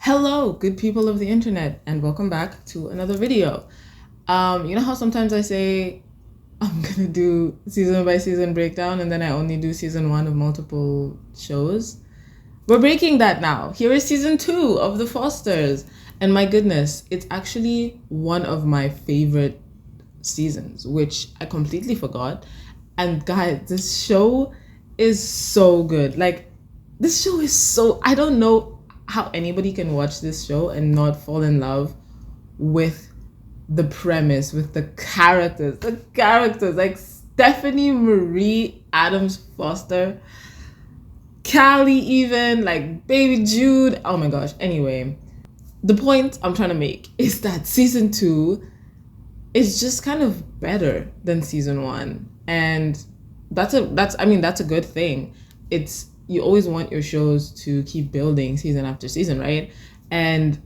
Hello, good people of the internet, and welcome back to another video. You know how sometimes I say I'm gonna do season by season breakdown and then I only do season one of multiple shows? We're breaking that now. Here is season two of The Fosters. And my goodness, it's actually one of my favorite seasons, which I completely forgot. And guys, this show is so good. Like, this show is so, I don't know how anybody can watch this show and not fall in love with the premise, with the characters like Stephanie Marie Adams Foster, Callie, even like baby Jude. Oh my gosh. Anyway, the point I'm trying to make is that season two is just kind of better than season one. And that's a good thing. It's, you always want your shows to keep building season after season, right? And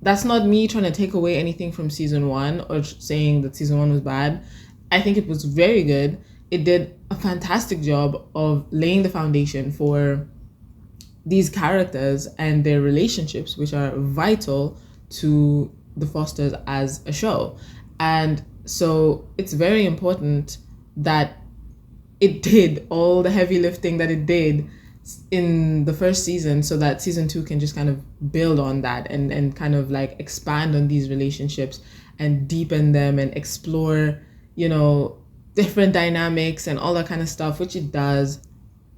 that's not me trying to take away anything from season one or saying that season one was bad. I think it was very good. It did a fantastic job of laying the foundation for these characters and their relationships, which are vital to the Fosters as a show. And so it's very important that it did all the heavy lifting that it did in the first season, so that season two can just kind of build on that and kind of like expand on these relationships and deepen them and explore, different dynamics and all that kind of stuff, which it does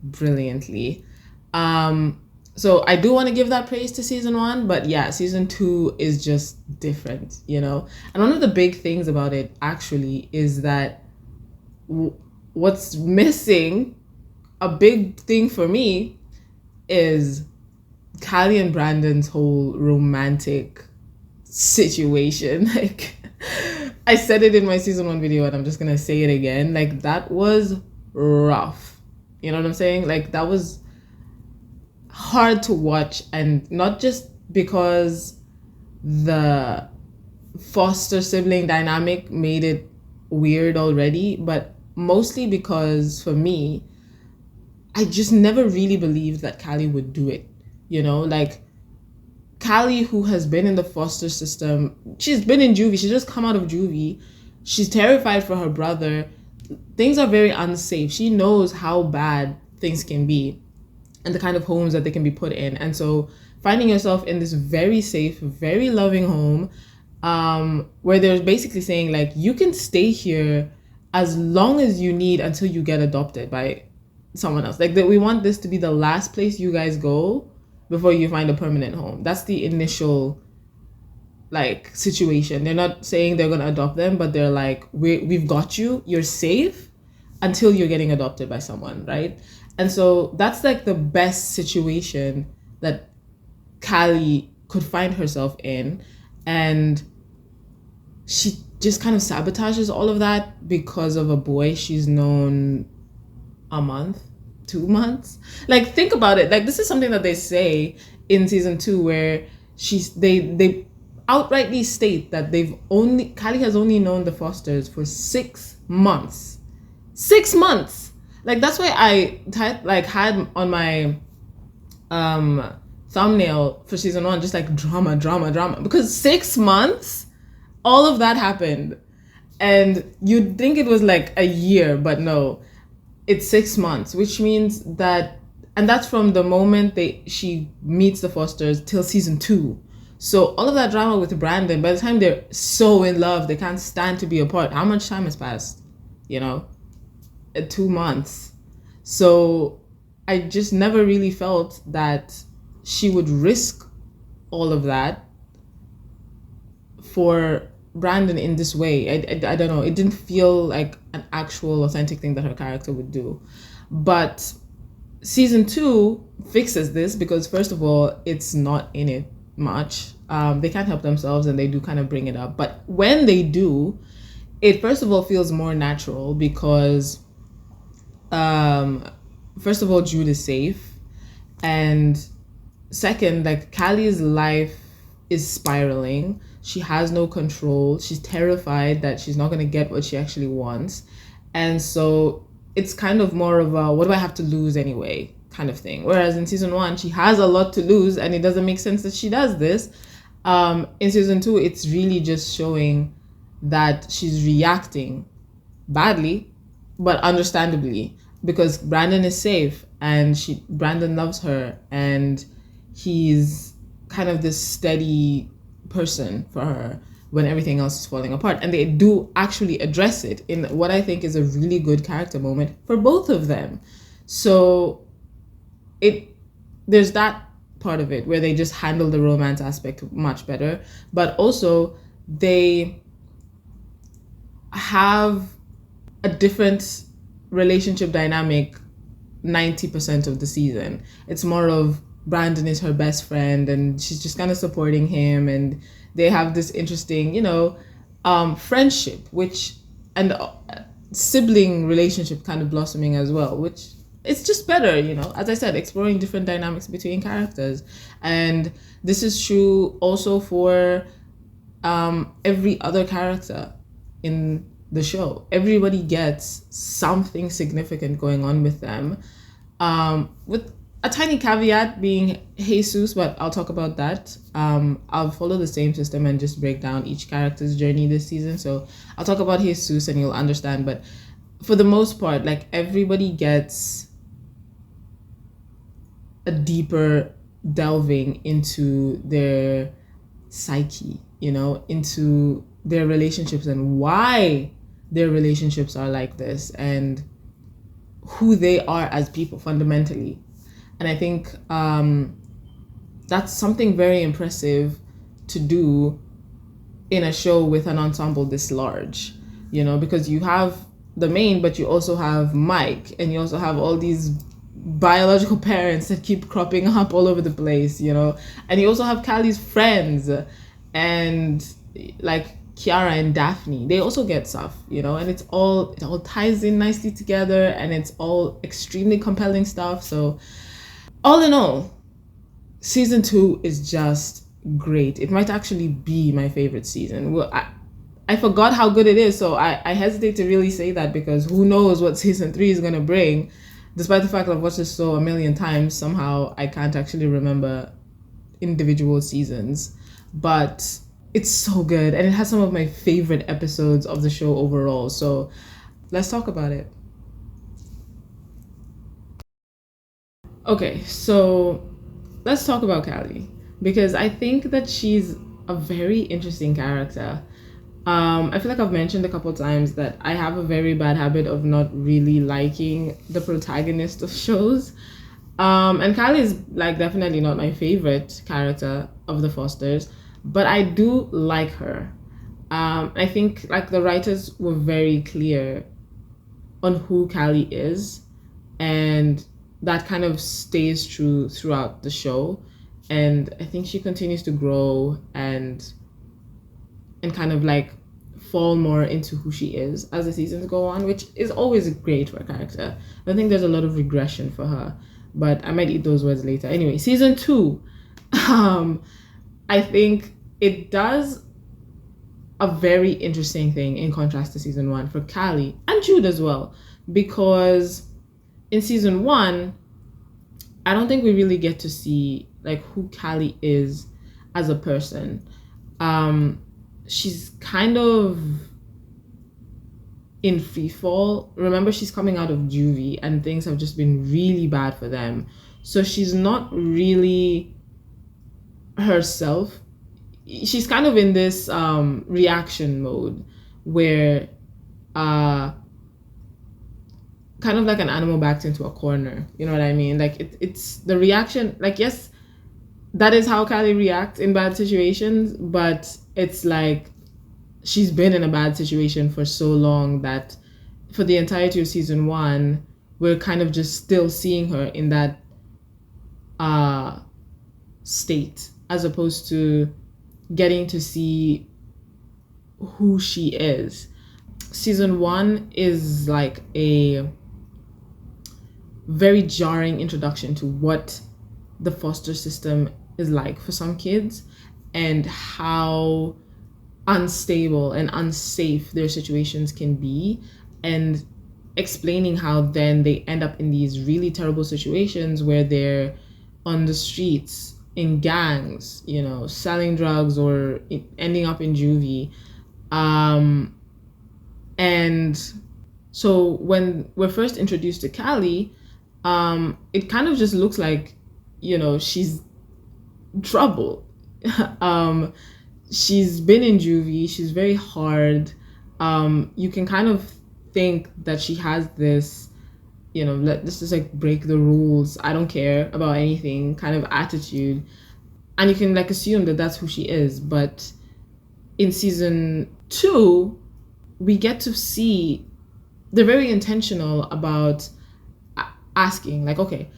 brilliantly. So I do want to give that praise to season one, but yeah, season two is just different, And one of the big things about it actually is that what's missing, a big thing for me, is Callie and Brandon's whole romantic situation. Like, I said it in my season one video and I'm just gonna say it again. Like, that was rough. You know what I'm saying? Like, that was hard to watch, and not just because the foster sibling dynamic made it weird already, but mostly because for me, I just never really believed that Callie would do it. Like, Callie, who has been in the foster system, she's been in juvie, she's just come out of juvie, she's terrified for her brother, things are very unsafe, she knows how bad things can be and the kind of homes that they can be put in. And so finding yourself in this very safe, very loving home, where they're basically saying, like, you can stay here as long as you need until you get adopted by someone else. Like, that we want this to be the last place you guys go before you find a permanent home. That's the initial situation. They're not saying they're gonna adopt them, but they're like, we've got you, you're safe until you're getting adopted by someone, right? And so that's like the best situation that Callie could find herself in, and she just kind of sabotages all of that because of a boy she's known a month, 2 months. Like, think about it. Like, this is something that they say in season two, where they outrightly state that Callie has only known the Fosters for 6 months. 6 months. Like, that's why I had on my thumbnail for season one just like drama, because 6 months, all of that happened. And you'd think it was like a year, but no, it's 6 months, which means that, and that's from the moment she meets the Fosters till season two. So all of that drama with Brandon, by the time they're so in love, they can't stand to be apart. How much time has passed? 2 months. So I just never really felt that she would risk all of that for Brandon in this way. I don't know. It didn't feel like an actual authentic thing that her character would do. But season two fixes this because, first of all, it's not in it much. They can't help themselves and they do kind of bring it up. But when they do, it first of all feels more natural because, first of all, Jude is safe. And second, like, Callie's life is spiraling. She has no control. She's terrified that she's not going to get what she actually wants. And so it's kind of more of a, what do I have to lose anyway, kind of thing. Whereas in season 1, she has a lot to lose, and it doesn't make sense that she does this. In season 2, it's really just showing that she's reacting badly, but understandably, because Brandon is safe and Brandon loves her, and he's kind of this steady person for her when everything else is falling apart. And they do actually address it in what I think is a really good character moment for both of them. So there's that part of it where they just handle the romance aspect much better, but also they have a different relationship dynamic 90% of the season. It's more of Brandon is her best friend and she's just kind of supporting him, and they have this interesting, friendship, and sibling relationship kind of blossoming as well, which it's just better, as I said, exploring different dynamics between characters. And this is true also for every other character in the show. Everybody gets something significant going on with them, with a tiny caveat being Jesus, but I'll talk about that. I'll follow the same system and just break down each character's journey this season. So I'll talk about Jesus and you'll understand. But for the most part, like, everybody gets a deeper delving into their psyche, into their relationships and why their relationships are like this and who they are as people fundamentally. And I think that's something very impressive to do in a show with an ensemble this large, because you have the main, but you also have Mike, and you also have all these biological parents that keep cropping up all over the place, and you also have Callie's friends, and like Kiara and Daphne, they also get stuff, and it all ties in nicely together, and it's all extremely compelling stuff. So all in all, season 2 is just great. It might actually be my favorite season. Well, I forgot how good it is, so I hesitate to really say that, because who knows what season 3 is going to bring. Despite the fact that I've watched this show a million times, somehow I can't actually remember individual seasons. But it's so good, and it has some of my favorite episodes of the show overall. So let's talk about it. Okay, so let's talk about Callie, because I think that she's a very interesting character. I feel like I've mentioned a couple times that I have a very bad habit of not really liking the protagonist of shows. And Callie is like definitely not my favorite character of the Fosters, but I do like her. I think like the writers were very clear on who Callie is, and that kind of stays true throughout the show. And I think she continues to grow and kind of like fall more into who she is as the seasons go on, which is always great for a character. I think there's a lot of regression for her, but I might eat those words later. Anyway, season 2, I think it does a very interesting thing in contrast to season 1 for Callie and Jude as well, because in season 1, I don't think we really get to see like who Callie is as a person. She's kind of in free fall. Remember, she's coming out of juvie and things have just been really bad for them. So she's not really herself. She's kind of in this reaction mode where kind of like an animal backed into a corner. You know what I mean? Like it's the reaction. Like, yes, that is how Callie reacts in bad situations, but it's like she's been in a bad situation for so long that for the entirety of season 1, we're kind of just still seeing her in that state, as opposed to getting to see who she is. Season 1 is like a very jarring introduction to what the foster system is like for some kids and how unstable and unsafe their situations can be. And explaining how then they end up in these really terrible situations where they're on the streets in gangs, you know, selling drugs or ending up in juvie. And so when we're first introduced to Callie, it kind of just looks like, you know, she's trouble. She's been in juvie. She's very hard. You can kind of think that she has this, you know, let's just like break the rules. I don't care about anything kind of attitude. And you can like assume that that's who she is. But in season 2, we get to see they're very intentional about asking, like, okay,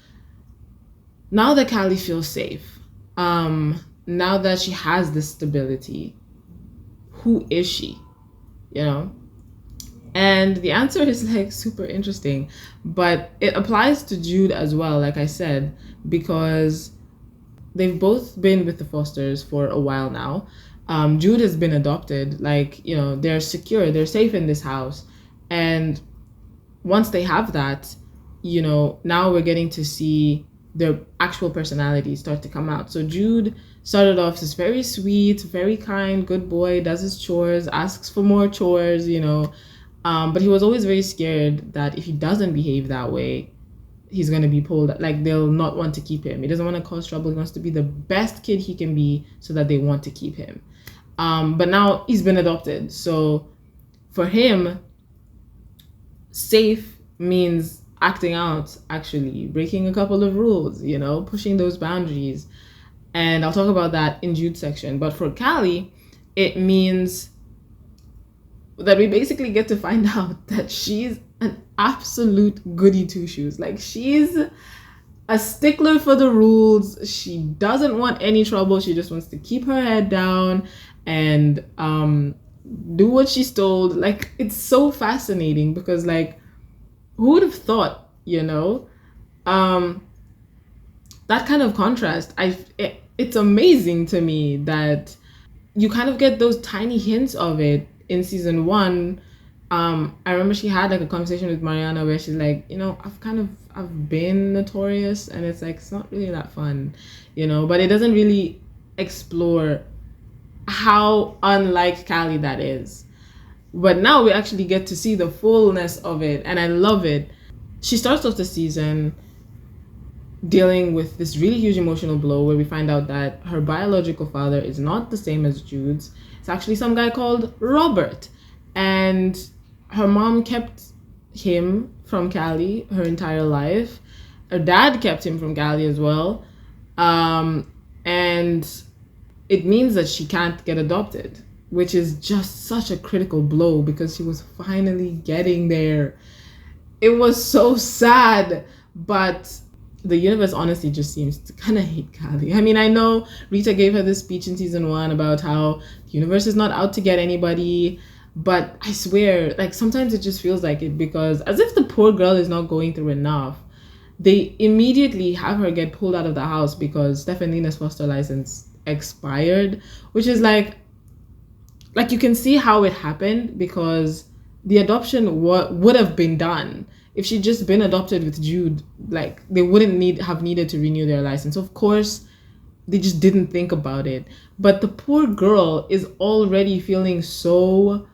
now that Callie feels safe, now that she has this stability, who is she? You know? And the answer is like super interesting, but it applies to Jude as well, like I said, because they've both been with the Fosters for a while now. Jude has been adopted, like, you know, they're secure, they're safe in this house. And once they have that, you know, now we're getting to see their actual personalities start to come out. So Jude started off as very sweet, very kind, good boy, does his chores, asks for more chores, you know. But he was always very scared that if he doesn't behave that way, he's going to be pulled, like they'll not want to keep him. He doesn't want to cause trouble. He wants to be the best kid he can be so that they want to keep him. But now he's been adopted. So for him, safe means acting out, actually, breaking a couple of rules, you know, pushing those boundaries. And I'll talk about that in Jude's section. But for Callie, it means that we basically get to find out that she's an absolute goody two-shoes. Like, she's a stickler for the rules. She doesn't want any trouble. She just wants to keep her head down and do what she's told. Like, it's so fascinating because, like, who would have thought, you know? That kind of contrast, it's amazing to me that you kind of get those tiny hints of it in season 1. I remember she had like a conversation with Mariana where she's like, you know, I've been notorious, and it's like, it's not really that fun, you know, but it doesn't really explore how unlike Callie that is. But now we actually get to see the fullness of it, and I love it. She starts off the season dealing with this really huge emotional blow where we find out that her biological father is not the same as Jude's. It's actually some guy called Robert. And her mom kept him from Callie her entire life. Her dad kept him from Callie as well. And it means that she can't get adopted, which is just such a critical blow because she was finally getting there. It was so sad, but the universe honestly just seems to kind of hate Callie. I mean, I know Rita gave her this speech in season 1 about how the universe is not out to get anybody, but I swear, like, sometimes it just feels like it, because as if the poor girl is not going through enough, they immediately have her get pulled out of the house because Stefanina's foster license expired, which is like you can see how it happened, because the adoption would have been done if she'd just been adopted with Jude. Like, they wouldn't have needed to renew their license. Of course, they just didn't think about it. But the poor girl is already feeling so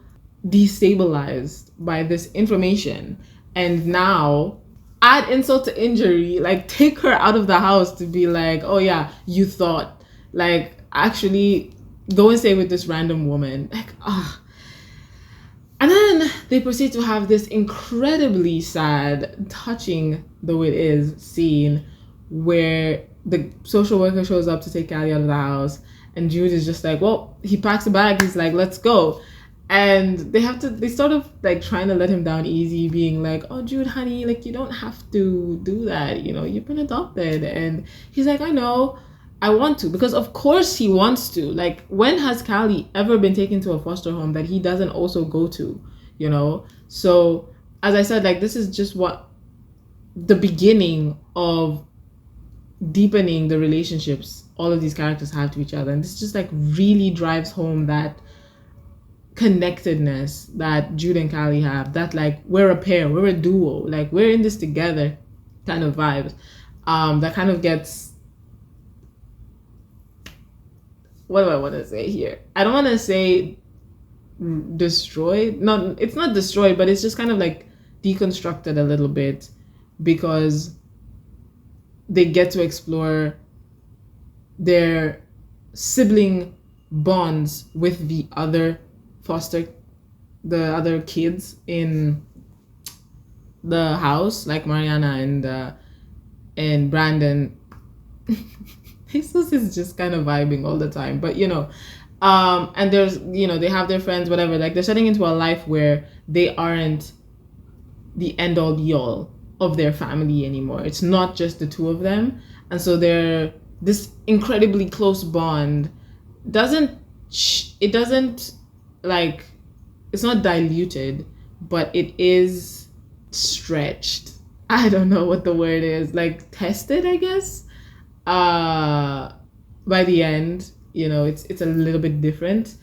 destabilized by this information, and now add insult to injury, like, take her out of the house to be like, oh yeah, you thought, like, actually go and stay with this random woman. Like, and then they proceed to have this incredibly sad, touching though it is, scene where the social worker shows up to take Callie out of the house, and Jude is just like, well, he packs a bag, he's like, let's go. And they sort of like trying to let him down easy, being like, oh, Jude, honey, like, you don't have to do that, you know, you've been adopted. And he's like, I know, I want to, because of course he wants to. Like, when has Callie ever been taken to a foster home that he doesn't also go to, you know? So as I said, like, this is just the beginning of deepening the relationships all of these characters have to each other. And this just like really drives home that connectedness that Jude and Callie have, that like we're a pair, we're a duo, like we're in this together kind of vibes. That kind of gets, what do I want to say here? I don't want to say destroyed. No, it's not destroyed, but it's just kind of like deconstructed a little bit, because they get to explore their sibling bonds with the other kids in the house, like Mariana and Brandon. Jesus is just kind of vibing all the time, but and there's, they have their friends, whatever, like they're setting into a life where they aren't the end all be all of their family anymore. It's not just the two of them, and so they're this incredibly close bond doesn't like, it's not diluted, but it is stretched. I don't know what the word is, like tested, I guess. By the end, it's a little bit different.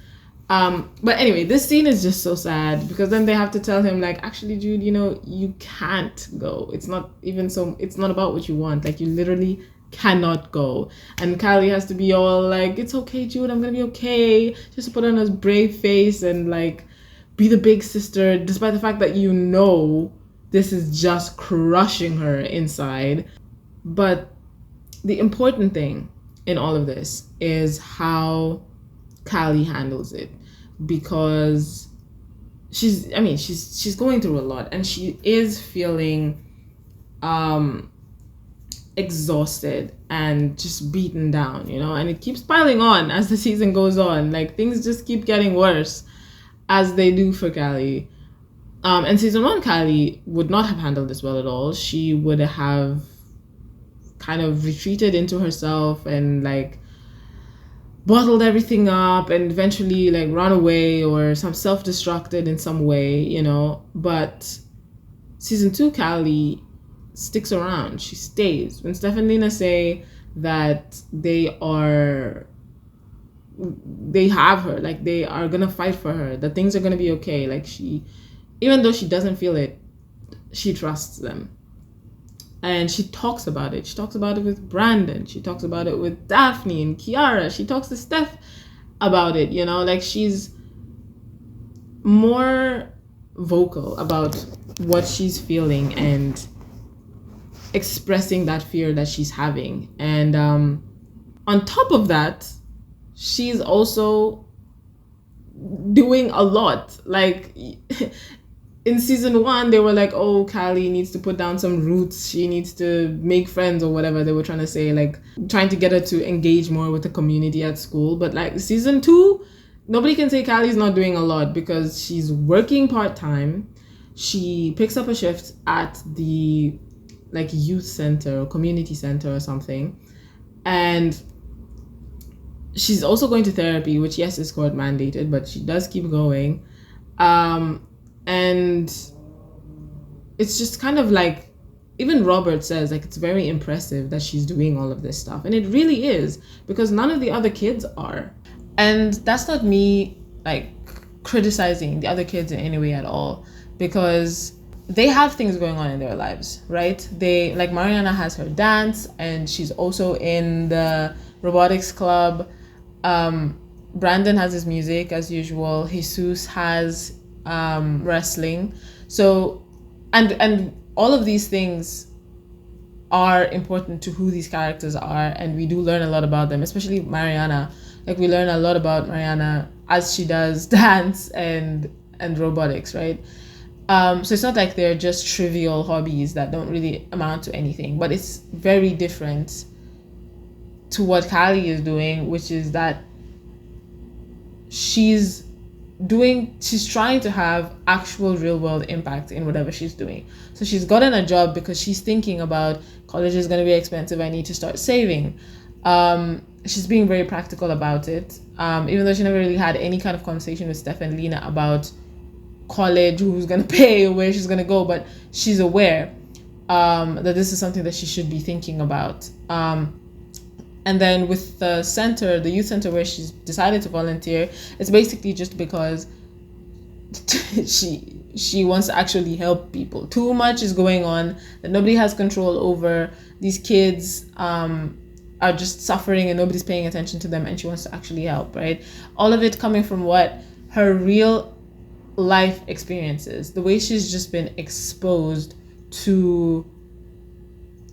But anyway, this scene is just so sad, because then they have to tell him, like, actually, Jude, you can't go. It's not about what you want. Like, you literally cannot go. And Callie has to be all like, it's okay, Jude, I'm gonna be okay. Just to put on a brave face and like be the big sister, despite the fact that this is just crushing her inside. But the important thing in all of this is how Callie handles it, because she's going through a lot, and she is feeling exhausted and just beaten down, and it keeps piling on as the season goes on. Like, things just keep getting worse, as they do for Callie. And season 1, Callie would not have handled this well at all. She would have kind of retreated into herself and like bottled everything up, and eventually like run away or some self-destructed in some way, But season 2, Callie sticks around. She stays. When Stef and Lena say that they have her, like they are gonna fight for her, that things are gonna be okay, like even though she doesn't feel it, she trusts them. And she talks about it. She talks about it with Brandon. She talks about it with Daphne and Kiara. She talks to Steph about it, like she's more vocal about what she's feeling and expressing that fear that she's having. And on top of that, she's also doing a lot. Like, in season 1, they were like, oh, Callie needs to put down some roots. She needs to make friends or whatever they were trying to say, like trying to get her to engage more with the community at school. But like season 2, nobody can say Callie's not doing a lot, because she's working part-time. She picks up a shift at the like youth center or community center or something. And she's also going to therapy, which yes, is court mandated, but she does keep going. And it's just kind of like, even Robert says, like, it's very impressive that she's doing all of this stuff. And it really is, because none of the other kids are. And that's not me, like, criticizing the other kids in any way at all, because they have things going on in their lives, right? Like, Mariana has her dance, and she's also in the robotics club. Brandon has his music, as usual. Jesus has wrestling. So and all of these things are important to who these characters are, and we do learn a lot about them, especially Mariana. Like, we learn a lot about Mariana as she does dance and robotics, right? So it's not like they're just trivial hobbies that don't really amount to anything, but it's very different to what Callie is doing, which is that she's trying to have actual real world impact in whatever she's doing. So she's gotten a job because she's thinking about, college is going to be expensive, I need to start saving. She's being very practical about it, even though she never really had any kind of conversation with Stef and Lena about college, who's going to pay, where she's going to go, but she's aware that this is something that she should be thinking about. And then with the youth center where she's decided to volunteer, it's basically just because she wants to actually help people. Too much is going on that nobody has control over. These kids are just suffering and nobody's paying attention to them, and she wants to actually help, right? All of it coming from what? Her real life experiences, the way she's just been exposed to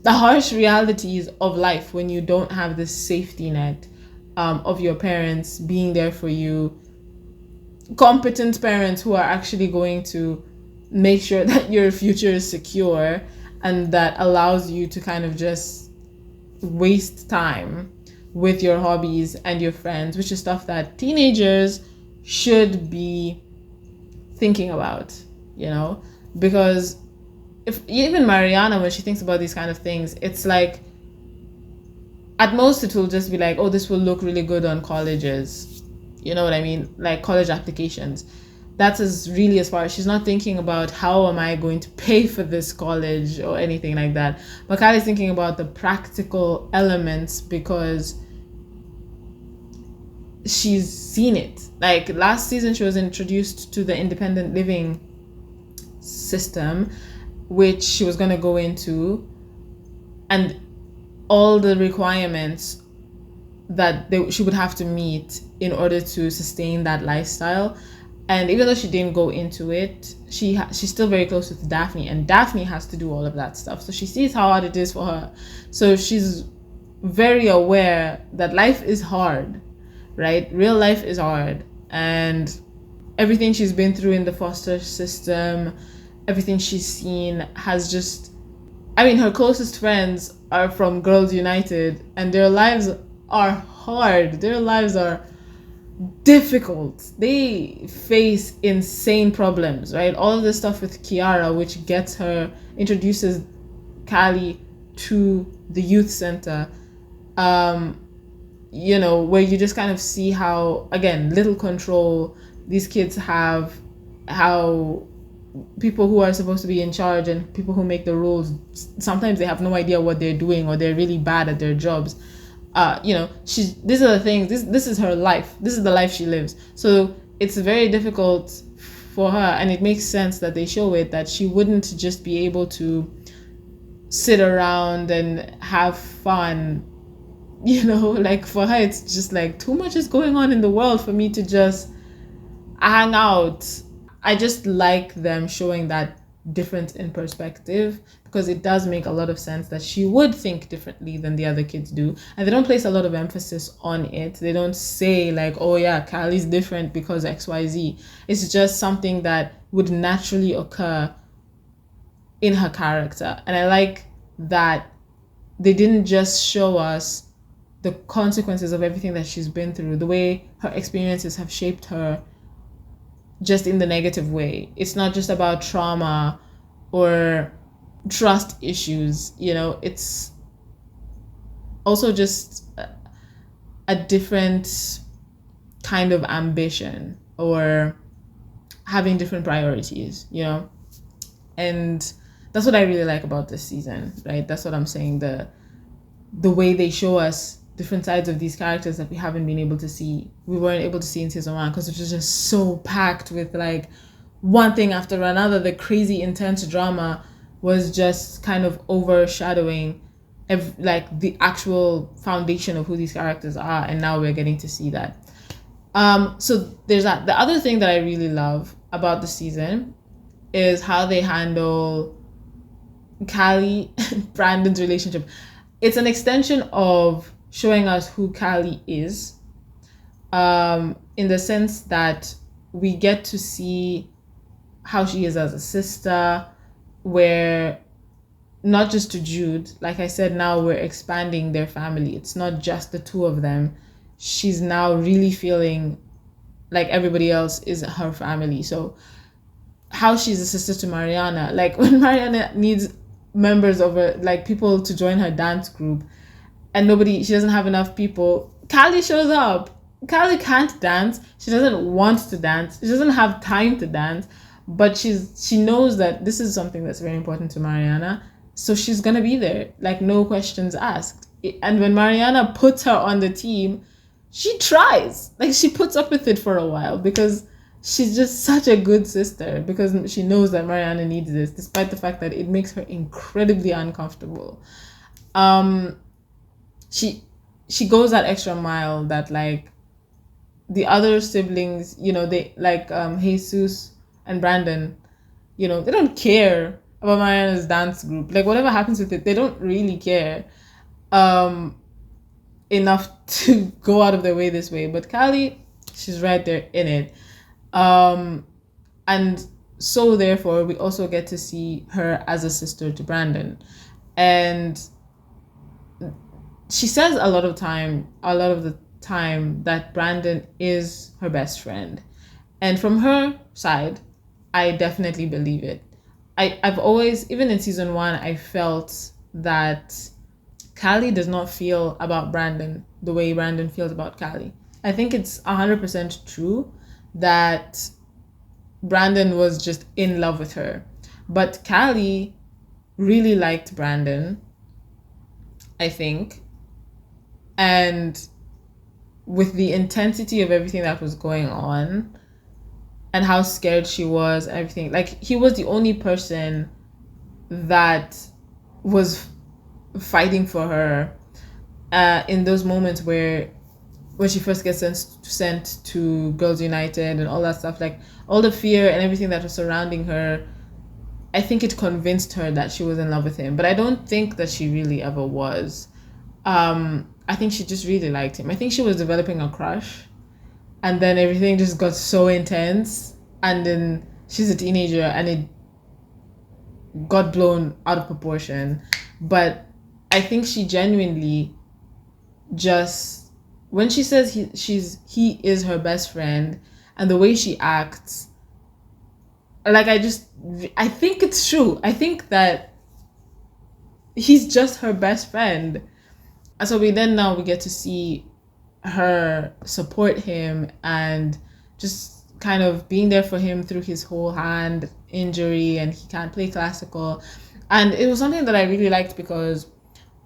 the harsh realities of life when you don't have this safety net of your parents being there for you, competent parents who are actually going to make sure that your future is secure, and that allows you to kind of just waste time with your hobbies and your friends, which is stuff that teenagers should be thinking about, because if even Mariana, when she thinks about these kind of things, it's like at most it will just be like, oh, this will look really good on colleges, you know what I mean, like college applications. That's as far as she's not thinking about how am I going to pay for this college or anything like that. But Kylie's thinking about the practical elements because she's seen it. Like last season, she was introduced to the independent living system, which she was going to go into, and all the requirements that she would have to meet in order to sustain that lifestyle. And even though she didn't go into it, she's still very close with Daphne, and Daphne has to do all of that stuff. So she sees how hard it is for her. So she's very aware that life is hard, right? Real life is hard. And everything she's been through in the foster system, everything she's seen has just... her closest friends are from Girls United, and their lives are hard. Their lives are difficult. They face insane problems, right? All of this stuff with Kiara, which introduces Kylie to the youth center, where you just kind of see how, again, little control these kids have, how people who are supposed to be in charge and people who make the rules, sometimes they have no idea what they're doing, or they're really bad at their jobs. These are the things, this is her life. This is the life she lives. So it's very difficult for her, and it makes sense that they show it, that she wouldn't just be able to sit around and have fun. Like for her, it's just like too much is going on in the world for me to just hang out. I just like them showing that difference in perspective, because it does make a lot of sense that she would think differently than the other kids do, and they don't place a lot of emphasis on it. They don't say like, oh yeah, Kylie's different because XYZ. It's just something that would naturally occur in her character. And I like that they didn't just show us the consequences of everything that she's been through, the way her experiences have shaped her just in the negative way. It's not just about trauma or trust issues, it's also just a different kind of ambition, or having different priorities, and that's what I really like about this season, right? That's what I'm saying, the way they show us different sides of these characters that we weren't able to see in season 1, because it was just so packed with like one thing after another. The crazy intense drama was just kind of overshadowing the actual foundation of who these characters are, and now we're getting to see that. So there's that. The other thing that I really love about the season is how they handle Kylie and Brandon's relationship. It's an extension of showing us who Kylie is, in the sense that we get to see how she is as a sister, where not just to Jude, like I said, now we're expanding their family. It's not just the two of them. She's now really feeling like everybody else is her family. So how she's a sister to Mariana, like when Mariana needs members of her, like people to join her dance group, and she doesn't have enough people, Kylie shows up. Kylie can't dance. She doesn't want to dance. She doesn't have time to dance, but she knows that this is something that's very important to Mariana. So she's going to be there, like no questions asked. And when Mariana puts her on the team, she tries. Like she puts up with it for a while because she's just such a good sister because she knows that Mariana needs this, despite the fact that it makes her incredibly uncomfortable. Um, she she goes that extra mile that like the other siblings, they like Jesus and Brandon, they don't care about Mariana's dance group. Like whatever happens with it, they don't really care um enough to go out of their way this way. But Callie, she's right there in it. And so therefore we also get to see her as a sister to Brandon. And she says a lot of the time that Brandon is her best friend. And from her side, I definitely believe it. I've always, even in season one, I felt that Callie does not feel about Brandon the way Brandon feels about Callie. I think it's 100% true that Brandon was just in love with her. But Callie really liked Brandon, I think. And with the intensity of everything that was going on and how scared she was, everything, like he was the only person that was fighting for her in those moments where when she first gets sent to Girls United and all that stuff, like all the fear and everything that was surrounding her. I think it convinced her that she was in love with him, but I don't think that she really ever was. I think she just really liked him. I think she was developing a crush, and then everything just got so intense, and then she's a teenager and it got blown out of proportion. But I think she genuinely just, when she says he is her best friend, and the way she acts, like I think it's true. I think that he's just her best friend. And so now we get to see her support him and just kind of being there for him through his whole hand injury, and he can't play classical. And it was something that I really liked because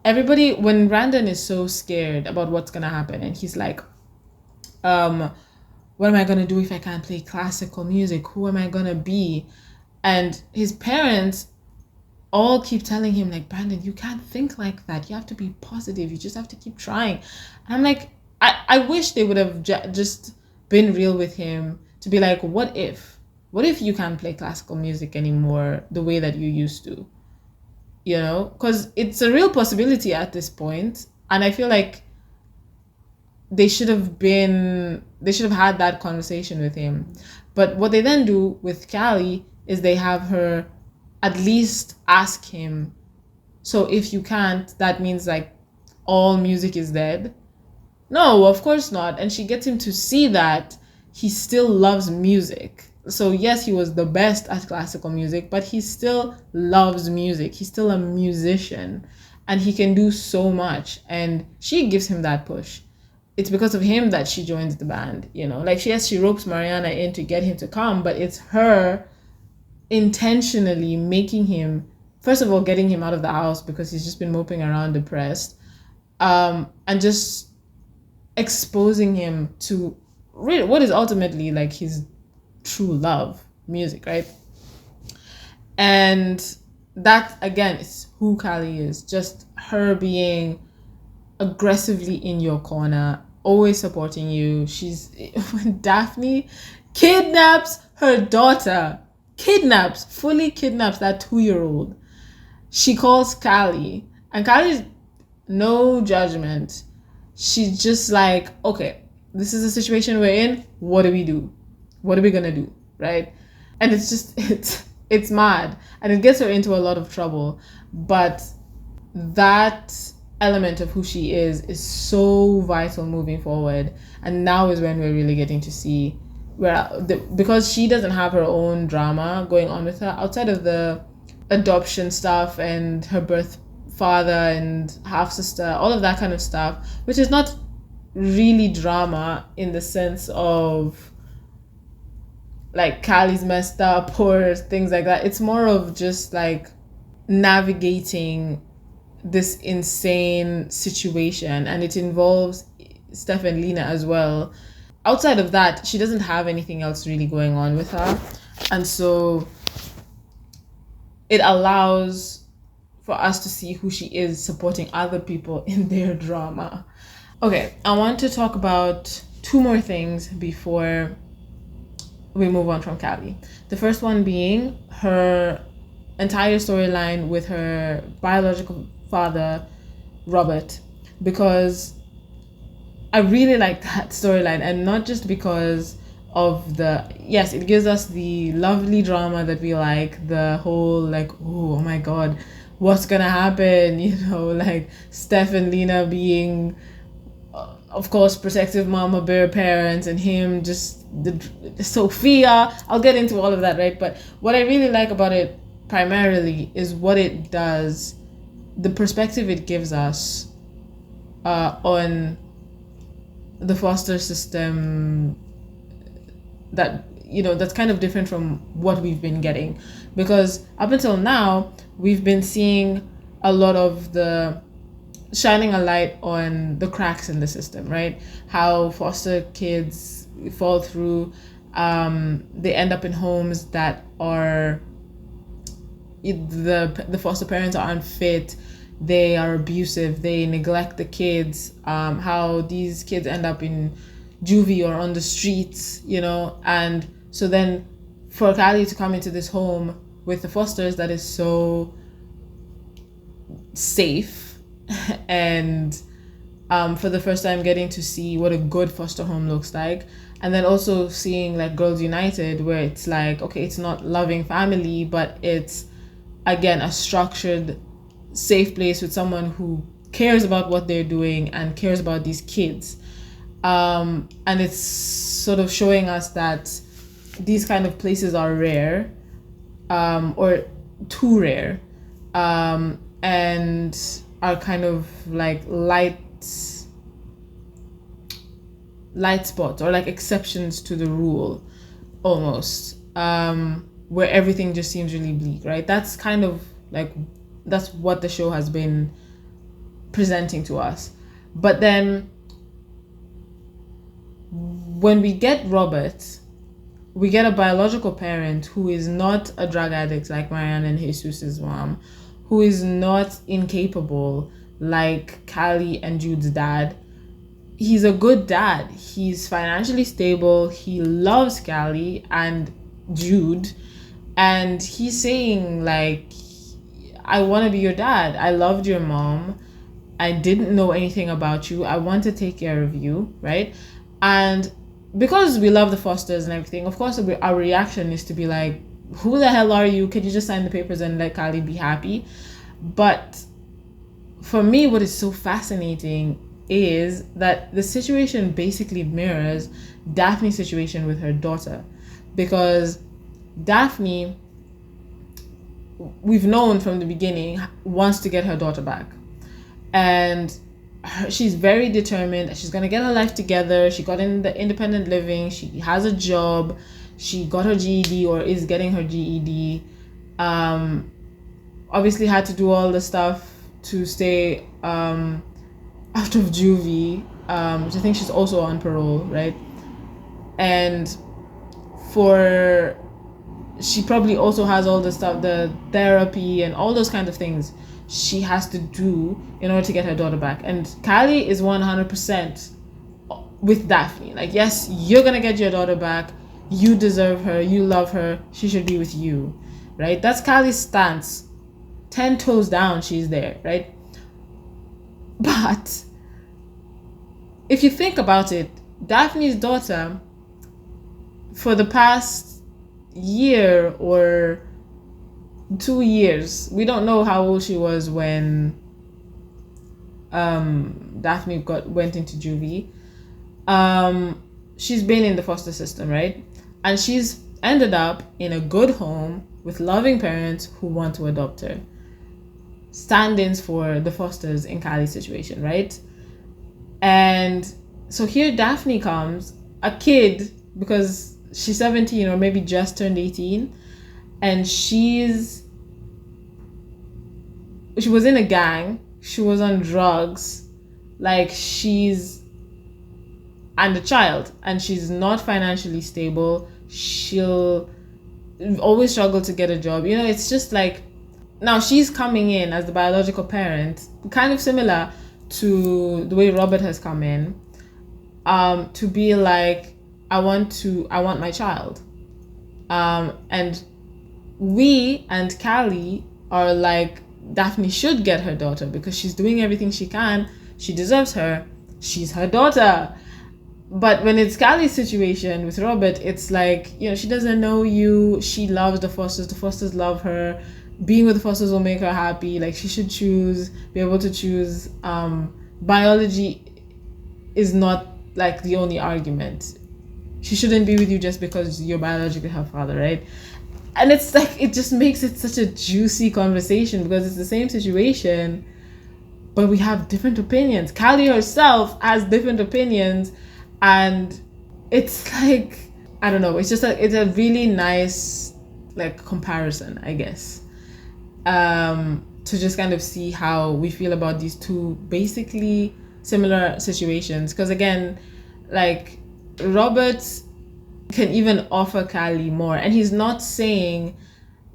everybody, when Brandon is so scared about what's gonna happen, and he's like, what am I gonna do if I can't play classical music? Who am I gonna be? And his parents all keep telling him, like, Brandon, you can't think like that. You have to be positive. You just have to keep trying. And I'm like, I wish they would have just been real with him to be like, what if you can't play classical music anymore the way that you used to? Because it's a real possibility at this point. And I feel like they should have had that conversation with him. But what they then do with Callie is they have her at least ask him, so if you can't, that means like all music is dead? No, of course not. And she gets him to see that he still loves music. So yes, he was the best at classical music, but he still loves music. He's still a musician and he can do so much. And she gives him that push. It's because of him that she joins the band, like she ropes Mariana in to get him to come, but it's her intentionally making him, first of all, getting him out of the house because he's just been moping around depressed, and just exposing him to really what is ultimately like his true love, music, right? And that again is who Callie is, just her being aggressively in your corner, always supporting you. She's when Daphne kidnaps her daughter, fully kidnaps that 2-year-old. She calls Callie, and Callie's no judgment. She's just like, okay, this is the situation we're in. What do we do? What are we gonna do? Right? And it's just, it's mad. And it gets her into a lot of trouble. But that element of who she is so vital moving forward. And now is when we're really getting to see because she doesn't have her own drama going on with her outside of the adoption stuff and her birth father and half sister, all of that kind of stuff, which is not really drama in the sense of like Callie's messed up or things like that. It's more of just like navigating this insane situation, and it involves Stef and Lena as well. outside of that, she doesn't have anything else really going on with her. And so it allows for us to see who she is supporting other people in their drama. Okay, I want to talk about two more things before we move on from Callie. The first one being her entire storyline with her biological father, Robert, because I really like that storyline, and not just because of yes, it gives us the lovely drama that we like, the whole like, oh my god, what's gonna happen, like Steph and Lena being of course protective mama bear parents, and him just the Sophia. I'll get into all of that, right? But what I really like about it primarily is what it does, the perspective it gives us on the foster system, that that's kind of different from what we've been getting, because up until now we've been seeing a lot of the shining a light on the cracks in the system, right? How foster kids fall through, they end up in homes that are the foster parents are unfit, they are abusive, they neglect the kids, how these kids end up in juvie or on the streets, and so then for Callie to come into this home with the fosters that is so safe and for the first time getting to see what a good foster home looks like, and then also seeing like Girls United, where it's like, okay, it's not loving family, but it's again a structured safe place with someone who cares about what they're doing and cares about these kids, and it's sort of showing us that these kind of places are rare, or too rare, and are kind of like light spots, or like exceptions to the rule almost, where everything just seems really bleak, right? That's kind of like, that's what the show has been presenting to us. But then when we get Robert, we get a biological parent who is not a drug addict like Marianne and Jesus's mom, who is not incapable like Callie and Jude's dad. He's a good dad. He's financially stable. He loves Callie and Jude. And he's saying like, I want to be your dad. I loved your mom. I didn't know anything about you. I want to take care of you, right? And because we love the Fosters and everything, of course, our reaction is to be like, who the hell are you? Can you just sign the papers and let Callie be happy? But for me, what is so fascinating is that the situation basically mirrors Daphne's situation with her daughter. Because Daphne, we've known from the beginning, wants to get her daughter back. And she's very determined. She's going to get her life together. She got in the independent living. She has a job. She got her GED, or is getting her GED. Obviously had to do all the stuff to stay out of juvie, which I think she's also on parole, right? And she probably also has all the stuff, the therapy and all those kind of things she has to do in order to get her daughter back. And Callie is 100% with Daphne. Like, yes, you're gonna get your daughter back. You deserve her. You love her. She should be with you, right? That's Callie's stance. 10 toes down, she's there, right? But if you think about it, Daphne's daughter, for the past year or 2 years, we don't know how old she was when Daphne went into juvie. She's been in the foster system, right? And she's ended up in a good home with loving parents who want to adopt her. Stand-ins for the fosters in Callie's situation, right? And so here Daphne comes, a kid, because she's 17 or maybe just turned 18, and she was in a gang, she was on drugs, like she's and a child, and she's not financially stable. She'll always struggle to get a job. It's just like, now she's coming in as the biological parent, kind of similar to the way Robert has come in, to be like, I want my child. And we and Callie are like, Daphne should get her daughter because she's doing everything she can. She deserves her. She's her daughter. But when it's Callie's situation with Robert, it's like, she doesn't know you. She loves the Fosters. The Fosters love her. Being with the Fosters will make her happy. Like, she should be able to choose. Biology is not like the only argument. She shouldn't be with you just because you're biologically her father, right? And it's like, it just makes it such a juicy conversation because it's the same situation, but we have different opinions. Callie herself has different opinions, and it's like, I don't know, it's a really nice like comparison, I guess, to just kind of see how we feel about these two basically similar situations. Because again, like, Robert can even offer Callie more, and he's not saying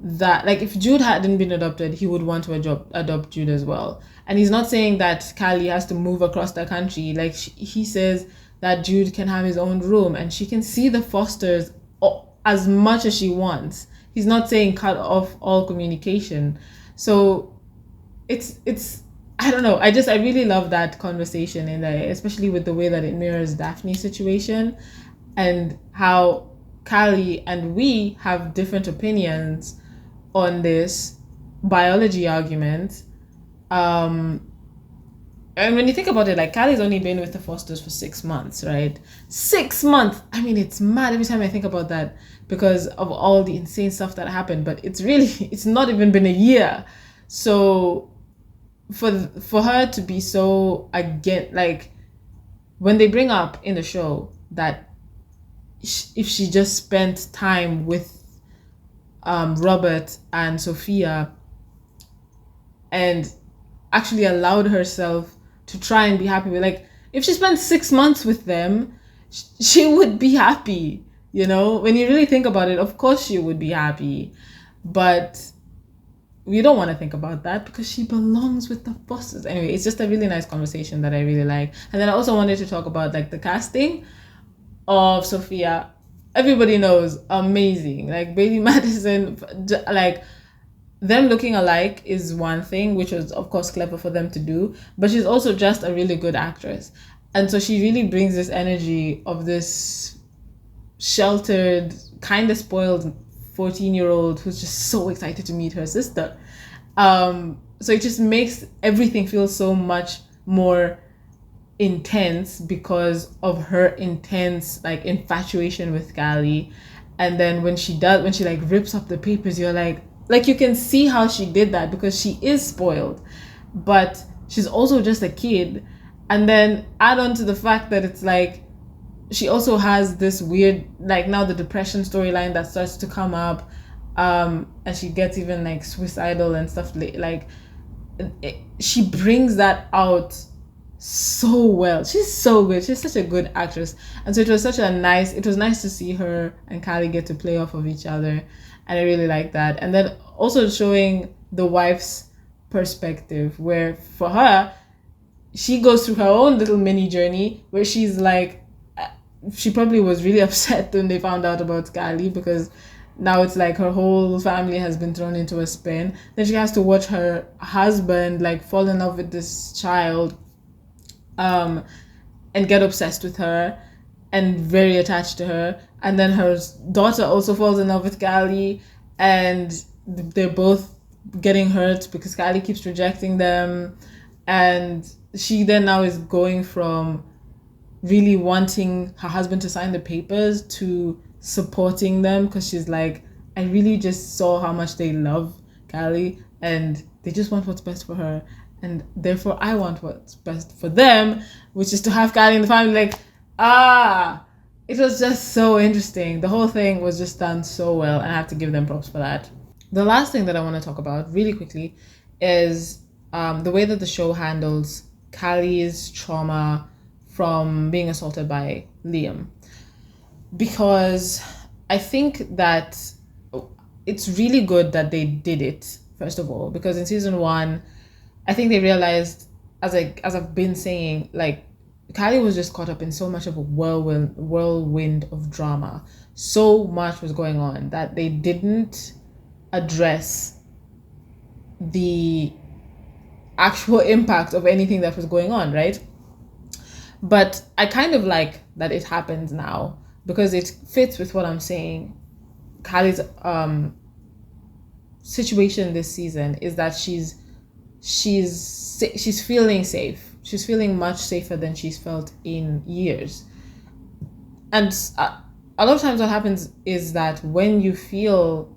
that, like, if Jude hadn't been adopted, he would want to adopt Jude as well. And he's not saying that Callie has to move across the country. Like, he says that Jude can have his own room and she can see the Fosters as much as she wants. He's not saying cut off all communication. So it's I don't know. I really love that conversation, and especially with the way that it mirrors Daphne's situation, and how Callie and we have different opinions on this biology argument. And when you think about it, like, Callie's only been with the Fosters for 6 months, right? 6 months! I mean, it's mad every time I think about that because of all the insane stuff that happened, but it's not even been a year. So for her to be so, again, like, when they bring up in the show that if she just spent time with Robert and Sophia and actually allowed herself to try and be happy with, like, if she spent 6 months with them, she would be happy, when you really think about it. Of course she would be happy, but we don't want to think about that because she belongs with the Fosters. Anyway, it's just a really nice conversation that I really like. And then I also wanted to talk about, like, the casting of Sophia. Everybody knows, amazing. Like, Bailey Madison, like, them looking alike is one thing, which was of course clever for them to do, but she's also just a really good actress. And so she really brings this energy of this sheltered, kind of spoiled 14-year-old who's just so excited to meet her sister. So it just makes everything feel so much more intense because of her intense, like, infatuation with Callie. And then when she like rips up the papers, you're like you can see how she did that because she is spoiled, but she's also just a kid. And then add on to the fact that it's like she also has this weird, like, now the depression storyline that starts to come up, and she gets even like suicidal and stuff. Like, she brings that out so well. She's so good. She's such a good actress. And so it was nice to see her and Callie get to play off of each other, and I really like that. And then also showing the wife's perspective, where for her, she goes through her own little mini journey where she's like, she probably was really upset when they found out about Callie, because now it's like her whole family has been thrown into a spin. Then she has to watch her husband like fall in love with this child, and get obsessed with her and very attached to her. And then her daughter also falls in love with Callie, and they're both getting hurt because Callie keeps rejecting them. And she then now is going from really wanting her husband to sign the papers to supporting them, because she's like, I really just saw how much they love Callie and they just want what's best for her, and therefore I want what's best for them, which is to have Callie in the family. Like, it was just so interesting. The whole thing was just done so well, and I have to give them props for that. The last thing that I want to talk about really quickly is the way that the show handles Callie's trauma from being assaulted by Liam, because I think that it's really good that they did it, first of all, because in season 1, I think they realized, as I've been saying, like, Kylie was just caught up in so much of a whirlwind of drama. So much was going on that they didn't address the actual impact of anything that was going on, right? But I kind of like that it happens now, because it fits with what I'm saying. Kylie's situation this season is that she's feeling safe. She's feeling much safer than she's felt in years. And a lot of times what happens is that when you feel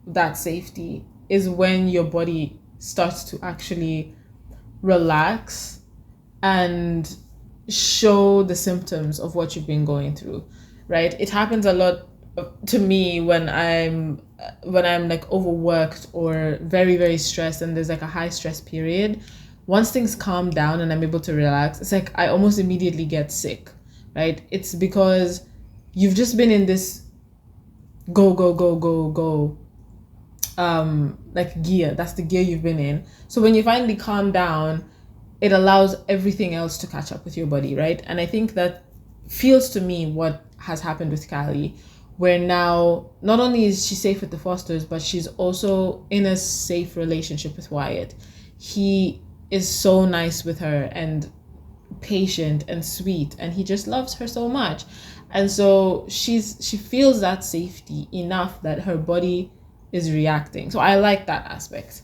that safety is when your body starts to actually relax and show the symptoms of what you've been going through, right? It happens a lot to me when I'm like overworked or very, very stressed, and there's like a high stress period. Once things calm down and I'm able to relax, it's like I almost immediately get sick, right? It's because you've just been in this go like gear. That's the gear you've been in. So when you finally calm down, it allows everything else to catch up with your body, right? And I think that feels to me what has happened with Kylie, where now not only is she safe with the Fosters, but she's also in a safe relationship with Wyatt. He is so nice with her and patient and sweet, and he just loves her so much. And so she feels that safety enough that her body is reacting. So I like that aspect.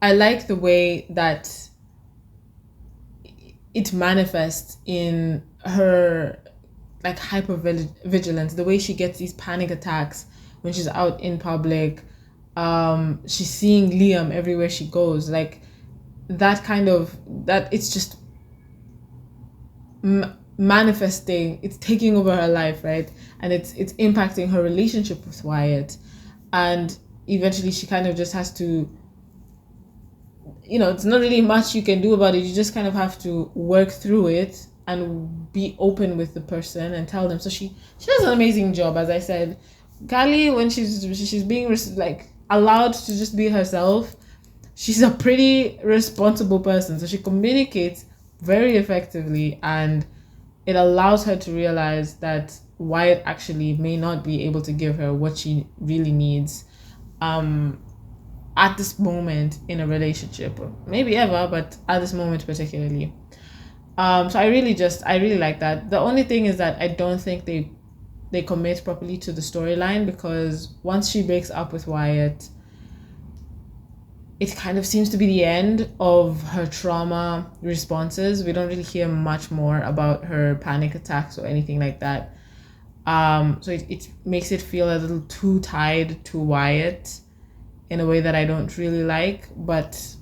I like the way that it manifests in her like hyper vigilance, the way she gets these panic attacks when she's out in public. She's seeing Liam everywhere she goes, like that kind of, that it's just manifesting, it's taking over her life, right? And it's impacting her relationship with Wyatt. And eventually she kind of just has to, it's not really much you can do about it. You just kind of have to work through it and be open with the person and tell them. So she does an amazing job, as I said. Kylie, when she's being like allowed to just be herself, she's a pretty responsible person. So she communicates very effectively, and it allows her to realize that Wyatt actually may not be able to give her what she really needs at this moment in a relationship, or maybe ever, but at this moment particularly. So I really like that. The only thing is that I don't think they commit properly to the storyline, because once she breaks up with Wyatt, it kind of seems to be the end of her trauma responses. We don't really hear much more about her panic attacks or anything like that. So it makes it feel a little too tied to Wyatt in a way that I don't really like, but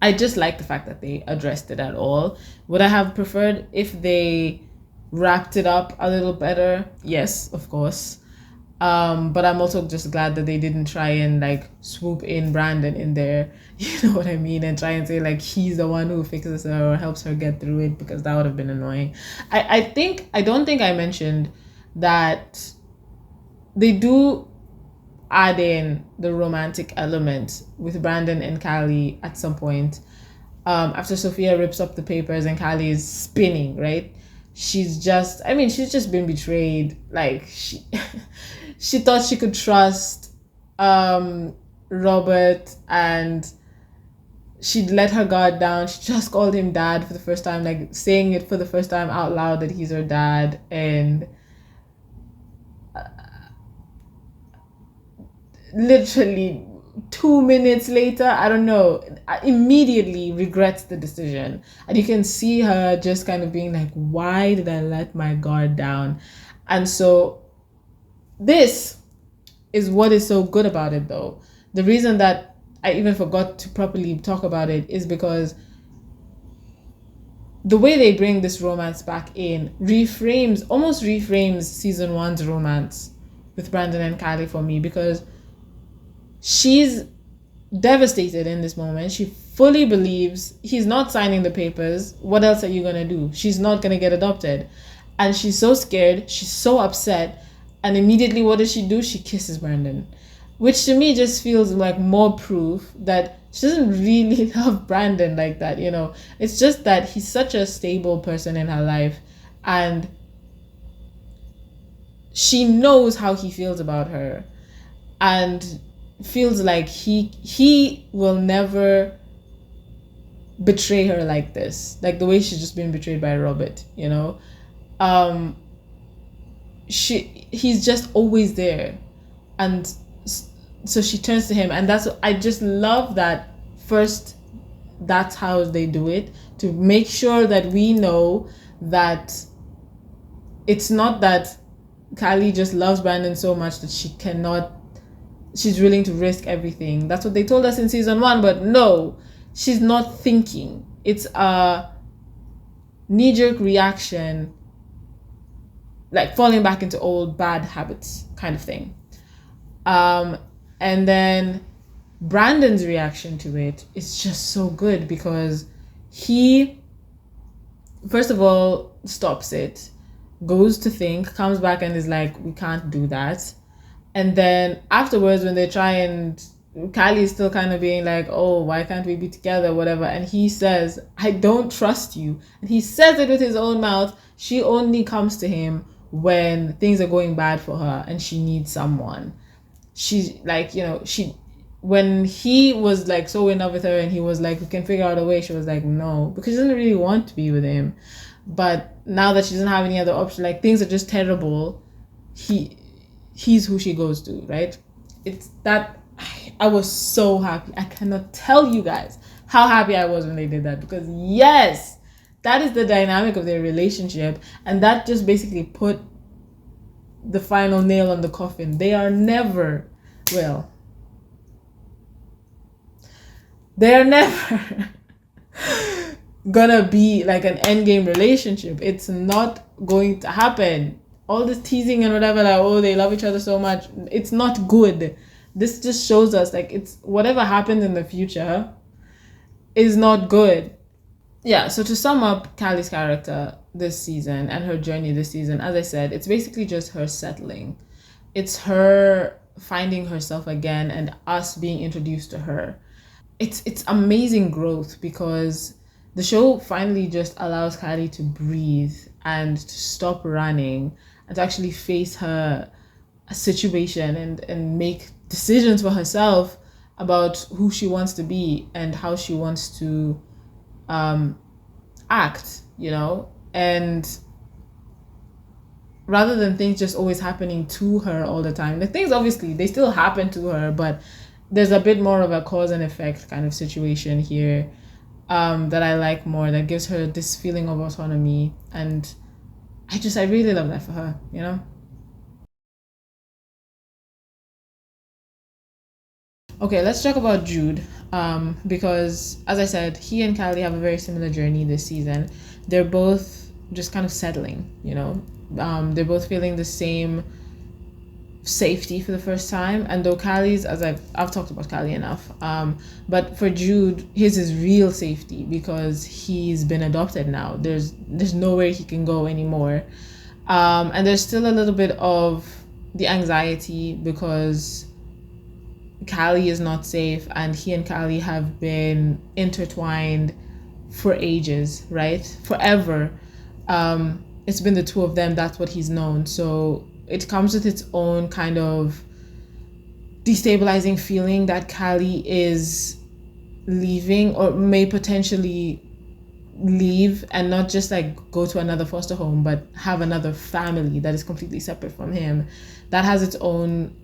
I just like the fact that they addressed it at all. Would I have preferred if they wrapped it up a little better? Yes, of course. But I'm also just glad that they didn't try and like swoop in Brandon in there, you know what I mean, and try and say like he's the one who fixes her or helps her get through it, because that would have been annoying. I don't think I mentioned that they do add in the romantic element with Brandon and Kylie at some point. After Sophia rips up the papers and Kylie is spinning, right? She's just been betrayed. Like she thought she could trust Robert, and she'd let her guard down. She just called him dad for the first time, like saying it for the first time out loud that he's her dad, and literally 2 minutes later, I don't know, immediately regrets the decision. And you can see her just kind of being like, why did I let my guard down? And so this is what is so good about it, though. The reason that I even forgot to properly talk about it is because the way they bring this romance back in almost reframes season 1's romance with Brandon and Kylie for me, because she's devastated in this moment. She fully believes he's not signing the papers. What else are you gonna do? She's not gonna get adopted. And she's so scared, she's so upset, and immediately what does she do? She kisses Brandon. Which to me just feels like more proof that she doesn't really love Brandon like that, you know. It's just that he's such a stable person in her life, and she knows how he feels about her, and feels like he will never betray her like this, like the way she's just been betrayed by Robert, you know. um he's just always there, and so she turns to him, and that's, I just love that. First, that's how they do it, to make sure that we know that it's not that Kylie just loves Brandon so much that she's willing to risk everything. That's what they told us in season 1, but no, she's not thinking. It's a knee-jerk reaction, like falling back into old bad habits kind of thing. And then Brandon's reaction to it is just so good, because he, first of all, stops it, goes to think, comes back and is like, we can't do that. And then afterwards, when they try, and Kylie is still kind of being like, oh, why can't we be together, whatever, and he says, I don't trust you. And he says it with his own mouth. She only comes to him when things are going bad for her and she needs someone. She, like, you know, when he was like so in love with her and he was like, we can figure out a way, she was like, no, because she doesn't really want to be with him. But now that she doesn't have any other option, like things are just terrible, he's who she goes to, right? It's that I was so happy. I cannot tell you guys how happy I was when they did that, because yes, that is the dynamic of their relationship, and that just basically put the final nail on the coffin. They are never, well, they're never gonna be like an endgame relationship. It's not going to happen. All this teasing and whatever, like, oh, they love each other so much, it's not good. This just shows us, like, it's whatever happens in the future is not good. Yeah, so to sum up Callie's character this season and her journey this season, as I said, it's basically just her settling. It's her finding herself again and us being introduced to her. It's amazing growth, because the show finally just allows Kylie to breathe and to stop running and to actually face her situation and make decisions for herself about who she wants to be and how she wants to act, you know. And rather than things just always happening to her all the time, the things obviously they still happen to her, but there's a bit more of a cause and effect kind of situation here, that I like more, that gives her this feeling of autonomy. And I really love that for her, you know. Okay, let's talk about Jude, because as I said, he and Callie have a very similar journey this season. They're both just kind of settling, you know. They're both feeling the same safety for the first time, and though Callie's, as I've talked about Callie enough, but for Jude, his is real safety, because he's been adopted now. There's nowhere he can go anymore, and there's still a little bit of the anxiety because Callie is not safe, and he and Callie have been intertwined for ages, right? Forever. It's been the two of them. That's what he's known. So it comes with its own kind of destabilizing feeling that Callie is leaving, or may potentially leave, and not just like go to another foster home, but have another family that is completely separate from him. That has its own,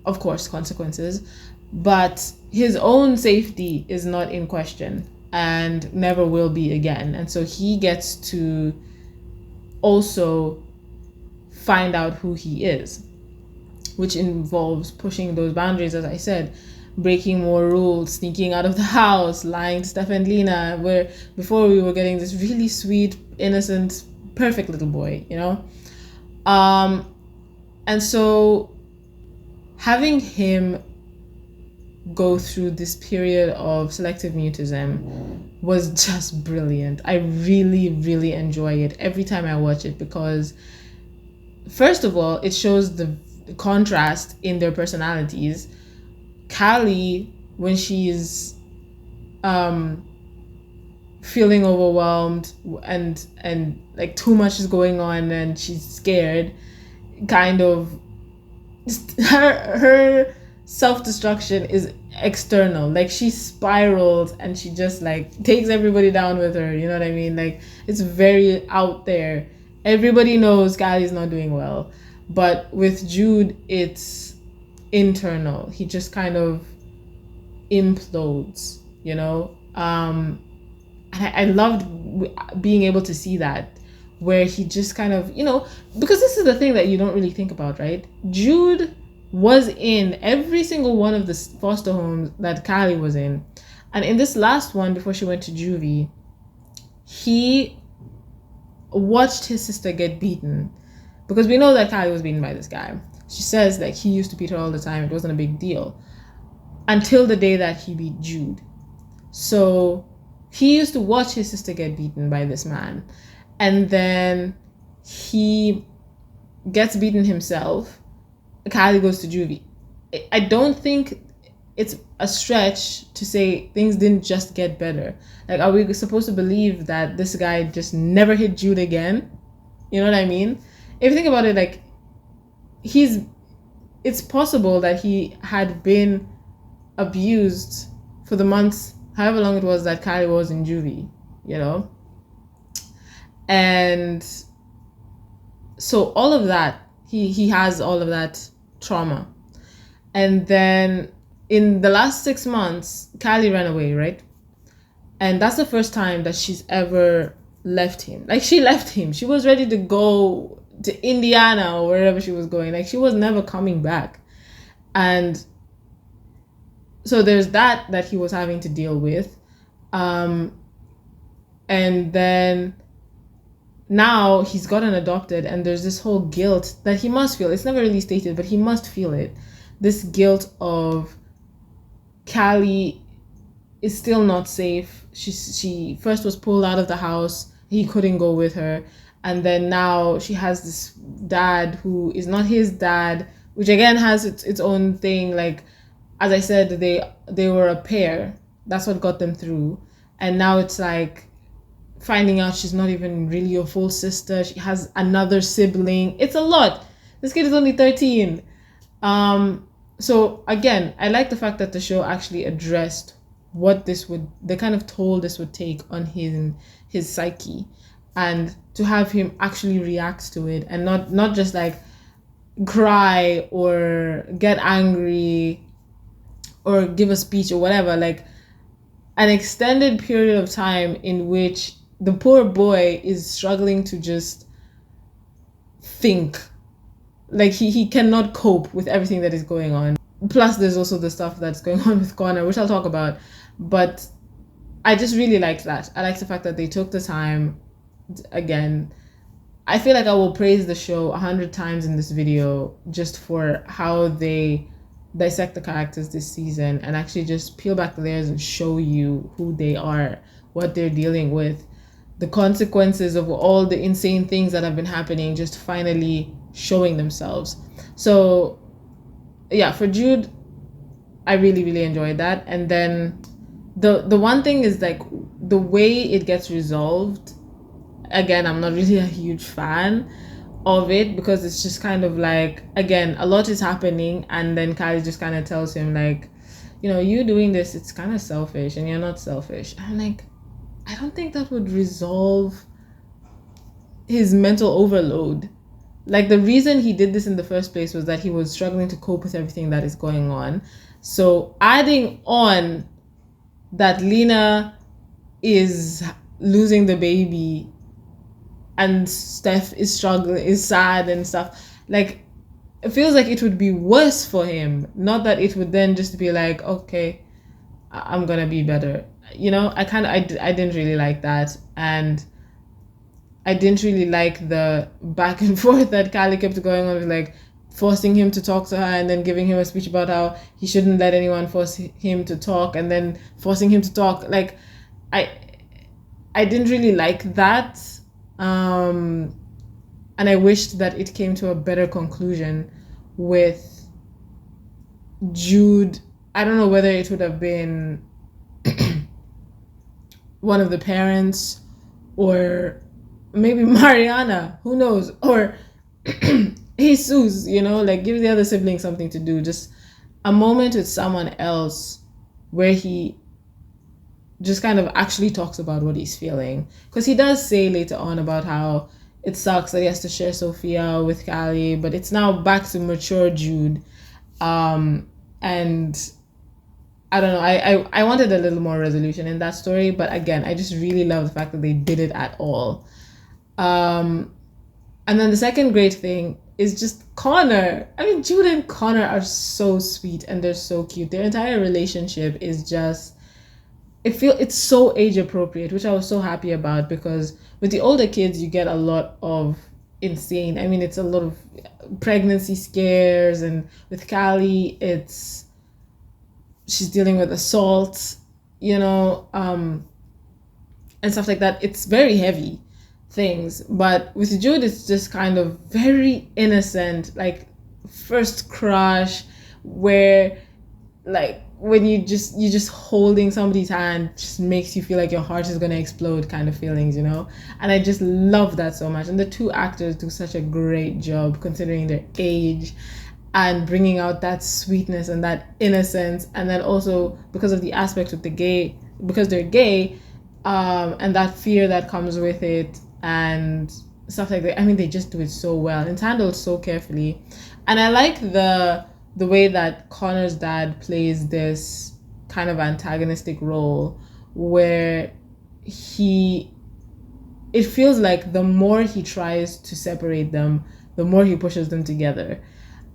of course, consequences, but his own safety is not in question and never will be again. And so he gets to also find out who he is, which involves pushing those boundaries, as I said, breaking more rules, sneaking out of the house, lying to Stef and Lena, where before we were getting this really sweet, innocent, perfect little boy, you know? And so having him go through this period of selective mutism was just brilliant. I really, really enjoy it every time I watch it because, first of all, it shows the contrast in their personalities. Callie, when she's feeling overwhelmed and like too much is going on and she's scared, kind of her self-destruction is external. Like she spirals and she just like takes everybody down with her, you know what I mean? Like it's very out there. Everybody knows Callie's not doing well, but with Jude it's internal. He just kind of implodes, you know. And I loved being able to see that, where he just kind of, you know, because this is the thing that you don't really think about, right? Jude was in every single one of the foster homes that Callie was in. And in this last one, before she went to juvie, he watched his sister get beaten. Because we know that Callie was beaten by this guy. She says that he used to beat her all the time. It wasn't a big deal. Until the day that he beat Jude. So he used to watch his sister get beaten by this man. And then he gets beaten himself. Callie goes to juvie. I don't think it's a stretch to say things didn't just get better. Like, are we supposed to believe that this guy just never hit Jude again? You know what I mean? If you think about it, like, it's possible that he had been abused for the months, however long it was that Callie was in juvie, you know? And so all of that, he has all of that trauma. And then in the last 6 months, Callie ran away, right? And that's the first time that she's ever left him. Like, she left him. She was ready to go to Indiana or wherever she was going. Like, she was never coming back. And so there's that he was having to deal with. And then now he's gotten adopted, and there's this whole guilt that he must feel. It's never really stated, but he must feel it. This guilt of Callie is still not safe. She first was pulled out of the house. He couldn't go with her. And then now she has this dad who is not his dad, which again has its own thing. Like, as I said, they were a pair. That's what got them through. And now it's like finding out she's not even really your full sister. She has another sibling. It's a lot. This kid is only 13. So again, I like the fact that the show actually addressed what the kind of toll this would take on his psyche, and to have him actually react to it and not just like cry or get angry or give a speech or whatever, like an extended period of time in which the poor boy is struggling to just think. Like, he cannot cope with everything that is going on. Plus, there's also the stuff that's going on with Connor, which I'll talk about. But I just really liked that. I like the fact that they took the time. Again, I feel like I will praise the show 100 times in this video just for how they dissect the characters this season and actually just peel back the layers and show you who they are, what they're dealing with, the consequences of all the insane things that have been happening, just finally showing themselves. So yeah, for Jude, I really, really enjoyed that. And then the one thing is, like, the way it gets resolved. Again, I'm not really a huge fan of it because it's just kind of like, again, a lot is happening, and then Kylie just kind of tells him, like, you know, you doing this, it's kind of selfish and you're not selfish. I'm like, I don't think that would resolve his mental overload. Like, the reason he did this in the first place was that he was struggling to cope with everything that is going on. So adding on that Lena is losing the baby and Steph is struggling, is sad and stuff, like, it feels like it would be worse for him. Not that it would then just be like, okay, I'm gonna be better. You know, I didn't really like that. And I didn't really like the back and forth that Callie kept going on with, like, forcing him to talk to her and then giving him a speech about how he shouldn't let anyone force him to talk and then forcing him to talk. Like, I didn't really like that. And I wished that it came to a better conclusion with Jude. I don't know whether it would have been one of the parents or maybe Mariana, who knows, or Jesus, like give the other sibling something to do. Just a moment with someone else where he just kind of actually talks about what he's feeling. Because he does say later on about how it sucks that he has to share Sophia with Callie, but it's now back to mature Jude. And I don't know, I wanted a little more resolution in that story, but again, I just really love the fact that they did it at all. And then the second great thing is just Connor. I mean, Jude and Connor are so sweet and they're so cute. Their entire relationship is just, it's so age appropriate, which I was so happy about, because with the older kids, you get a lot of insane. I mean, it's a lot of pregnancy scares, and with Callie, she's dealing with assault, and stuff like that. It's very heavy things, but with Jude, it's just kind of very innocent, like first crush, where like when you just holding somebody's hand just makes you feel like your heart is going to explode kind of feelings, and I just love that so much. And the two actors do such a great job considering their age and bringing out that sweetness and that innocence, and then also because of the aspect of because they're gay, and that fear that comes with it and stuff like that. I mean, they just do it so well. It's handled so carefully, and I like the way that Connor's dad plays this kind of antagonistic role, where it feels like the more he tries to separate them, the more he pushes them together.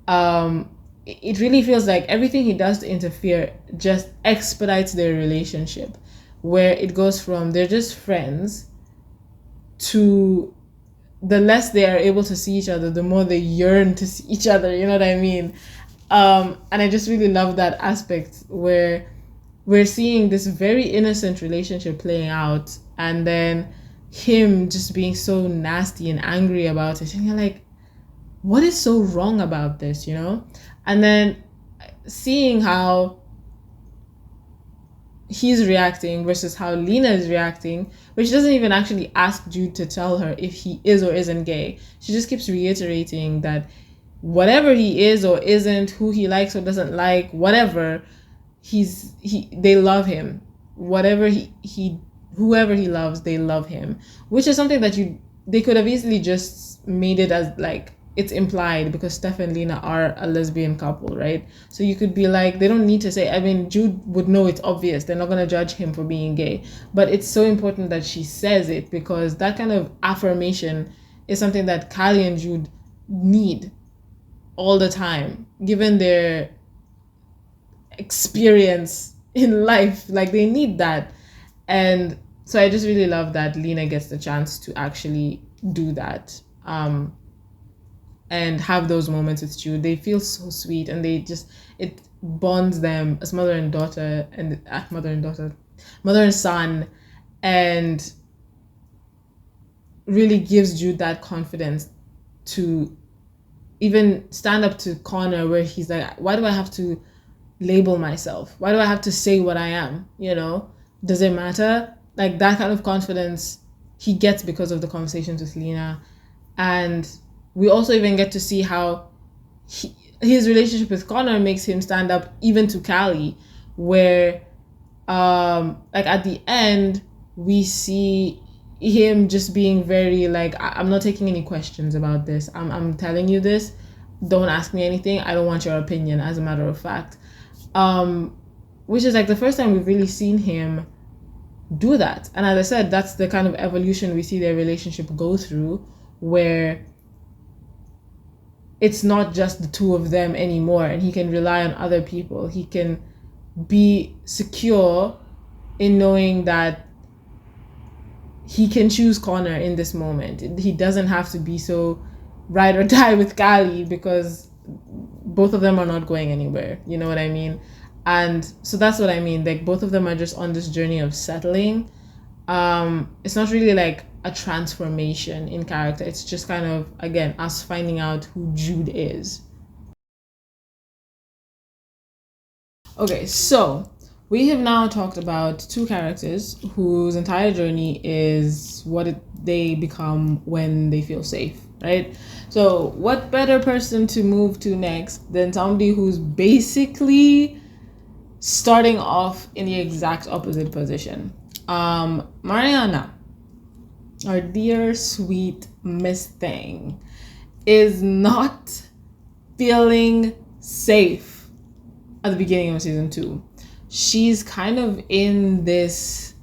It really feels like everything he does to interfere just expedites their relationship, where it goes from they're just friends to the less they are able to see each other, the more they yearn to see each other. You know what I mean? And I just really love that aspect where we're seeing this very innocent relationship playing out, and then him just being so nasty and angry about it. And you're like, what is so wrong about this, And then seeing how he's reacting versus how Lena is reacting, which doesn't even actually ask Jude to tell her if he is or isn't gay. She just keeps reiterating that whatever he is or isn't, who he likes or doesn't like, whatever, they love him. Whatever whoever he loves, they love him. Which is something that they could have easily just made it as like it's implied, because Stef and Lena are a lesbian couple, right? So you could be like, they don't need to say, I mean, Jude would know it's obvious. They're not going to judge him for being gay. But it's so important that she says it, because that kind of affirmation is something that Callie and Jude need all the time, given their experience in life. Like, they need that. And so I just really love that Lena gets the chance to actually do that. And have those moments with Jude. They feel so sweet, and it bonds them as mother and daughter, and mother and son, and really gives Jude that confidence to even stand up to Connor, where he's like, why do I have to label myself? Why do I have to say what I am? Does it matter? Like, that kind of confidence he gets because of the conversations with Lena. And we also even get to see how his relationship with Connor makes him stand up even to Callie, where like at the end we see him just being very like, I'm not taking any questions about this. I'm telling you this. Don't ask me anything. I don't want your opinion, as a matter of fact. Which is like the first time we've really seen him do that. And as I said, that's the kind of evolution we see their relationship go through, where it's not just the two of them anymore, and he can rely on other people. He can be secure in knowing that he can choose Connor in this moment. He doesn't have to be so ride or die with Callie, because both of them are not going anywhere. You know what I mean? And so that's what I mean. Like both of them are just on this journey of settling. It's not really like a transformation in character. It's just kind of, again, us finding out who Jude is. Okay, so we have now talked about two characters whose entire journey is they become when they feel safe, right? So what better person to move to next than somebody who's basically starting off in the exact opposite position? Mariana, our dear sweet Miss Thing, is not feeling safe at the beginning of season 2. She's kind of in this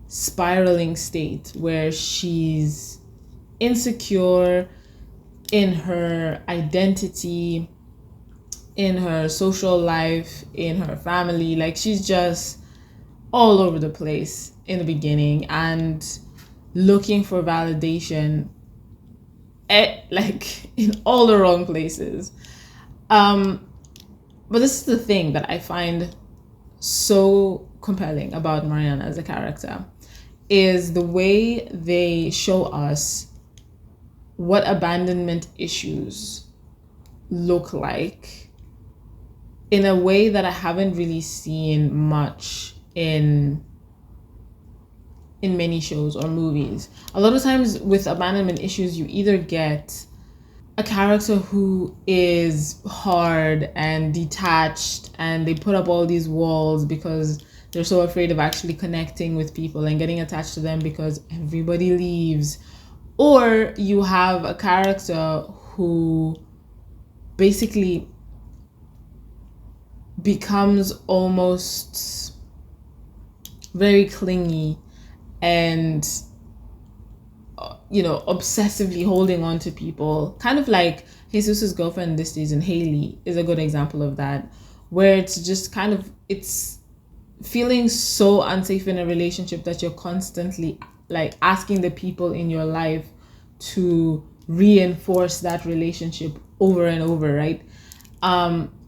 spiraling state where she's insecure in her identity, in her social life, in her family. Like she's just all over the place in the beginning and looking for validation like in all the wrong places. But this is the thing that I find so compelling about Mariana as a character, is the way they show us what abandonment issues look like in a way that I haven't really seen much in many shows or movies. A lot of times with abandonment issues, you either get a character who is hard and detached and they put up all these walls because they're so afraid of actually connecting with people and getting attached to them because everybody leaves. Or you have a character who basically becomes almost very clingy and obsessively holding on to people, kind of like Jesus's girlfriend this season, Haley, is a good example of that, where it's just kind of, it's feeling so unsafe in a relationship that you're constantly like asking the people in your life to reinforce that relationship over and over, right?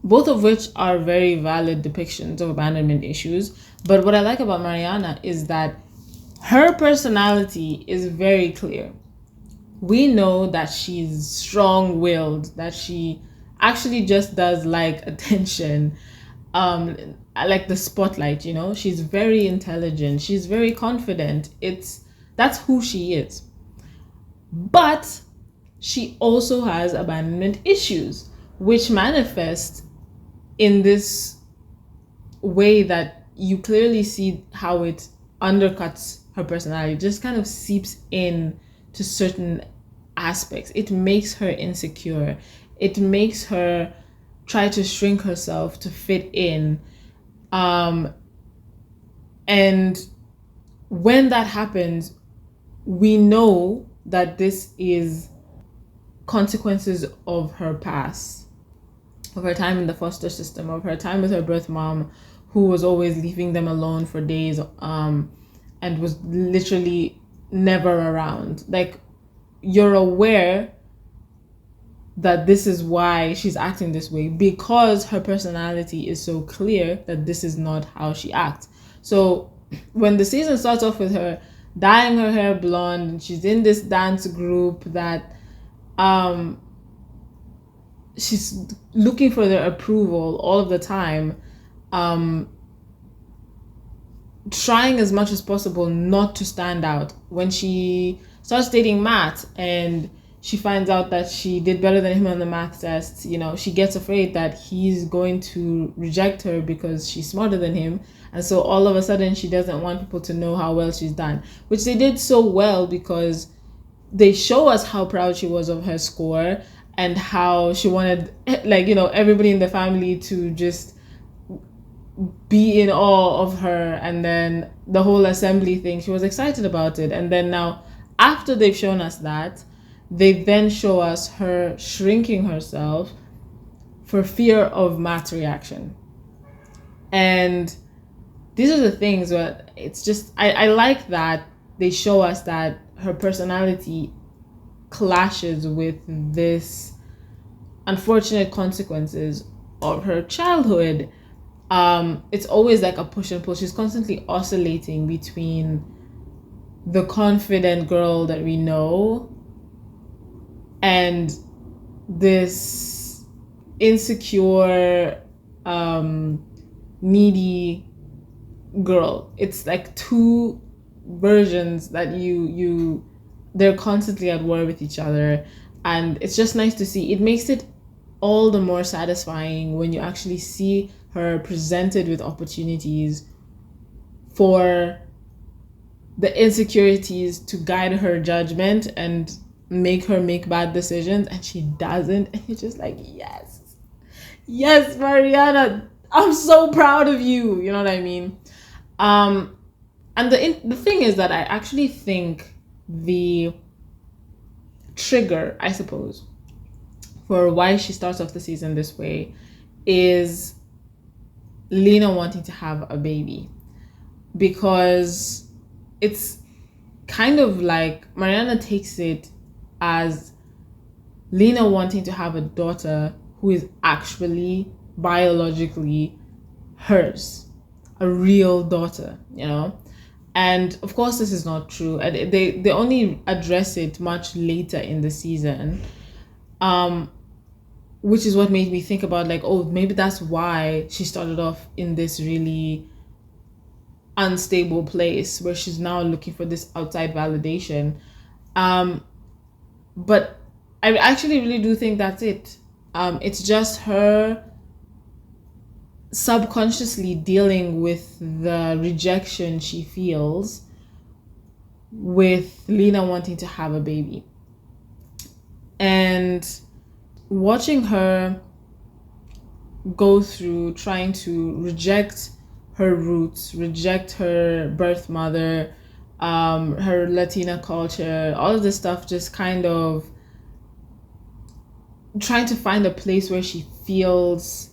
Both of which are very valid depictions of abandonment issues. But what I like about Mariana is that her personality is very clear. We know that she's strong-willed, that she actually just does like attention, like the spotlight, she's very intelligent, she's very confident. That's who she is. But she also has abandonment issues, which manifest in this way that you clearly see how it undercuts her personality, just kind of seeps in to certain aspects. It makes her insecure. It makes her try to shrink herself to fit in. And when that happens, we know that this is consequences of her past, of her time in the foster system, of her time with her birth mom, who was always leaving them alone for days, and was literally never around. Like, you're aware that this is why she's acting this way, because her personality is so clear that this is not how she acts. So when the season starts off with her dyeing her hair blonde and she's in this dance group that she's looking for their approval all of the time, trying as much as possible not to stand out. When she starts dating Matt and she finds out that she did better than him on the math test, she gets afraid that he's going to reject her because she's smarter than him. And so all of a sudden she doesn't want people to know how well she's done, which they did so well because they show us how proud she was of her score and how she wanted, everybody in the family to just be in awe of her. And then the whole assembly thing, she was excited about it. And then now, after they've shown us that, they then show us her shrinking herself for fear of Matt's reaction. And these are the things where it's just, I like that they show us that her personality clashes with this unfortunate consequences of her childhood, it's always like a push and pull. She's constantly oscillating between the confident girl that we know and this insecure, needy girl. It's like two versions that they're constantly at war with each other, and it's just nice to see. It makes it all the more satisfying when you actually see her presented with opportunities for the insecurities to guide her judgment and make her make bad decisions, and she doesn't, and you're just like, yes, Mariana, I'm so proud of you. You know what I mean? And the thing is that I actually think the trigger, I suppose, for why she starts off the season this way is Lena wanting to have a baby, because it's kind of like Mariana takes it as Lena wanting to have a daughter who is actually biologically hers, a real daughter, you know? And of course this is not true, and they only address it much later in the season, which is what made me think about, like, oh, maybe that's why she started off in this really unstable place where she's now looking for this outside validation. But I actually really do think that's it. It's just her subconsciously dealing with the rejection she feels with Lena wanting to have a baby. And watching her go through trying to reject her roots, reject her birth mother, her Latina culture, all of this stuff, just kind of trying to find a place where she feels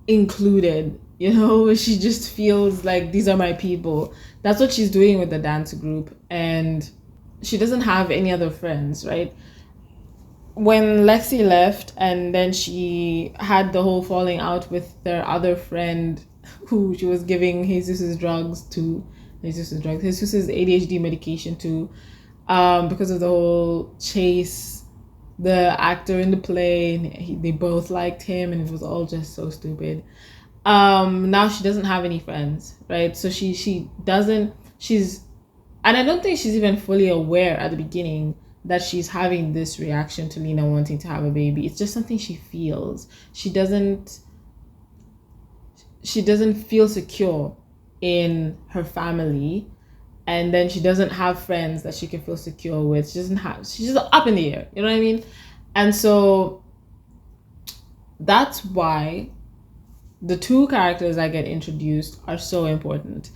included, you know, she just feels like these are my people. That's what she's doing with the dance group, and she doesn't have any other friends, right? When Lexi left and then she had the whole falling out with their other friend who she was giving Jesus's ADHD medication to, because of the whole Chase, the actor in the play, and they both liked him, and it was all just so stupid. Now she doesn't have any friends, right? So and I don't think she's even fully aware at the beginning that she's having this reaction to Lena wanting to have a baby. It's just something she feels. She doesn't feel secure in her family, and then she doesn't have friends that she can feel secure with. She's just up in the air, you know what I mean? And so that's why the two characters that get introduced are so important.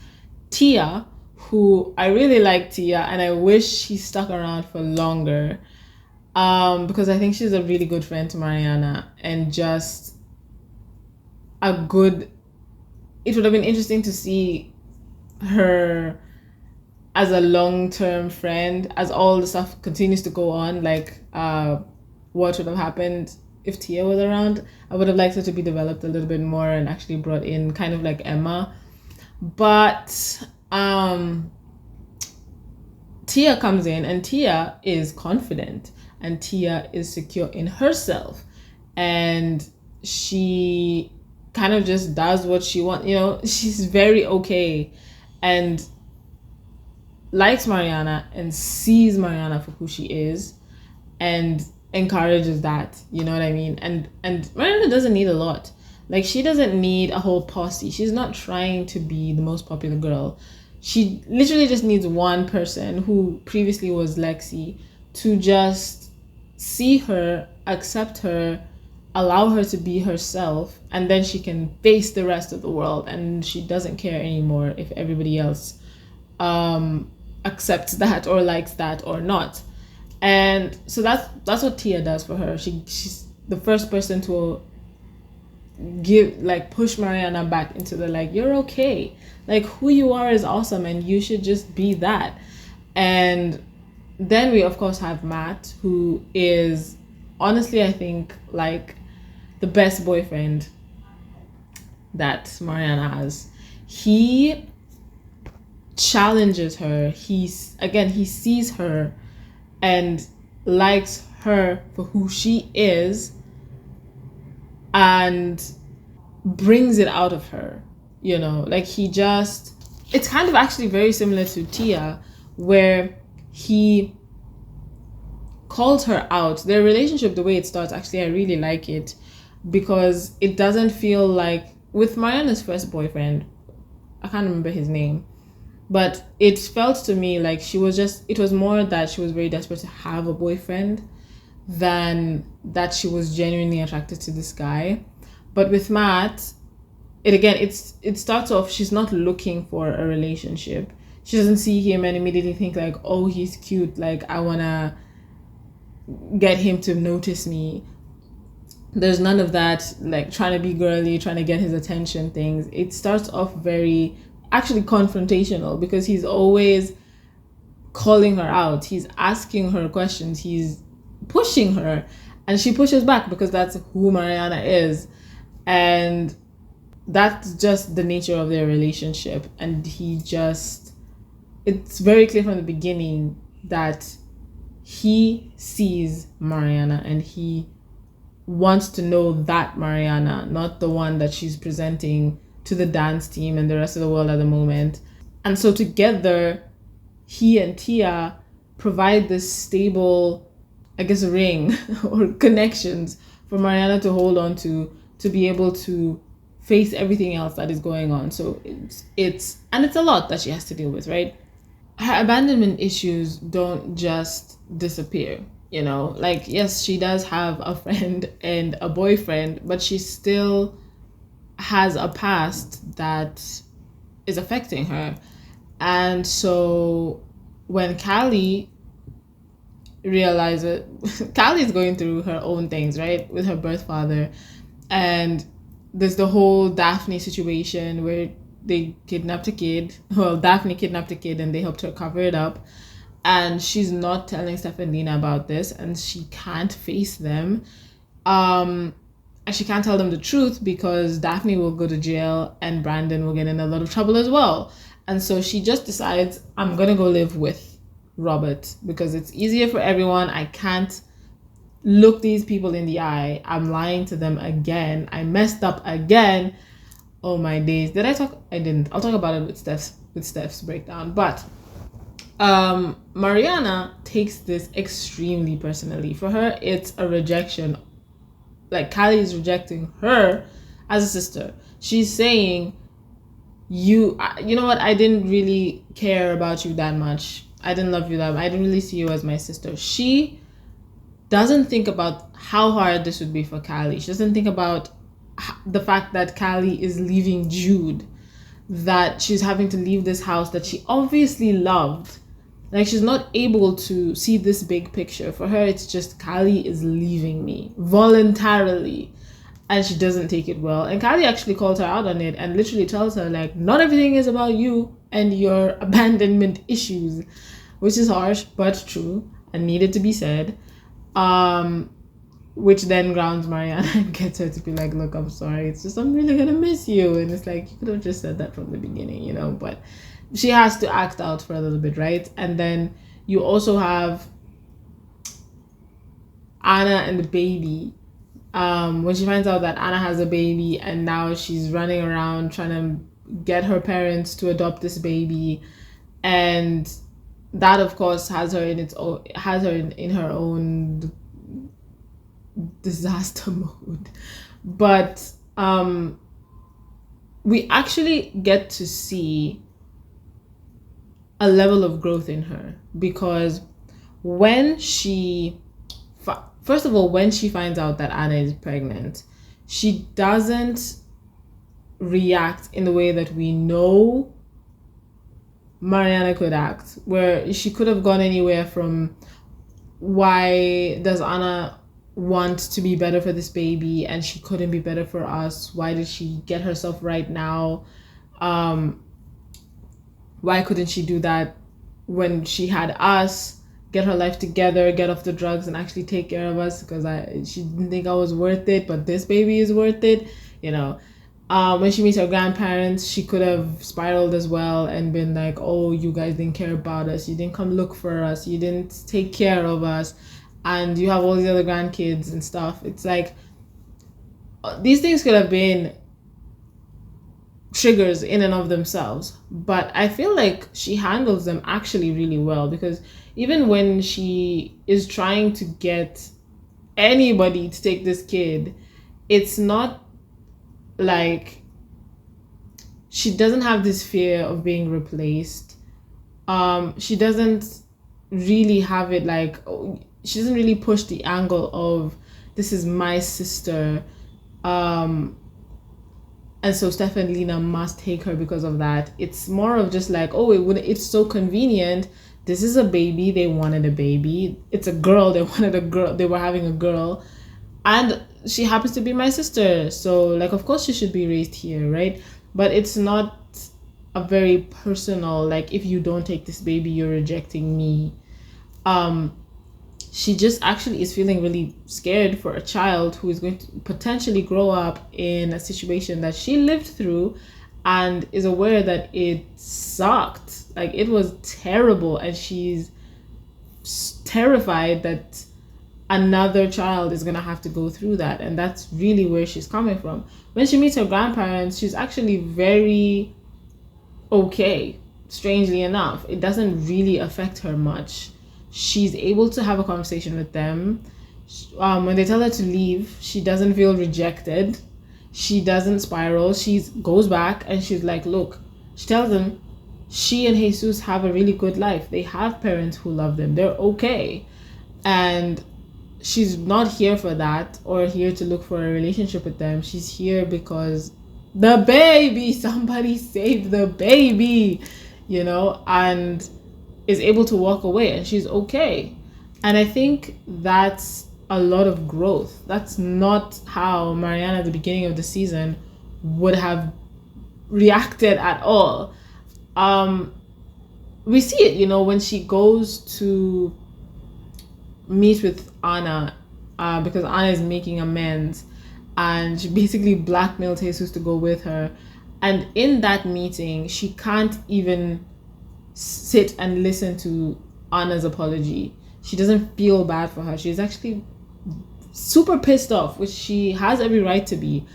Tia, who I really like Tia, and I wish she stuck around for longer, because I think she's a really good friend to Mariana, and just it would have been interesting to see her as a long-term friend as all the stuff continues to go on, like what would have happened if Tia was around. I would have liked her to be developed a little bit more and actually brought in, kind of like Emma. But Tia comes in, and Tia is confident, and Tia is secure in herself, and she kind of just does what she wants, you know. She's very okay and likes Mariana and sees Mariana for who she is and encourages that, you know what I mean? And Mariana doesn't need a lot. Like, she doesn't need a whole posse. She's not trying to be the most popular girl. She literally just needs one person, who previously was Lexi, to just see her, accept her, allow her to be herself, and then she can face the rest of the world, and she doesn't care anymore if everybody else accepts that or likes that or not. And so that's what Tia does for her. She's the first person to push Mariana back into the, like, you're okay, like, who you are is awesome, and you should just be that. And then we of course have Matt, who is honestly, I think like the best boyfriend that Mariana has. He challenges her. He sees her and likes her for who she is and brings it out of her. You know, like it's kind of actually very similar to Tia, where he calls her out. Their relationship, the way it starts, actually, I really like it because it doesn't feel like with Mariana's first boyfriend, I can't remember his name, but it felt to me like it was more that she was very desperate to have a boyfriend than that she was genuinely attracted to this guy. But with Matt, it starts off, she's not looking for a relationship. She doesn't see him and immediately think like, oh, he's cute, like I wanna get him to notice me. There's none of that, like trying to be girly, trying to get his attention things. It starts off very actually confrontational because he's always calling her out. He's asking her questions. He's pushing her and she pushes back because that's who Mariana is. And that's just the nature of their relationship. And it's very clear from the beginning that he sees Mariana and he wants to know that Mariana, not the one that she's presenting to the dance team and the rest of the world at the moment. And so together, he and Tia provide this stable, I guess, ring or connections for Mariana to hold on to be able to face everything else that is going on. So it's a lot that she has to deal with, right? Her abandonment issues don't just disappear, you know, like yes, she does have a friend and a boyfriend, but she still has a past that is affecting her. And so when Callie realizes Callie is going through her own things, right, with her birth father, and there's the whole Daphne situation where they kidnapped a kid. Well, Daphne kidnapped a kid and they helped her cover it up. And she's not telling Stef and Lena about this and she can't face them. And she can't tell them the truth because Daphne will go to jail and Brandon will get in a lot of trouble as well. And so she just decides, I'm going to go live with Robert because it's easier for everyone. I can't look these people in the eye. I'm lying to them again. I messed up again. Oh my days. Did I talk? I didn't. I'll talk about it with Steph's breakdown. But Mariana takes this extremely personally. For her, it's a rejection. Like Callie is rejecting her as a sister. She's saying, you know what? I didn't really care about you that much. I didn't love you that much. I didn't really see you as my sister. She doesn't think about how hard this would be for Callie. She doesn't think about the fact that Callie is leaving Jude, that she's having to leave this house that she obviously loved. Like she's not able to see this big picture. For her, it's just Callie is leaving me voluntarily. And she doesn't take it well. And Callie actually calls her out on it and literally tells her, like, not everything is about you and your abandonment issues, which is harsh, but true and needed to be said. Which then grounds Mariana and gets her to be like, look, I'm sorry. It's just, I'm really going to miss you. And it's like, you could have just said that from the beginning, you know, but she has to act out for a little bit, right? And then you also have Anna and the baby. When she finds out that Anna has a baby and now she's running around trying to get her parents to adopt this baby, and that of course has her in her own disaster mode. But we actually get to see a level of growth in her, because when she first of all, when she finds out that Anna is pregnant, she doesn't react in the way that we know Mariana could act, where she could have gone anywhere from, why does Anna want to be better for this baby and she couldn't be better for us? Why did she get herself right now? Why couldn't she do that when she had us? get her life together, get off the drugs, and actually take care of us, because she didn't think I was worth it, but this baby is worth it, you know. When she meets her grandparents, she could have spiraled as well and been like, oh, you guys didn't care about us, you didn't come look for us, you didn't take care of us, and you have all these other grandkids and stuff. It's like, these things could have been triggers in and of themselves, but I feel like she handles them actually really well, because even when she is trying to get anybody to take this kid, it's not like she doesn't have this fear of being replaced. She doesn't really have it like, she doesn't really push the angle of, this is my sister, and so Stef and Lena must take her because of that. It's more of just like, oh, it's so convenient. This is a baby. They wanted a baby. It's a girl. They wanted a girl. They were having a girl. And she happens to be my sister. So, like, of course she should be raised here, right? But it's not a very personal, like, if you don't take this baby, you're rejecting me. She just actually is feeling really scared for a child who is going to potentially grow up in a situation that she lived through, and is aware that it sucked. Like, it was terrible, and she's terrified that another child is going to have to go through that. And that's really where she's coming from. When she meets her grandparents, she's actually very okay, strangely enough. It doesn't really affect her much. She's able to have a conversation with them. When they tell her to leave, she doesn't feel rejected. She doesn't spiral. She goes back and she's like, look, she tells them she and Jesus have a really good life. They have parents who love them. They're okay. And she's not here for that, or here to look for a relationship with them. She's here because the baby, somebody saved the baby, you know, and is able to walk away, and she's okay. And I think that's a lot of growth. That's not how Mariana at the beginning of the season would have reacted at all. We see it, you know, when she goes to meet with Anna, because Anna is making amends, and she basically blackmailed Jesus to go with her. And in that meeting, she can't even sit and listen to Anna's apology. She doesn't feel bad for her. She's actually super pissed off, which she has every right to be,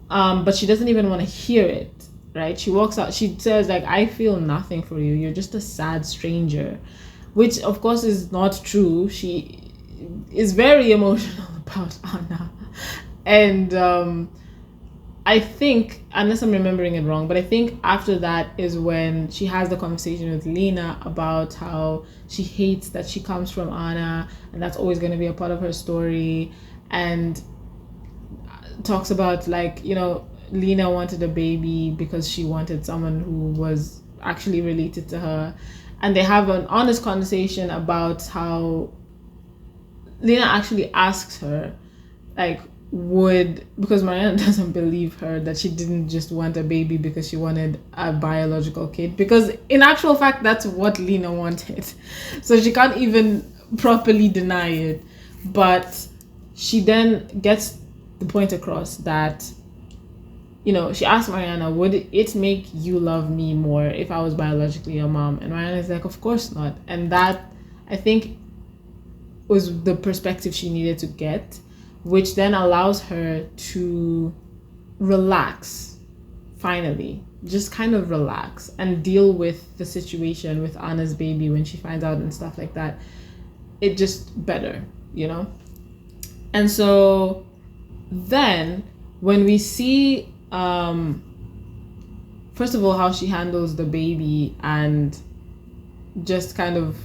but she doesn't even want to hear it, right? She walks out. She says, like, I feel nothing for you. You're just a sad stranger, which of course is not true. She is very emotional about Anna. And I think, unless I'm remembering it wrong, but I think after that is when she has the conversation with Lena about how she hates that she comes from Anna, and that's always going to be a part of her story, and talks about, like, you know, Lena wanted a baby because she wanted someone who was actually related to her. And they have an honest conversation about how Lena actually asks her, like, because Mariana doesn't believe her that she didn't just want a baby because she wanted a biological kid, because in actual fact that's what Lena wanted. So she can't even properly deny it. But she then gets the point across that, you know, she asked Mariana, would it make you love me more if I was biologically your mom? And Mariana's like, of course not. And that, I think, was the perspective she needed to get, which then allows her to relax, finally. Just kind of relax and deal with the situation with Anna's baby when she finds out and stuff like that. It just better, you know? And so then when we see, first of all, how she handles the baby and just kind of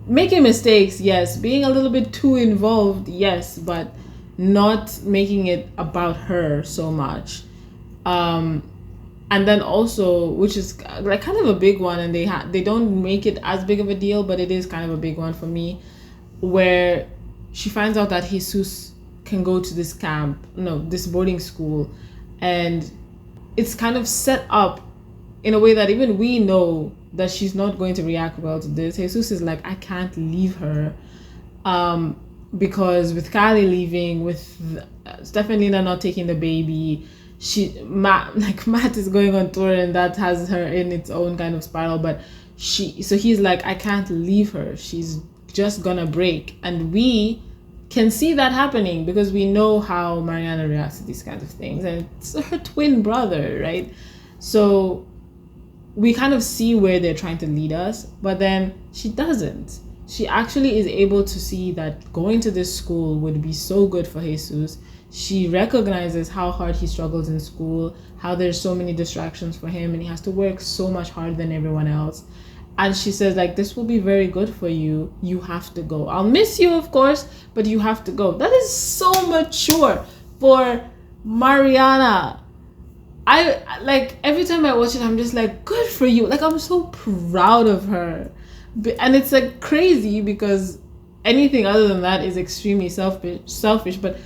making mistakes, yes, being a little bit too involved, yes, but not making it about her so much. And then also, which is like kind of a big one, and they don't make it as big of a deal, but it is kind of a big one for me, where she finds out that Jesus can go to this this boarding school, and it's kind of set up in a way that even we know that she's not going to react well to this. Jesus is like, I can't leave her. Because with Kylie leaving, with Stef and Lena not taking the baby, Matt is going on tour, and that has her in its own kind of spiral. But he's like, I can't leave her. She's just gonna break. And we can see that happening because we know how Mariana reacts to these kinds of things. And it's her twin brother, right? So we kind of see where they're trying to lead us, but then she doesn't. She actually is able to see that going to this school would be so good for Jesus. She recognizes how hard he struggles in school, how there's so many distractions for him, and he has to work so much harder than everyone else. And she says, like, this will be very good for you. You have to go. I'll miss you, of course, but you have to go. That is so mature for Mariana. I like, every time I watch it, I'm just like, good for you. Like, I'm so proud of her. And it's like crazy because anything other than that is extremely selfish, but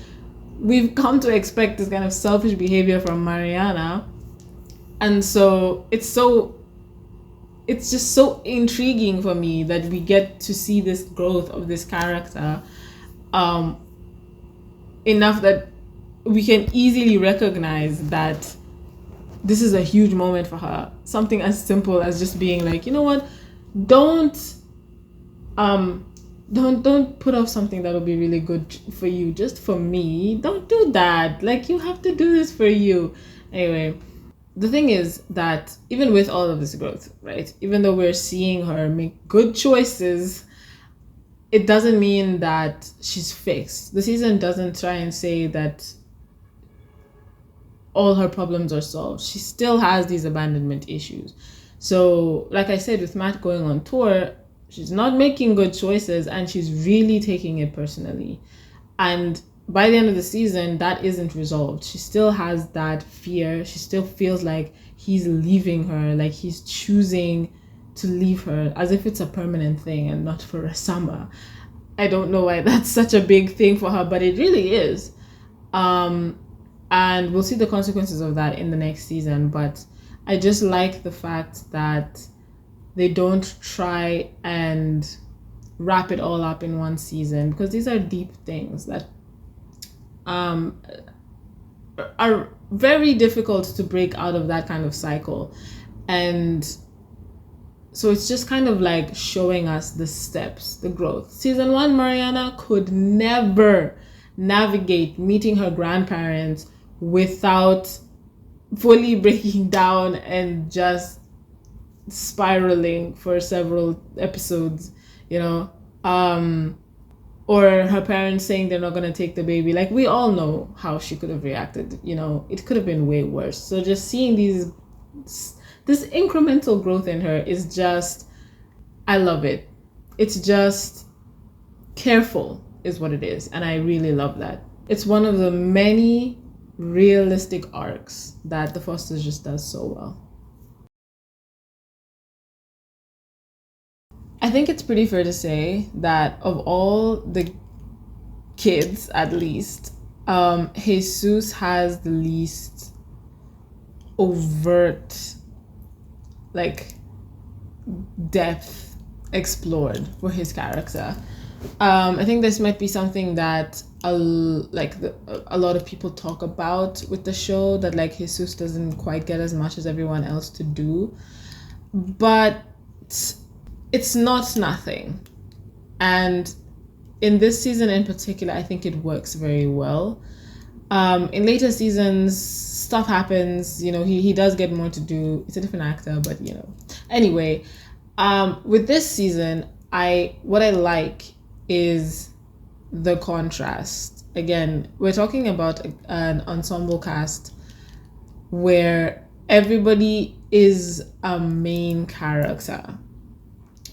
we've come to expect this kind of selfish behavior from Mariana. And so it's just so intriguing for me that we get to see this growth of this character enough that we can easily recognize that this is a huge moment for her. Something as simple as just being like, you know what, don't put off something that'll be really good for you just for me. Don't do that. Like, you have to do this for you. Anyway, the thing is that even with all of this growth, right, even though we're seeing her make good choices, it doesn't mean that she's fixed. The season doesn't try and say that all her problems are solved. She still has these abandonment issues. So, like I said, with Matt going on tour, she's not making good choices and she's really taking it personally. And by the end of the season, that isn't resolved. She still has that fear. She still feels like he's leaving her, like he's choosing to leave her as if it's a permanent thing and not for a summer. I don't know why that's such a big thing for her, but it really is. And we'll see the consequences of that in the next season. But I just like the fact that they don't try and wrap it all up in one season, because these are deep things that are very difficult to break out of that kind of cycle. And so it's just kind of like showing us the steps, the growth. Season 1, Mariana could never navigate meeting her grandparents without fully breaking down and just spiraling for several episodes, you know, or her parents saying they're not going to take the baby. Like, we all know how she could have reacted, you know, it could have been way worse. So just seeing this incremental growth in her is just, I love it. It's just careful is what it is, and I really love that. It's one of the many realistic arcs that the Fosters just does so well. I think it's pretty fair to say that of all the kids, at least, Jesus has the least overt, like, depth explored for his character. I think this might be something that a lot of people talk about with the show, that like Jesus doesn't quite get as much as everyone else to do, but it's not nothing. And in this season in particular, I think it works very well. In later seasons, stuff happens, you know, he does get more to do. It's a different actor, but you know. Anyway, with this season, what I like is the contrast. Again, we're talking about an ensemble cast where everybody is a main character.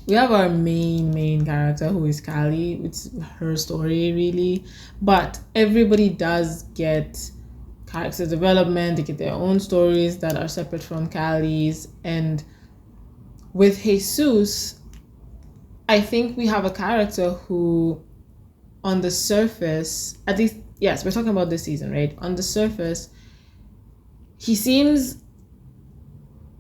We have our main character, who is Callie. It's her story, really. But everybody does get character development. They get their own stories that are separate from Callie's. And with Jesus, I think we have a character who, on the surface, at least, yes, we're talking about this season, right? On the surface, he seems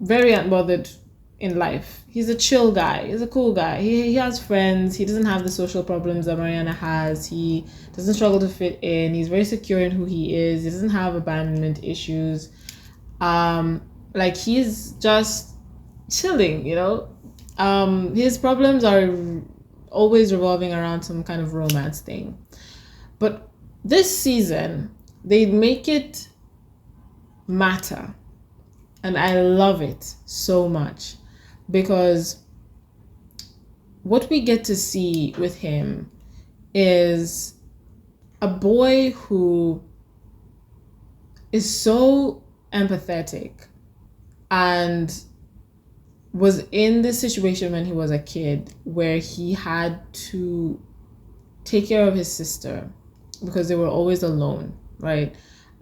very unbothered in life. He's a chill guy. He's a cool guy. He has friends. He doesn't have the social problems that Mariana has. He doesn't struggle to fit in. He's very secure in who he is. He doesn't have abandonment issues. Like, he's just chilling, you know. His problems are always revolving around some kind of romance thing. But this season, they make it matter. And I love it so much, because what we get to see with him is a boy who is so empathetic and was in this situation when he was a kid where he had to take care of his sister because they were always alone, right?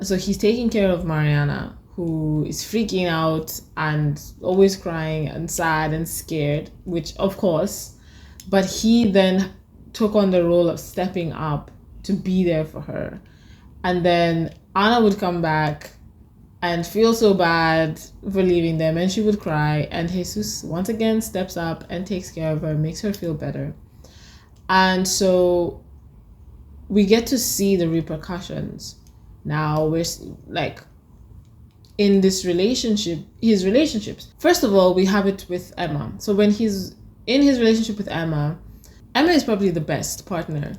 So he's taking care of Mariana, who is freaking out and always crying and sad and scared, which of course, but he then took on the role of stepping up to be there for her. And then Anna would come back and feel so bad for leaving them, and she would cry, and Jesus once again steps up and takes care of her, makes her feel better. And so we get to see the repercussions. Now we're like, in this relationship, his relationships. First of all, we have it with Emma. So when he's in his relationship with Emma is probably the best partner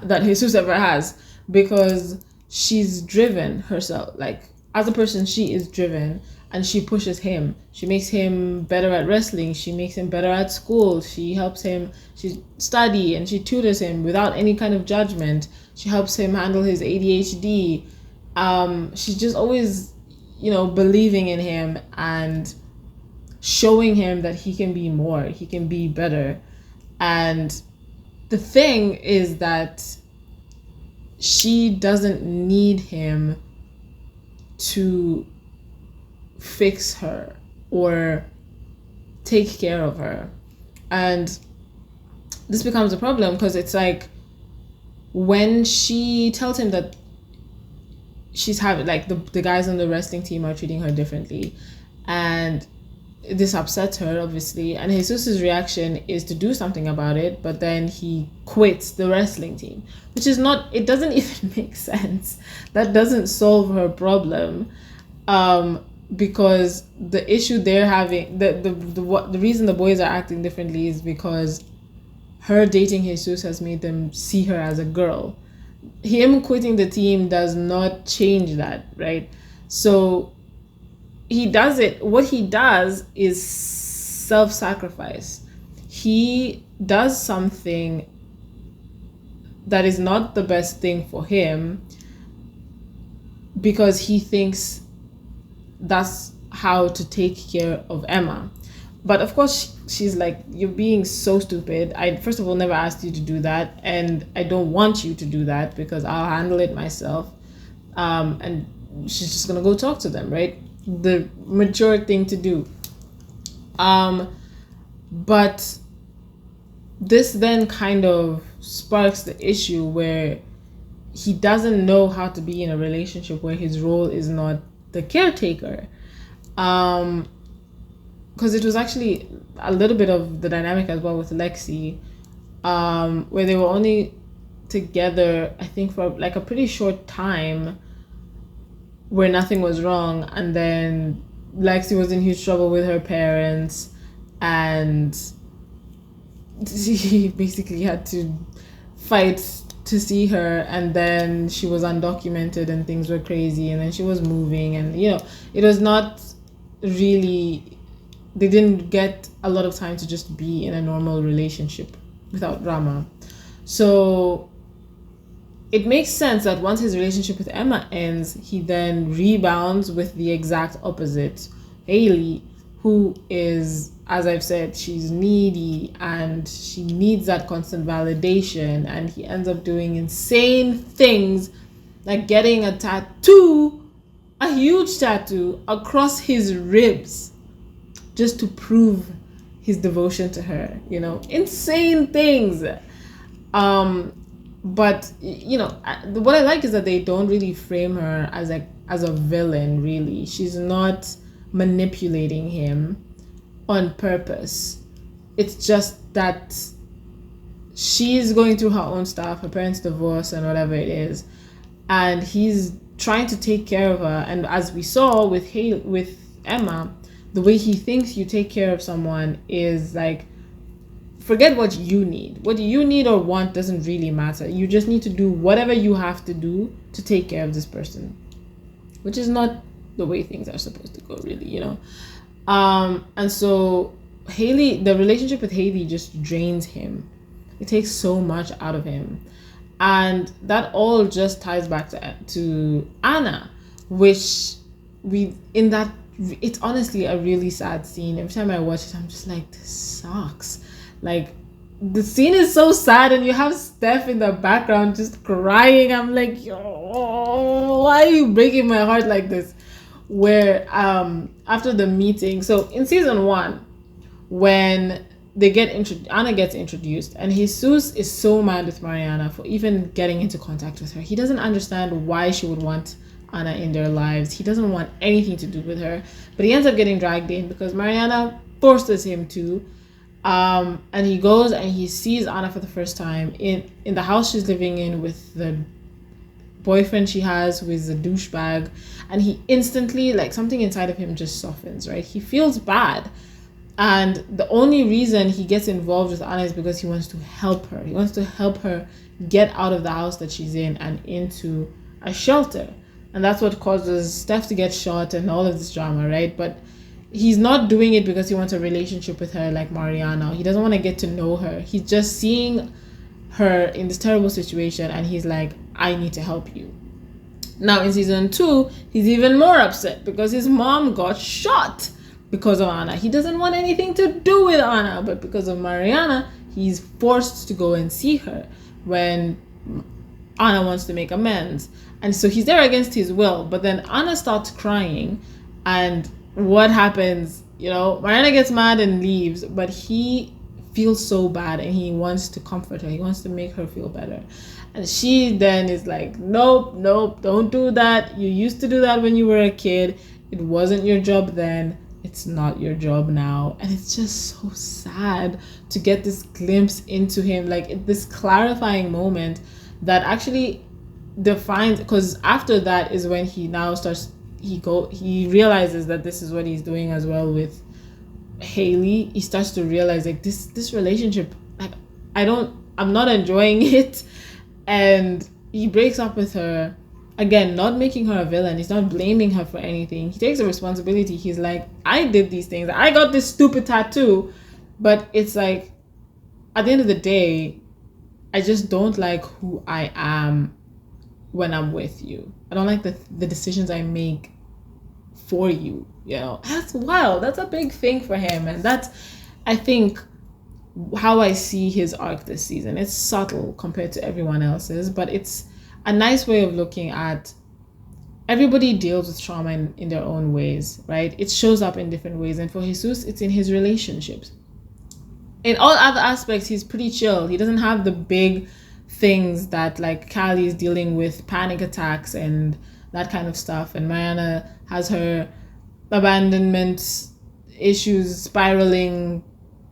that Jesus ever has, because she's driven herself. Like, as a person, she is driven, and she pushes him. She makes him better at wrestling. She makes him better at school. She helps him, she study, and she tutors him without any kind of judgment. She helps him handle his ADHD. She's just always, you know, believing in him and showing him that he can be more, he can be better. And the thing is that she doesn't need him to fix her or take care of her. And this becomes a problem, because it's like, when she tells him that she's having, like, the guys on the wrestling team are treating her differently, and this upsets her, obviously, and Jesus's reaction is to do something about it, but then he quits the wrestling team, which is not, it doesn't even make sense. That doesn't solve her problem, because the issue they're having, the reason the boys are acting differently is because her dating Jesus has made them see her as a girl. Him quitting the team does not change that, right? So he does it. What he does is self-sacrifice. He does something that is not the best thing for him, because he thinks that's how to take care of Emma. But of course, she's like, you're being so stupid. I, first of all, never asked you to do that, and I don't want you to do that, because I'll handle it myself. And she's just gonna go talk to them, right? The mature thing to do. But this then kind of sparks the issue where he doesn't know how to be in a relationship where his role is not the caretaker. Because it was actually a little bit of the dynamic as well with Lexi, where they were only together, I think, for like a pretty short time, where nothing was wrong, and then Lexi was in huge trouble with her parents, and she basically had to fight to see her, and then she was undocumented and things were crazy, and then she was moving, and you know, it was not really, they didn't get a lot of time to just be in a normal relationship without drama. So it makes sense that once his relationship with Emma ends, he then rebounds with the exact opposite, Haley, who is, as I've said, she's needy and she needs that constant validation, and he ends up doing insane things like getting a tattoo, a huge tattoo across his ribs, just to prove his devotion to her, you know, insane things. But you know, what I like is that they don't really frame her as a villain, really. She's not manipulating him. on purpose. It's just that she's going through her own stuff, her parents' divorce and whatever it is, and he's trying to take care of her. And as we saw with Emma, the way he thinks you take care of someone is like, forget what you need. What you need or want doesn't really matter. You just need to do whatever you have to do to take care of this person, which is not the way things are supposed to go, really, you know. And so the relationship with Haley just drains him. It takes so much out of him. And that all just ties back to Anna, which it's honestly a really sad scene. Every time I watch it, I'm just like, this sucks. Like, the scene is so sad, and you have Stef in the background just crying. I'm like, oh, why are you breaking my heart like this? Where after the meeting, so in season 1, when they Anna gets introduced, and Jesus is so mad with Mariana for even getting into contact with her. He doesn't understand why she would want Anna in their lives. He doesn't want anything to do with her, but he ends up getting dragged in because Mariana forces him to. And he goes and he sees Anna for the first time in the house she's living in with the boyfriend she has, who is a douchebag, and he instantly, like, something inside of him just softens, right? He feels bad. And the only reason he gets involved with Anna is because he wants to help her. He wants to help her get out of the house that she's in and into a shelter. And that's what causes Stef to get shot and all of this drama, right? But he's not doing it because he wants a relationship with her like Mariana. He doesn't want to get to know her. He's just seeing her in this terrible situation, and he's like, I need to help you. Now in season 2, he's even more upset because his mom got shot because of Anna. He doesn't want anything to do with Anna, but because of Mariana, he's forced to go and see her when Anna wants to make amends. And so he's there against his will, but then Anna starts crying, and what happens? You know, Mariana gets mad and leaves, but he feels so bad and he wants to comfort her. He wants to make her feel better. And she then is like, nope, don't do that. You used to do that when you were a kid. It wasn't your job then. It's not your job now. And it's just so sad to get this glimpse into him, like this clarifying moment that actually defines, because after that is when he now starts, he realizes that this is what he's doing as well with Haley. He starts to realize, like, this relationship, like, I'm not enjoying it. And he breaks up with her, again, not making her a villain. He's not blaming her for anything. He takes the responsibility. He's like, I did these things. I got this stupid tattoo. But it's like, at the end of the day, I just don't like who I am when I'm with you. I don't like the decisions I make for you, you know. That's wild. That's a big thing for him. And that's, I think, how I see his arc this season. It's subtle compared to everyone else's, but it's a nice way of looking at everybody deals with trauma in their own ways, right? It shows up in different ways. And for Jesus, it's in his relationships. In all other aspects, he's pretty chill. He doesn't have the big things that, like, Callie is dealing with, panic attacks and that kind of stuff. And Mariana has her abandonment issues spiraling,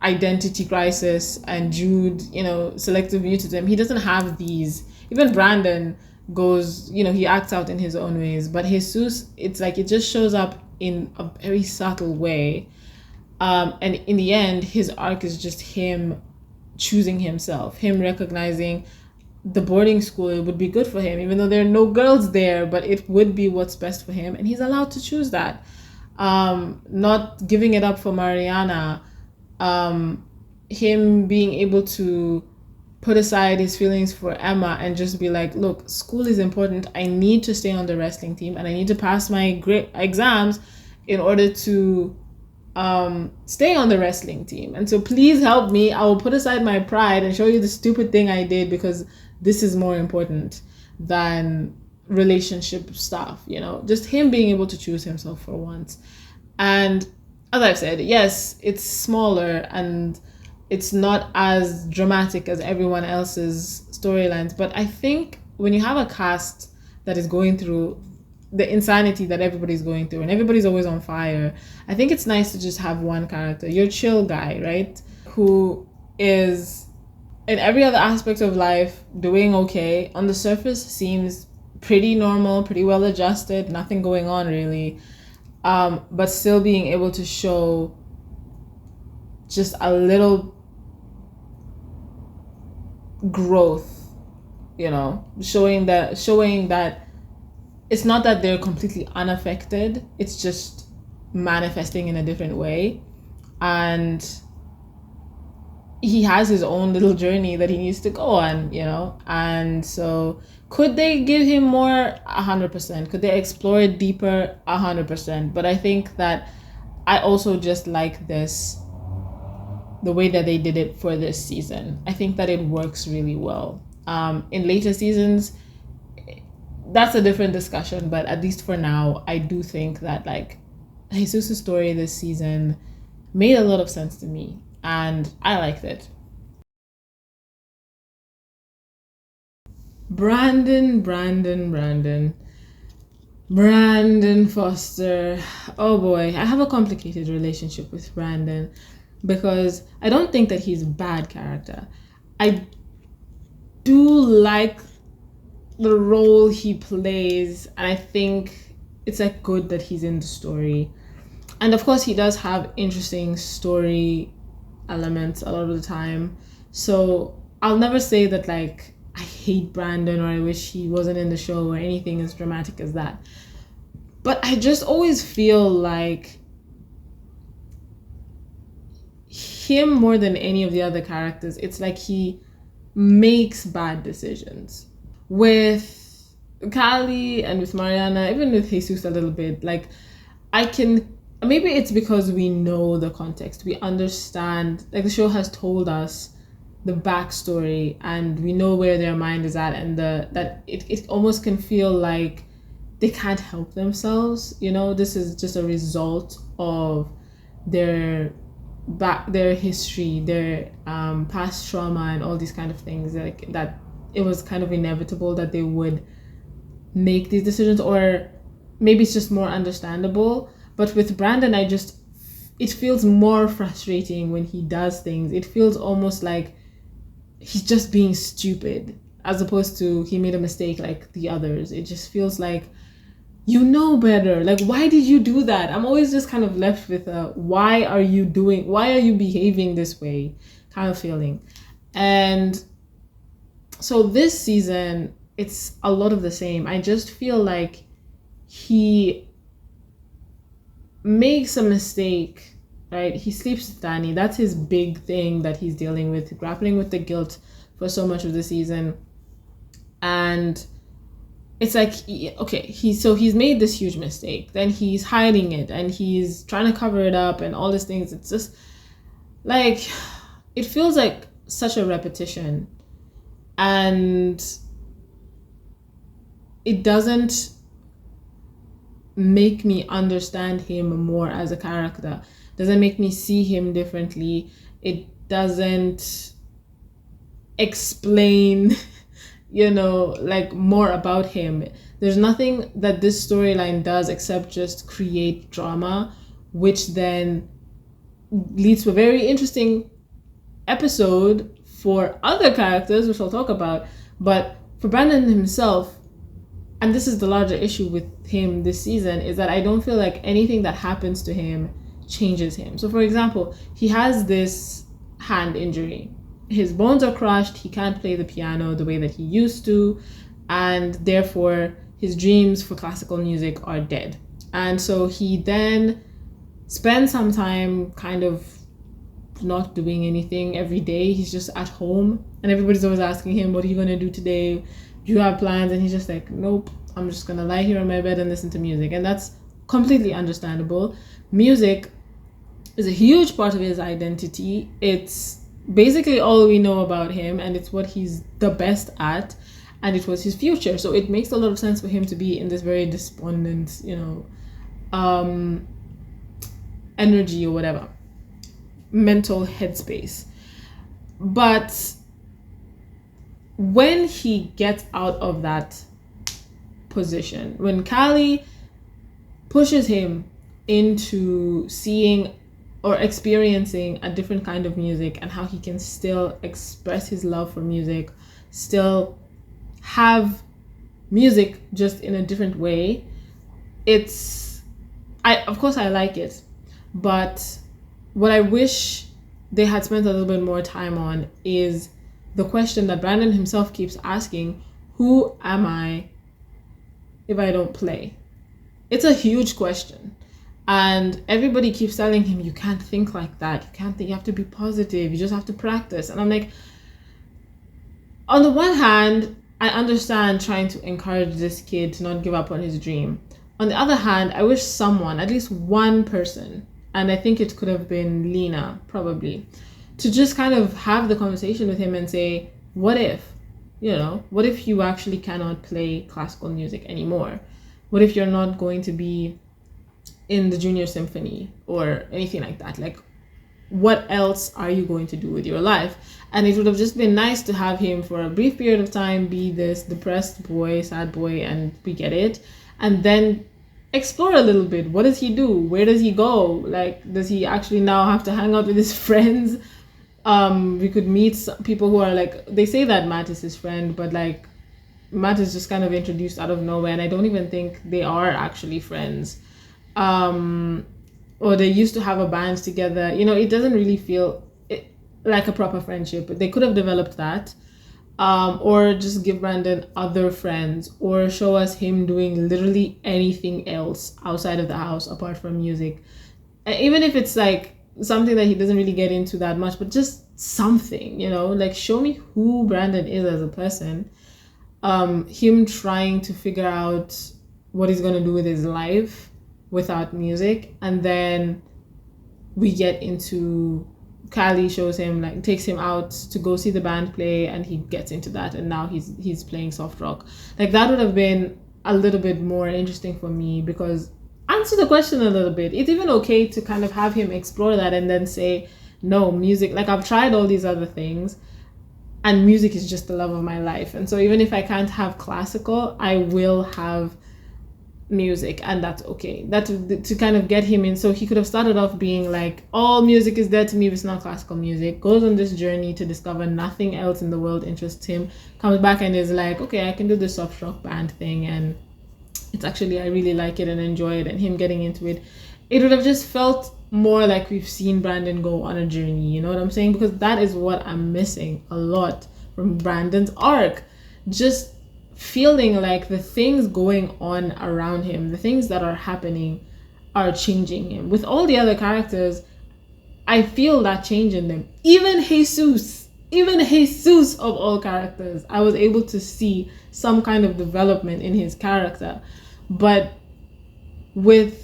identity crisis, and Jude, you know, selective mutism. He doesn't have these. Even Brandon goes, you know, he acts out in his own ways. But Jesus, it's like it just shows up in a very subtle way. And in the end, his arc is just him choosing himself, him recognizing the boarding school, it would be good for him, even though there are no girls there, but it would be what's best for him. And he's allowed to choose that. Not giving it up for Mariana, him being able to put aside his feelings for Emma and just be like, look, school is important. I need to stay on the wrestling team and I need to pass my exams in order to stay on the wrestling team. And so please help me. I will put aside my pride and show you the stupid thing I did because this is more important than relationship stuff, you know, just him being able to choose himself for once. And as I've said, yes, it's smaller and it's not as dramatic as everyone else's storylines, but I think when you have a cast that is going through the insanity that everybody's going through and everybody's always on fire. I think it's nice to just have one character, your chill guy, right? Who is in every other aspect of life doing okay. On the surface seems pretty normal, pretty well adjusted, nothing going on really. But still being able to show just a little growth, you know, showing that it's not that they're completely unaffected, it's just manifesting in a different way. And he has his own little journey that he needs to go on, you know. And so could they give him more? 100%. Could they explore it deeper? 100%. But I think that I also just like this, the way that they did it for this season. I think that it works really well. In later seasons, that's a different discussion, but at least for now, I do think that like Jesus' story this season made a lot of sense to me, and I liked it. Brandon Foster. Oh boy, I have a complicated relationship with Brandon because I don't think that he's a bad character. I do like the role he plays, and I think it's like good that he's in the story. And of course he does have interesting story elements a lot of the time. So I'll never say that like I hate Brandon or I wish he wasn't in the show or anything as dramatic as that. But I just always feel like him, more than any of the other characters, it's like he makes bad decisions. With Kali and with Mariana, even with Jesus a little bit, like maybe it's because we know the context, we understand, like the show has told us the backstory and we know where their mind is at, and that it almost can feel like they can't help themselves, you know. This is just a result of their history, their past trauma and all these kind of things, like that it was kind of inevitable that they would make these decisions, or maybe it's just more understandable. But with Brandon, it feels more frustrating when he does things. It feels almost like he's just being stupid as opposed to he made a mistake like the others. It just feels like, you know better. Like, why did you do that? I'm always just kind of left with why are you behaving this way kind of feeling. And so this season, it's a lot of the same. I just feel like he makes a mistake, right? He sleeps with Danny. That's his big thing that he's dealing with, grappling with the guilt for so much of the season. And it's like, okay, he's made this huge mistake. Then he's hiding it and he's trying to cover it up and all these things. It's just like, it feels like such a repetition. And it doesn't make me understand him more as a character. Doesn't make me see him differently. It doesn't explain, you know, like more about him. There's nothing that this storyline does except just create drama, which then leads to a very interesting episode for other characters, which I'll talk about. But for Brandon himself, and this is the larger issue with him this season, is that I don't feel like anything that happens to him changes him. So for example, he has this hand injury. His bones are crushed, he can't play the piano the way that he used to, and therefore his dreams for classical music are dead. And so he then spends some time kind of not doing anything every day. He's just at home and everybody's always asking him, what are you going to do today? Do you have plans? And he's just like, nope, I'm just going to lie here on my bed and listen to music. And that's completely understandable. Music is a huge part of his identity. It's basically all we know about him, and it's what he's the best at, and it was his future. So it makes a lot of sense for him to be in this very despondent, you know, energy or whatever, mental headspace. But when he gets out of that position. When Callie pushes him into seeing or experiencing a different kind of music and how he can still express his love for music, still have music just in a different way, of course I like it, but what I wish they had spent a little bit more time on is the question that Brandon himself keeps asking: who am I if I don't play? It's a huge question. And everybody keeps telling him, you can't think like that. You can't think, you have to be positive. You just have to practice. And I'm like, on the one hand, I understand trying to encourage this kid to not give up on his dream. On the other hand, I wish someone, at least one person, and I think it could have been Lena, probably, to just kind of have the conversation with him and say, what if you actually cannot play classical music anymore? What if you're not going to be in the junior symphony or anything like that? Like, what else are you going to do with your life? And it would have just been nice to have him for a brief period of time be this depressed boy, sad boy, and we get it. And then explore a little bit. What does he do? Where does he go? Like, does he actually now have to hang out with his friends? We could meet some people who are like, they say that Matt is his friend, but like Matt is just kind of introduced out of nowhere, and I don't even think they are actually friends. Or they used to have a band together. It doesn't really feel like a proper friendship. They could have developed that, or just give Brandon other friends, or show us him doing literally anything else outside of the house apart from music. Even if it's like something that he doesn't really get into that much, but just something, like show me who Brandon is as a person. Him trying to figure out what he's going to do with his life without music, and then we get into Callie shows him, like, takes him out to go see the band play, and he gets into that, and now he's playing soft rock. Like, that would have been a little bit more interesting for me, because answer the question a little bit. It's even okay to kind of have him explore that and then say, no, music, like, I've tried all these other things and music is just the love of my life, and so even if I can't have classical, I will have music, and that's okay. That to kind of get him in. So he could have started off being like, all music is dead to me if it's not classical music, goes on this journey to discover nothing else in the world interests him, comes back and is like, okay, I can do this soft rock band thing, and it's actually, I really like it and enjoy it, and him getting into it. It would have just felt more like we've seen Brandon go on a journey, you know what I'm saying? Because that is what I'm missing a lot from Brandon's arc. Just feeling like the things going on around him, the things that are happening, are changing him. With all the other characters, I feel that change in them. Even Jesus of all characters, I was able to see some kind of development in his character. But with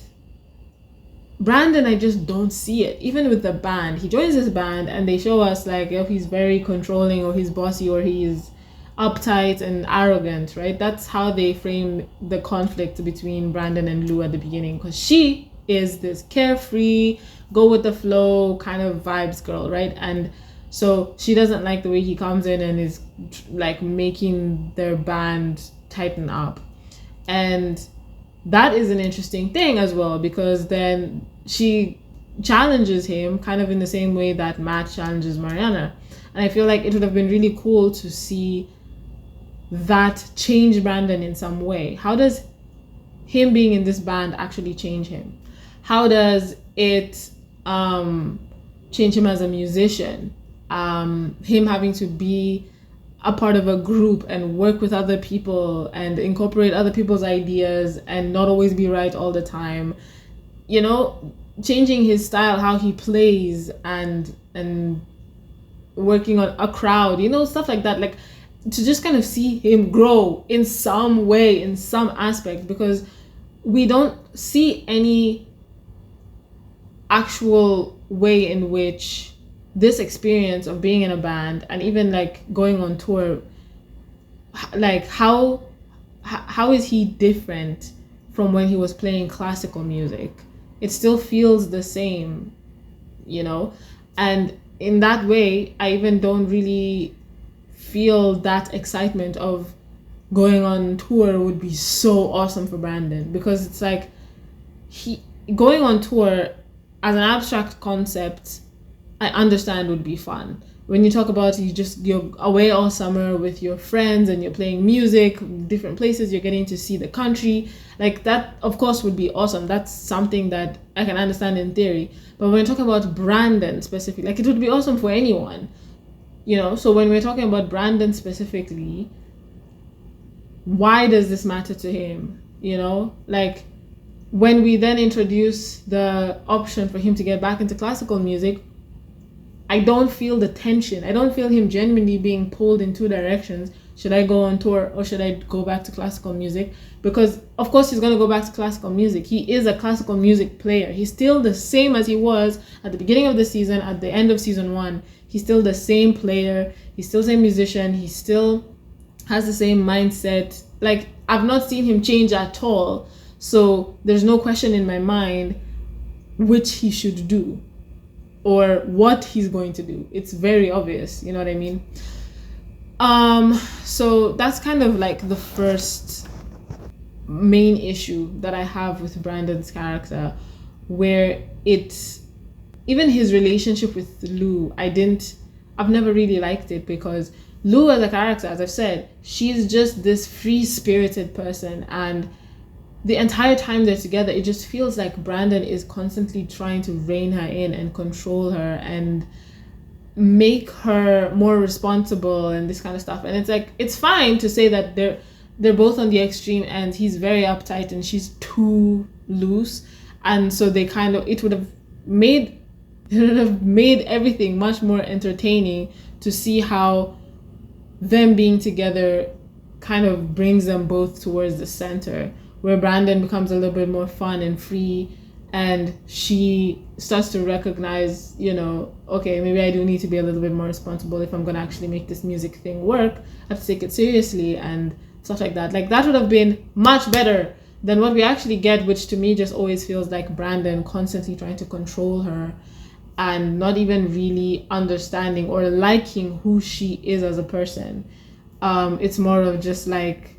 Brandon, I just don't see it. Even with the band, he joins this band and they show us like, if he's very controlling, or he's bossy, or he's uptight and arrogant, right? That's how they frame the conflict between Brandon and Lou at the beginning, because she is this carefree, go with the flow kind of vibes girl, right? And so she doesn't like the way he comes in and is like making their band tighten up. And that is an interesting thing as well, because then she challenges him kind of in the same way that Matt challenges Mariana. And I feel like it would have been really cool to see that change Brandon in some way. How does him being in this band actually change him? How does it change him as a musician? Him having to be a part of a group and work with other people and incorporate other people's ideas and not always be right all the time. Changing his style, how he plays, and working on a crowd, stuff like that. Like, to just kind of see him grow in some way, in some aspect, because we don't see any actual way in which this experience of being in a band and even like going on tour, like how is he different from when he was playing classical music? It still feels the same, and in that way I even don't really feel that excitement of going on tour would be so awesome for Brandon, because it's like he going on tour as an abstract concept, I understand would be fun. When you talk about you're away all summer with your friends and you're playing music, different places, you're getting to see the country, like that of course would be awesome. That's something that I can understand in theory. But when you talk about Brandon specifically, like it would be awesome for anyone, you know. So when we're talking about Brandon specifically, why does this matter to him? You know, like when we then introduce the option for him to get back into classical music, I don't feel the tension. I don't feel him genuinely being pulled in two directions. Should I go on tour or should I go back to classical music? Because of course he's going to go back to classical music. He is a classical music player. He's still the same as he was at the beginning of the season, at the end of season 1. He's still the same player. He's still the same musician. He still has the same mindset. Like, I've not seen him change at all. So there's no question in my mind which he should do or what he's going to do. It's very obvious, you know what I mean? So that's kind of like the first main issue that I have with Brandon's character, where it's even his relationship with Lou. I've never really liked it, because Lou as a character, as I've said, she's just this free-spirited person, and the entire time they're together, it just feels like Brandon is constantly trying to rein her in and control her and make her more responsible and this kind of stuff. And it's like, it's fine to say that they're both on the extreme, and he's very uptight and she's too loose, and so they kind of it would have made everything much more entertaining to see how them being together kind of brings them both towards the center, where Brandon becomes a little bit more fun and free, and she starts to recognize, you know, okay, maybe I do need to be a little bit more responsible if I'm going to actually make this music thing work. I have to take it seriously and stuff like that. Like, that would have been much better than what we actually get, which to me just always feels like Brandon constantly trying to control her and not even really understanding or liking who she is as a person. It's more of just like,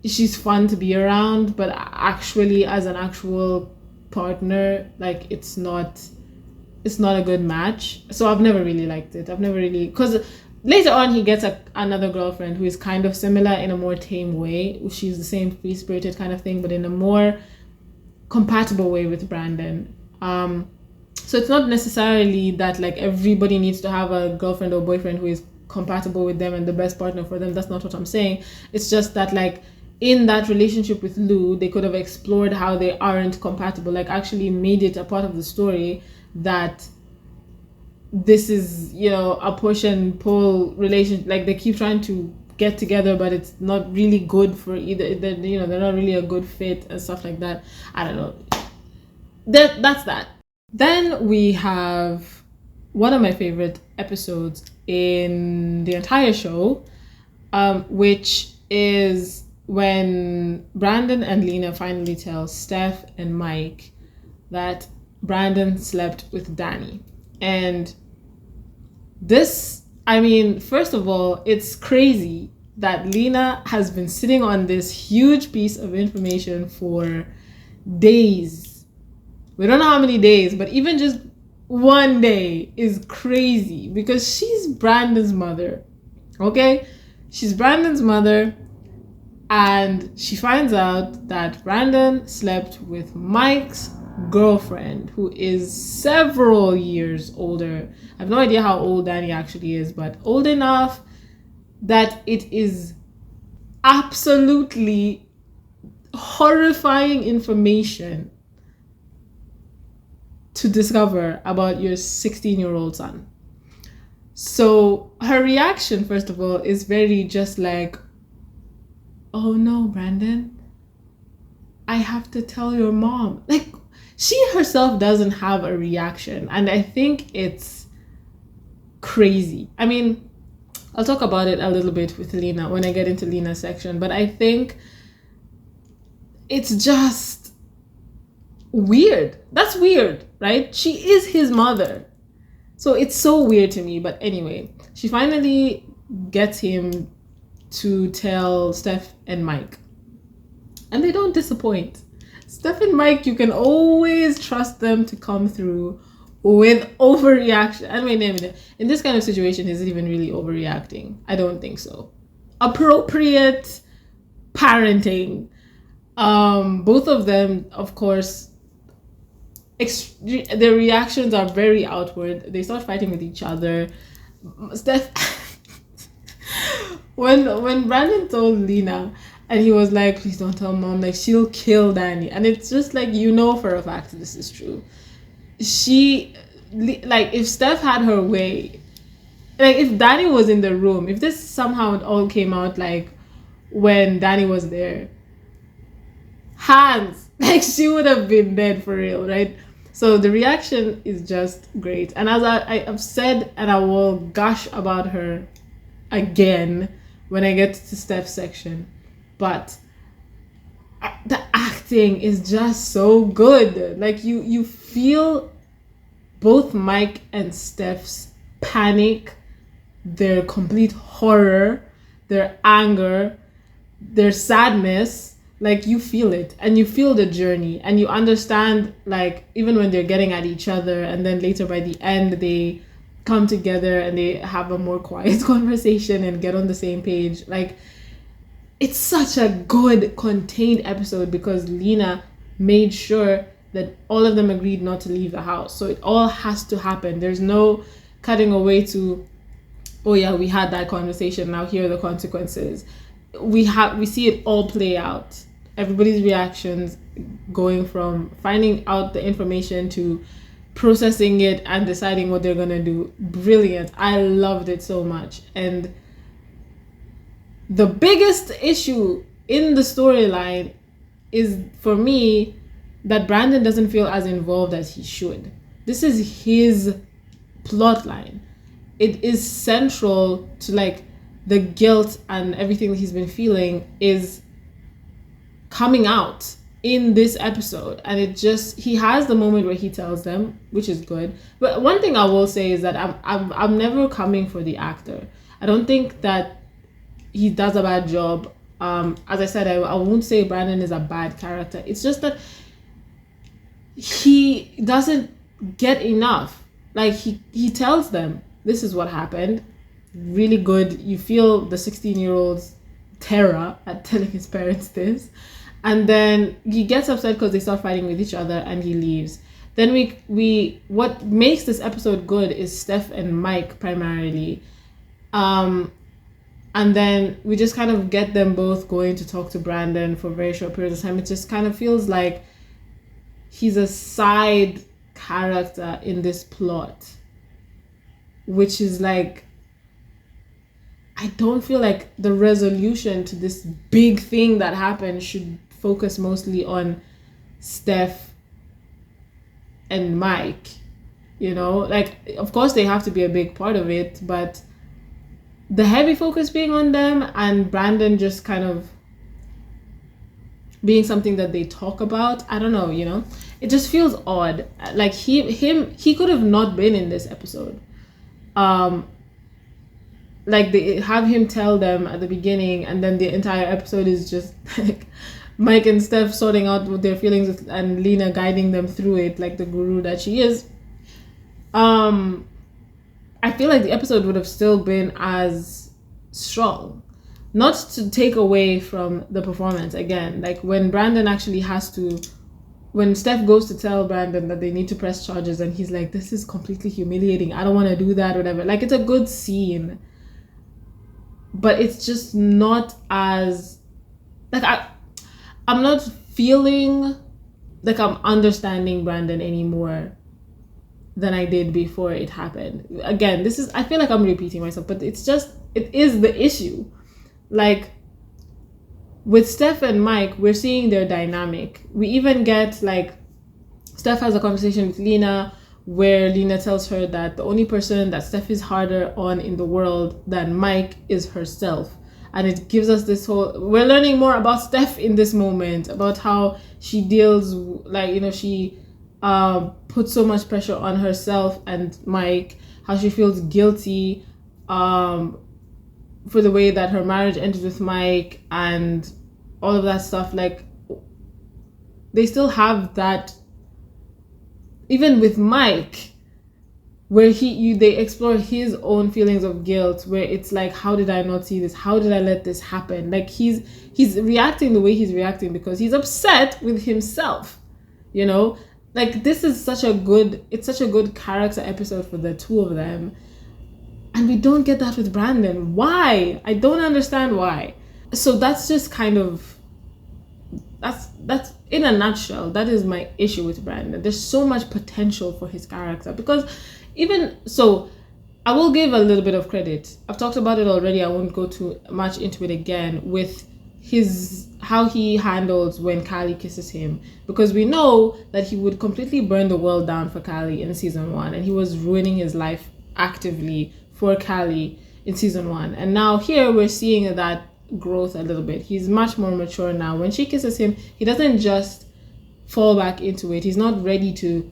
she's fun to be around, but actually as an actual partner, like it's not a good match. So I've never really liked it. Because later on he gets another girlfriend who is kind of similar in a more tame way. She's the same free-spirited kind of thing, but in a more compatible way with Brandon. So it's not necessarily that like everybody needs to have a girlfriend or boyfriend who is compatible with them and the best partner for them. That's not what I'm saying. It's just that like in that relationship with Lou, they could have explored how they aren't compatible, like actually made it a part of the story that this is, you know, a push and pull relationship. Like they keep trying to get together, but it's not really good for either. You know, they're not really a good fit and stuff like that. I don't know. That's that. Then we have one of my favorite episodes in the entire show, which is when Brandon and Lena finally tell Steph and Mike that Brandon slept with Danny. And this, I mean, first of all, it's crazy that Lena has been sitting on this huge piece of information for days. We don't know how many days, but even just one day is crazy, because she's Brandon's mother, okay? She's Brandon's mother, and she finds out that Brandon slept with Mike's girlfriend, who is several years older. I have no idea how old Danny actually is, but old enough that it is absolutely horrifying information to discover about your 16-year-old son. So her reaction, first of all, is very just like, oh no, Brandon, I have to tell your mom. Like, she herself doesn't have a reaction, and I think it's crazy. I mean, I'll talk about it a little bit with Lena when I get into Lena's section, but I think it's just weird. That's weird, right? She is his mother. So it's so weird to me. But anyway, she finally gets him to tell Stef and Mike. And they don't disappoint. Stef and Mike, you can always trust them to come through with overreaction. I mean, in this kind of situation, is it even really overreacting? I don't think so. Appropriate parenting. Both of them, of course, their reactions are very outward. They start fighting with each other. Stef, when Brandon told Lena, and he was like, please don't tell mom, like she'll kill Danny. And it's just like, you know for a fact this is true. She, like, if Stef had her way, like if Danny was in the room, if this somehow all came out like when Danny was there, hands, like she would have been dead for real, right? So the reaction is just great. And as I've said, and I will gush about her again when I get to Stef's section, but the acting is just so good. Like you feel both Mike and Stef's panic, their complete horror, their anger, their sadness. Like you feel it, and you feel the journey, and you understand, like even when they're getting at each other, and then later by the end they come together and they have a more quiet conversation and get on the same page. Like it's such a good contained episode because Lena made sure that all of them agreed not to leave the house. So it all has to happen. There's no cutting away to, oh yeah, we had that conversation, now here are the consequences. We see it all play out. Everybody's reactions, going from finding out the information to processing it and deciding what they're gonna do. Brilliant. I loved it so much. And the biggest issue in the storyline is, for me, that Brandon doesn't feel as involved as he should. This is his plot line. It is central to like the guilt and everything that he's been feeling is coming out in this episode. And it just, he has the moment where he tells them, which is good. But one thing I will say is that I'm never coming for the actor. I don't think that he does a bad job. As I said, I won't say Brandon is a bad character. It's just that he doesn't get enough. Like he tells them, this is what happened. Really good. You feel the 16-year-old's terror at telling his parents this. And then he gets upset because they start fighting with each other and he leaves. Then we what makes this episode good is Stef and Mike primarily. And then we just kind of get them both going to talk to Brandon for very short periods of time. It just kind of feels like he's a side character in this plot, which is like, I don't feel like the resolution to this big thing that happened should focus mostly on Stef and Mike, you know? Like, of course they have to be a big part of it, but the heavy focus being on them and Brandon just kind of being something that they talk about, I don't know, you know? It just feels odd. Like he could have not been in this episode. Like they have him tell them at the beginning, and then the entire episode is just like Mike and Stef sorting out what their feelings with, and Lena guiding them through it like the guru that she is. I feel like the episode would have still been as strong. Not to take away from the performance again. Like when Brandon actually has to, when Stef goes to tell Brandon that they need to press charges and he's like, this is completely humiliating, I don't want to do that, whatever. Like, it's a good scene, but it's just not as, like, I'm not feeling like I'm understanding Brandon anymore than I did before it happened. Again, this is, I feel like I'm repeating myself, but it's just, it is the issue. Like, with Stef and Mike, we're seeing their dynamic. We even get, like, Stef has a conversation with Lena where Lena tells her that the only person that Stef is harder on in the world than Mike is herself. And it gives us this whole, we're learning more about Stef in this moment, about how she deals, like, you know, she puts so much pressure on herself and Mike, how she feels guilty for the way that her marriage ended with Mike and all of that stuff, like they still have that, even with Mike, where they explore his own feelings of guilt, where it's like, how did I not see this? How did I let this happen? Like he's reacting the way he's reacting because he's upset with himself, you know? Like this is such a good character episode for the two of them. And we don't get that with Brandon. Why? I don't understand why. So that's just kind of, that's in a nutshell, that is my issue with Brandon. There's so much potential for his character, because even so, I will give a little bit of credit. I've talked about it already. I won't go too much into it again with how he handles when Kylie kisses him, because we know that he would completely burn the world down for Kylie in season 1, and he was ruining his life actively for Kylie in season 1. And now here we're seeing that growth a little bit. He's much more mature now. When she kisses him, he doesn't just fall back into it. He's not ready to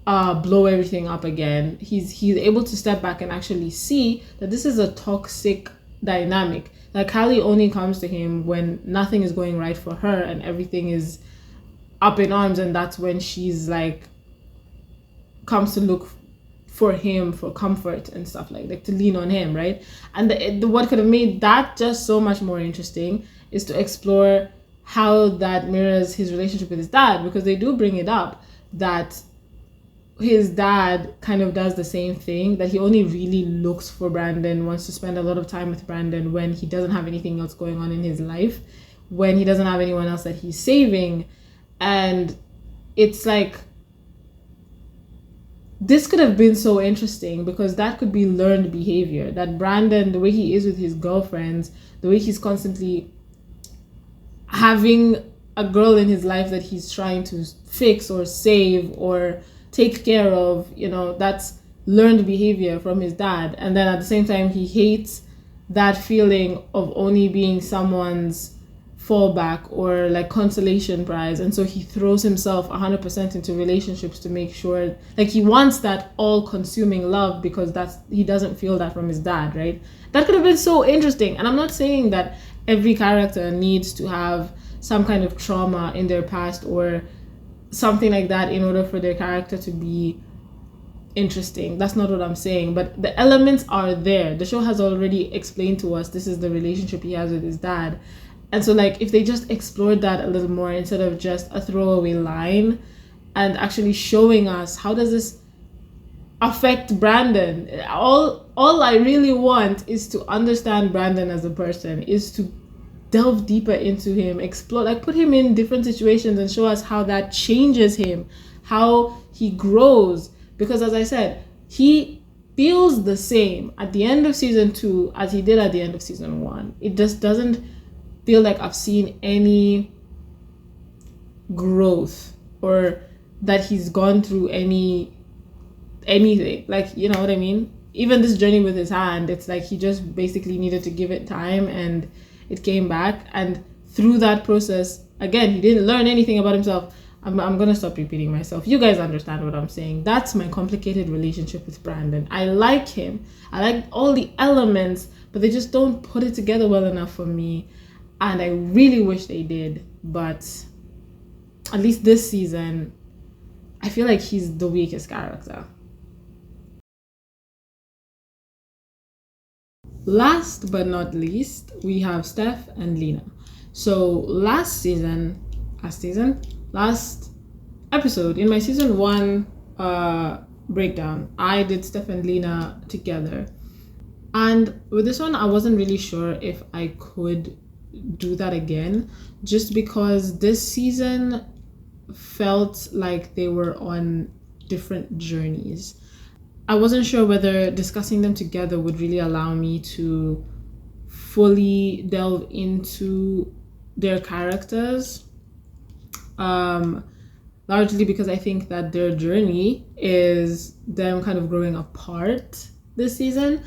blow everything up again. He's able to step back and actually see that this is a toxic dynamic. Like Kylie only comes to him when nothing is going right for her and everything is up in arms, and that's when she's like comes to look for him for comfort and stuff, like to lean on him, right? And the what could have made that just so much more interesting is to explore how that mirrors his relationship with his dad, because they do bring it up that his dad kind of does the same thing, that he only really looks for Brandon, wants to spend a lot of time with Brandon when he doesn't have anything else going on in his life, when he doesn't have anyone else that he's saving. And it's like, this could have been so interesting, because that could be learned behavior. That Brandon, the way he is with his girlfriends, the way he's constantly having a girl in his life that he's trying to fix or save or take care of, you know, that's learned behavior from his dad. And then at the same time, he hates that feeling of only being someone's fallback or like consolation prize, and so he throws himself 100% into relationships to make sure, like he wants that all-consuming love, because he doesn't feel that from his dad, right? That could have been so interesting. And I'm not saying that every character needs to have some kind of trauma in their past or something like that in order for their character to be interesting. That's not what I'm saying, but the elements are there. The show has already explained to us this is the relationship he has with his dad. And so like if they just explored that a little more instead of just a throwaway line, and actually showing us how does this affect Brandon. All I really want is to understand Brandon as a person, is to delve deeper into him, explore, like put him in different situations and show us how that changes him, how he grows. Because as I said, he feels the same at the end of season 2 as he did at the end of season 1. It just doesn't feel like I've seen any growth or that he's gone through anything. Like, you know what I mean? Even this journey with his hand, it's like he just basically needed to give it time and it came back. And through that process, again, he didn't learn anything about himself. I'm gonna stop repeating myself. You guys understand what I'm saying. That's my complicated relationship with Brandon. I like him. I like all the elements, but they just don't put it together well enough for me. And I really wish they did. But at least this season, I feel like he's the weakest character. Last but not least, we have Stef and Lena. So last episode in my season 1 breakdown, I did Stef and Lena together. And with this one, I wasn't really sure if I could do that again, just because this season felt like they were on different journeys. I wasn't sure whether discussing them together would really allow me to fully delve into their characters, largely because I think that their journey is them kind of growing apart this season.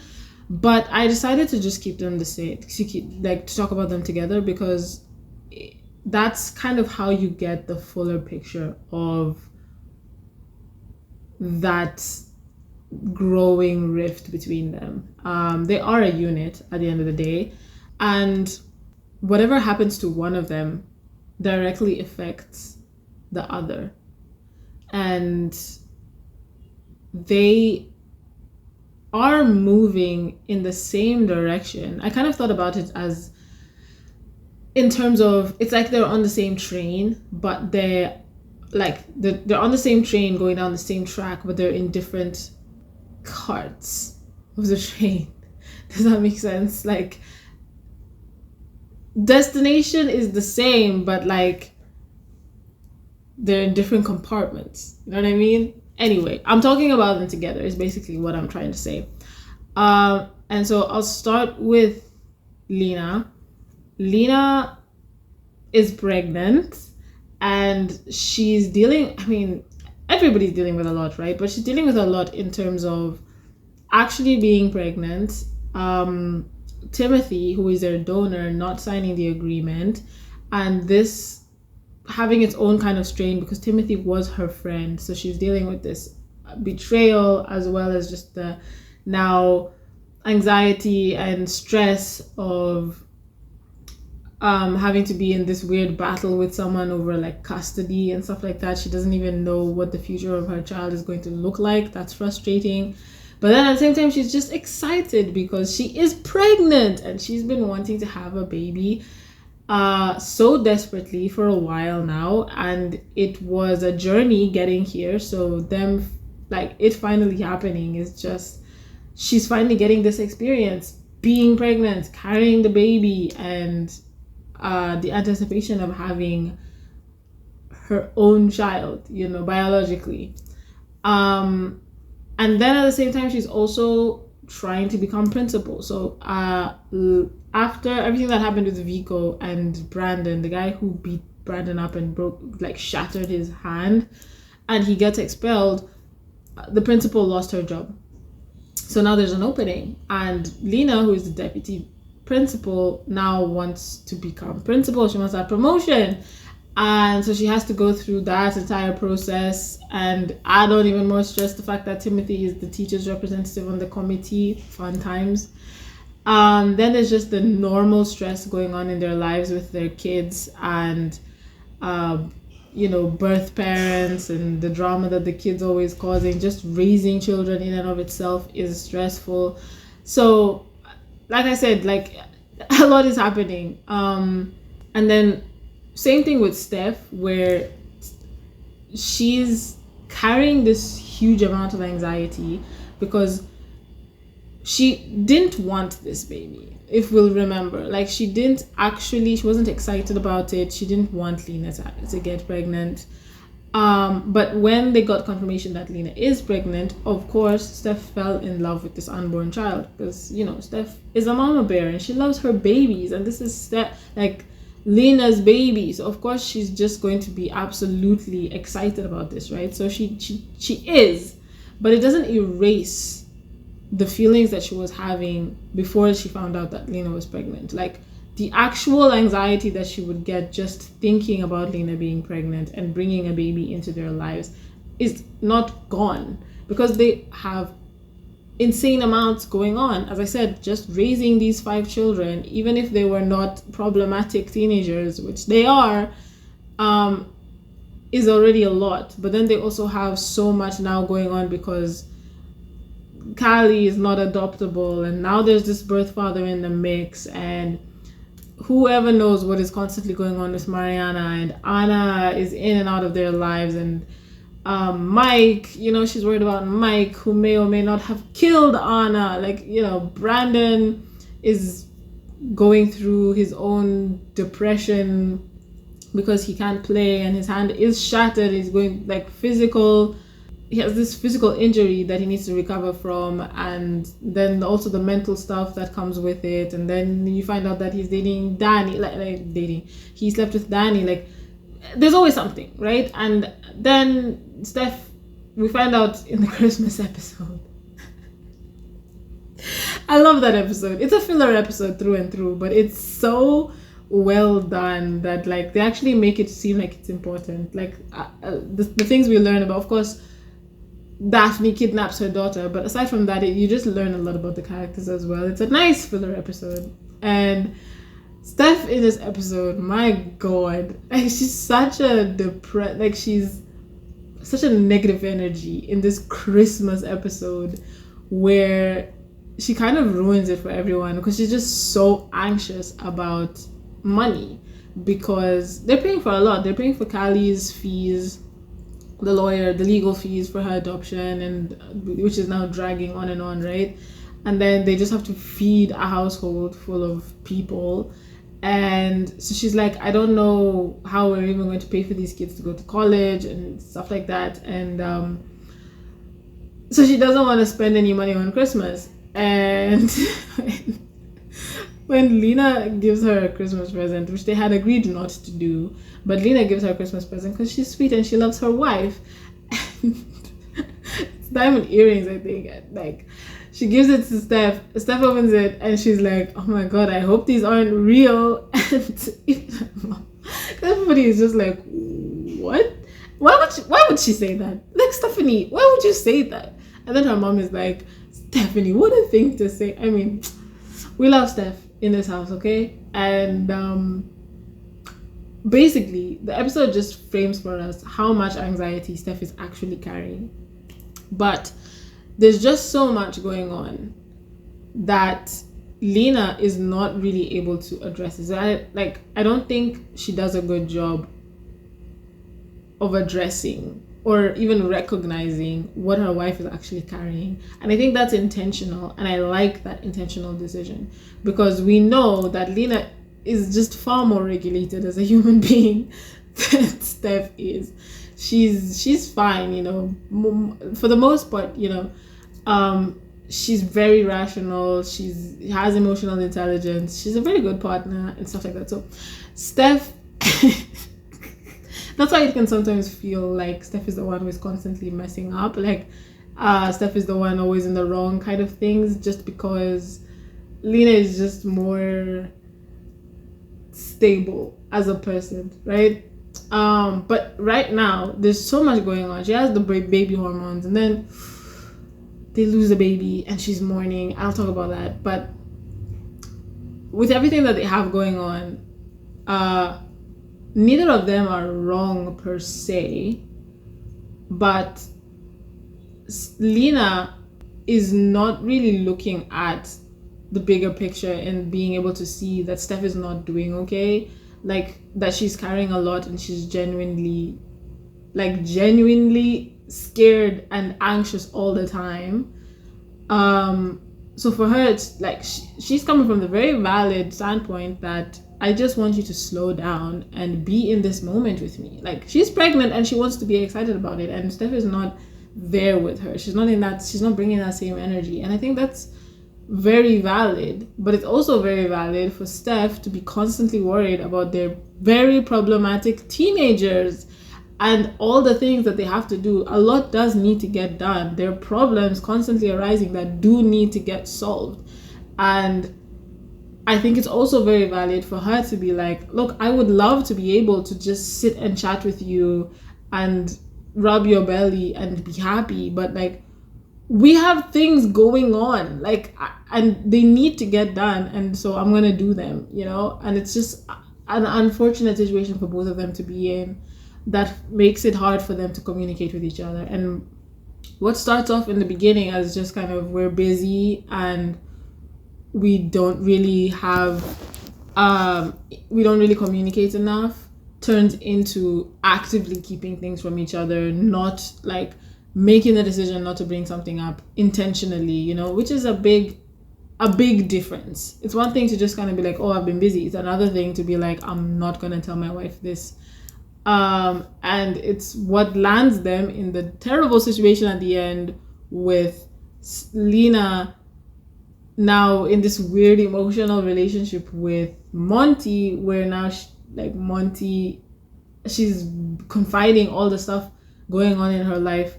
But I decided to just keep them the same, to talk about them together, because that's kind of how you get the fuller picture of that growing rift between them. They are a unit at the end of the day, and whatever happens to one of them directly affects the other, and they are moving in the same direction. I kind of thought about it as in terms of, it's like they're on the same train, but they're on the same train going down the same track, but they're in different carts of the train. Does that make sense? Like, destination is the same, but like they're in different compartments. You know what I mean? Anyway, I'm talking about them together is basically what I'm trying to say. And so I'll start with Lena. Lena is pregnant, and she's dealing, I mean, everybody's dealing with a lot, right? But she's dealing with a lot in terms of actually being pregnant, Timothy, who is their donor, not signing the agreement, and this having its own kind of strain because Timothy was her friend. So she's dealing with this betrayal as well as just the now anxiety and stress of having to be in this weird battle with someone over like custody and stuff like that. She doesn't even know what the future of her child is going to look like. That's frustrating. But then at the same time, she's just excited because she is pregnant and she's been wanting to have a baby so desperately for a while now, and it was a journey getting here. So them, like, it finally happening is just, she's finally getting this experience, being pregnant, carrying the baby, and the anticipation of having her own child, you know, biologically. And then at the same time, she's also trying to become principal. So after everything that happened with Vico and Brandon, the guy who beat Brandon up and shattered his hand, and he gets expelled, the principal lost her job. So now there's an opening, and Lena, who is the deputy principal, now wants to become principal. She wants that promotion, and so she has to go through that entire process and add on even more stress the fact that Timothy is the teacher's representative on the committee. Fun times. Then there's just the normal stress going on in their lives with their kids and birth parents and the drama that the kids always causing. Just raising children in and of itself is stressful. So like I said, like, a lot is happening. And then same thing with Steph, where she's carrying this huge amount of anxiety because she didn't want this baby, if we'll remember. Like, she wasn't excited about it. She didn't want Lena to get pregnant. But when they got confirmation that Lena is pregnant, of course, Steph fell in love with this unborn child because, you know, Steph is a mama bear and she loves her babies, and this is Lena's baby. So of course she's just going to be absolutely excited about this, right? So she is, but it doesn't erase the feelings that she was having before she found out that Lena was pregnant. Like, the actual anxiety that she would get just thinking about Lena being pregnant and bringing a baby into their lives is not gone, because they have insane amounts going on. As I said, just raising these 5 children, even if they were not problematic teenagers, which they are, is already a lot. But then they also have so much now going on because Kylie is not adoptable, and now there's this birth father in the mix, and whoever knows what is constantly going on with Mariana, and Anna is in and out of their lives, and Mike, you know, she's worried about Mike, who may or may not have killed Anna. Like, you know, Brandon is going through his own depression because he can't play and his hand is shattered. He's going he has this physical injury that he needs to recover from, and then also the mental stuff that comes with it. And then you find out that he's dating Danny, he slept with Danny. Like, there's always something, right? And then Steph, we find out in the Christmas episode. I love that episode. It's a filler episode through and through, but it's so well done that, like, they actually make it seem like it's important. Like, the things we learn about, of course, Daphne kidnaps her daughter. But aside from that, you just learn a lot about the characters as well. It's a nice filler episode. And Steph in this episode, my god, like she's such a she's such a negative energy in this Christmas episode where she kind of ruins it for everyone because she's just so anxious about money because they're paying for a lot. They're paying for Callie's fees, the lawyer, the legal fees for her adoption, and which is now dragging on and on, right? And then they just have to feed a household full of people. And so she's like, I don't know how we're even going to pay for these kids to go to college and stuff like that. And so she doesn't want to spend any money on Christmas. And when Lena gives her a Christmas present, which they had agreed not to do, but Lena gives her a Christmas present because she's sweet and she loves her wife. It's diamond earrings, I think. Like, she gives it to Steph. Steph opens it and she's like, oh my god, I hope these aren't real. And everybody is just like, what? Why would she say that? Like, Stephanie, why would you say that? And then her mom is like, Stephanie, what a thing to say. I mean, we love Steph in this house, okay? And basically, the episode just frames for us how much anxiety Steph is actually carrying. But there's just so much going on that Lena is not really able to address it. So I don't think she does a good job of addressing or even recognizing what her wife is actually carrying. And I think that's intentional, and I like that intentional decision because we know that Lena is just far more regulated as a human being than Steph is. She's fine, you know, for the most part, you know. She's very rational. She has emotional intelligence. She's a very good partner and stuff like that. So Steph, that's why it can sometimes feel like Steph is the one who is constantly messing up. Like Steph is the one always in the wrong kind of things, just because Lena is just more stable as a person, right? But right now there's so much going on. She has the baby hormones, and then they lose the baby and she's mourning. I'll talk about that. But with everything that they have going on, neither of them are wrong per se, but Lena is not really looking at the bigger picture and being able to see that Steph is not doing okay, like that she's carrying a lot and she's genuinely scared and anxious all the time. So for her, it's like she's coming from the very valid standpoint that I just want you to slow down and be in this moment with me. Like, she's pregnant and she wants to be excited about it, and Steph is not there with her. She's not bringing that same energy, and I think that's very valid. But it's also very valid for Steph to be constantly worried about their very problematic teenagers and all the things that they have to do. A lot does need to get done. There are problems constantly arising that do need to get solved. And I think it's also very valid for her to be like, look, I would love to be able to just sit and chat with you and rub your belly and be happy, but like, we have things going on, like, and they need to get done, and so I'm gonna do them, you know. And it's just an unfortunate situation for both of them to be in that makes it hard for them to communicate with each other. And what starts off in the beginning as just kind of, we're busy and we don't really communicate enough, turns into actively keeping things from each other, not like making the decision not to bring something up intentionally, you know, which is a big difference. It's one thing to just kind of be like, oh, I've been busy. It's another thing to be like, I'm not going to tell my wife this. And it's what lands them in the terrible situation at the end with Lena now in this weird emotional relationship with Monty, where now she's confiding all the stuff going on in her life,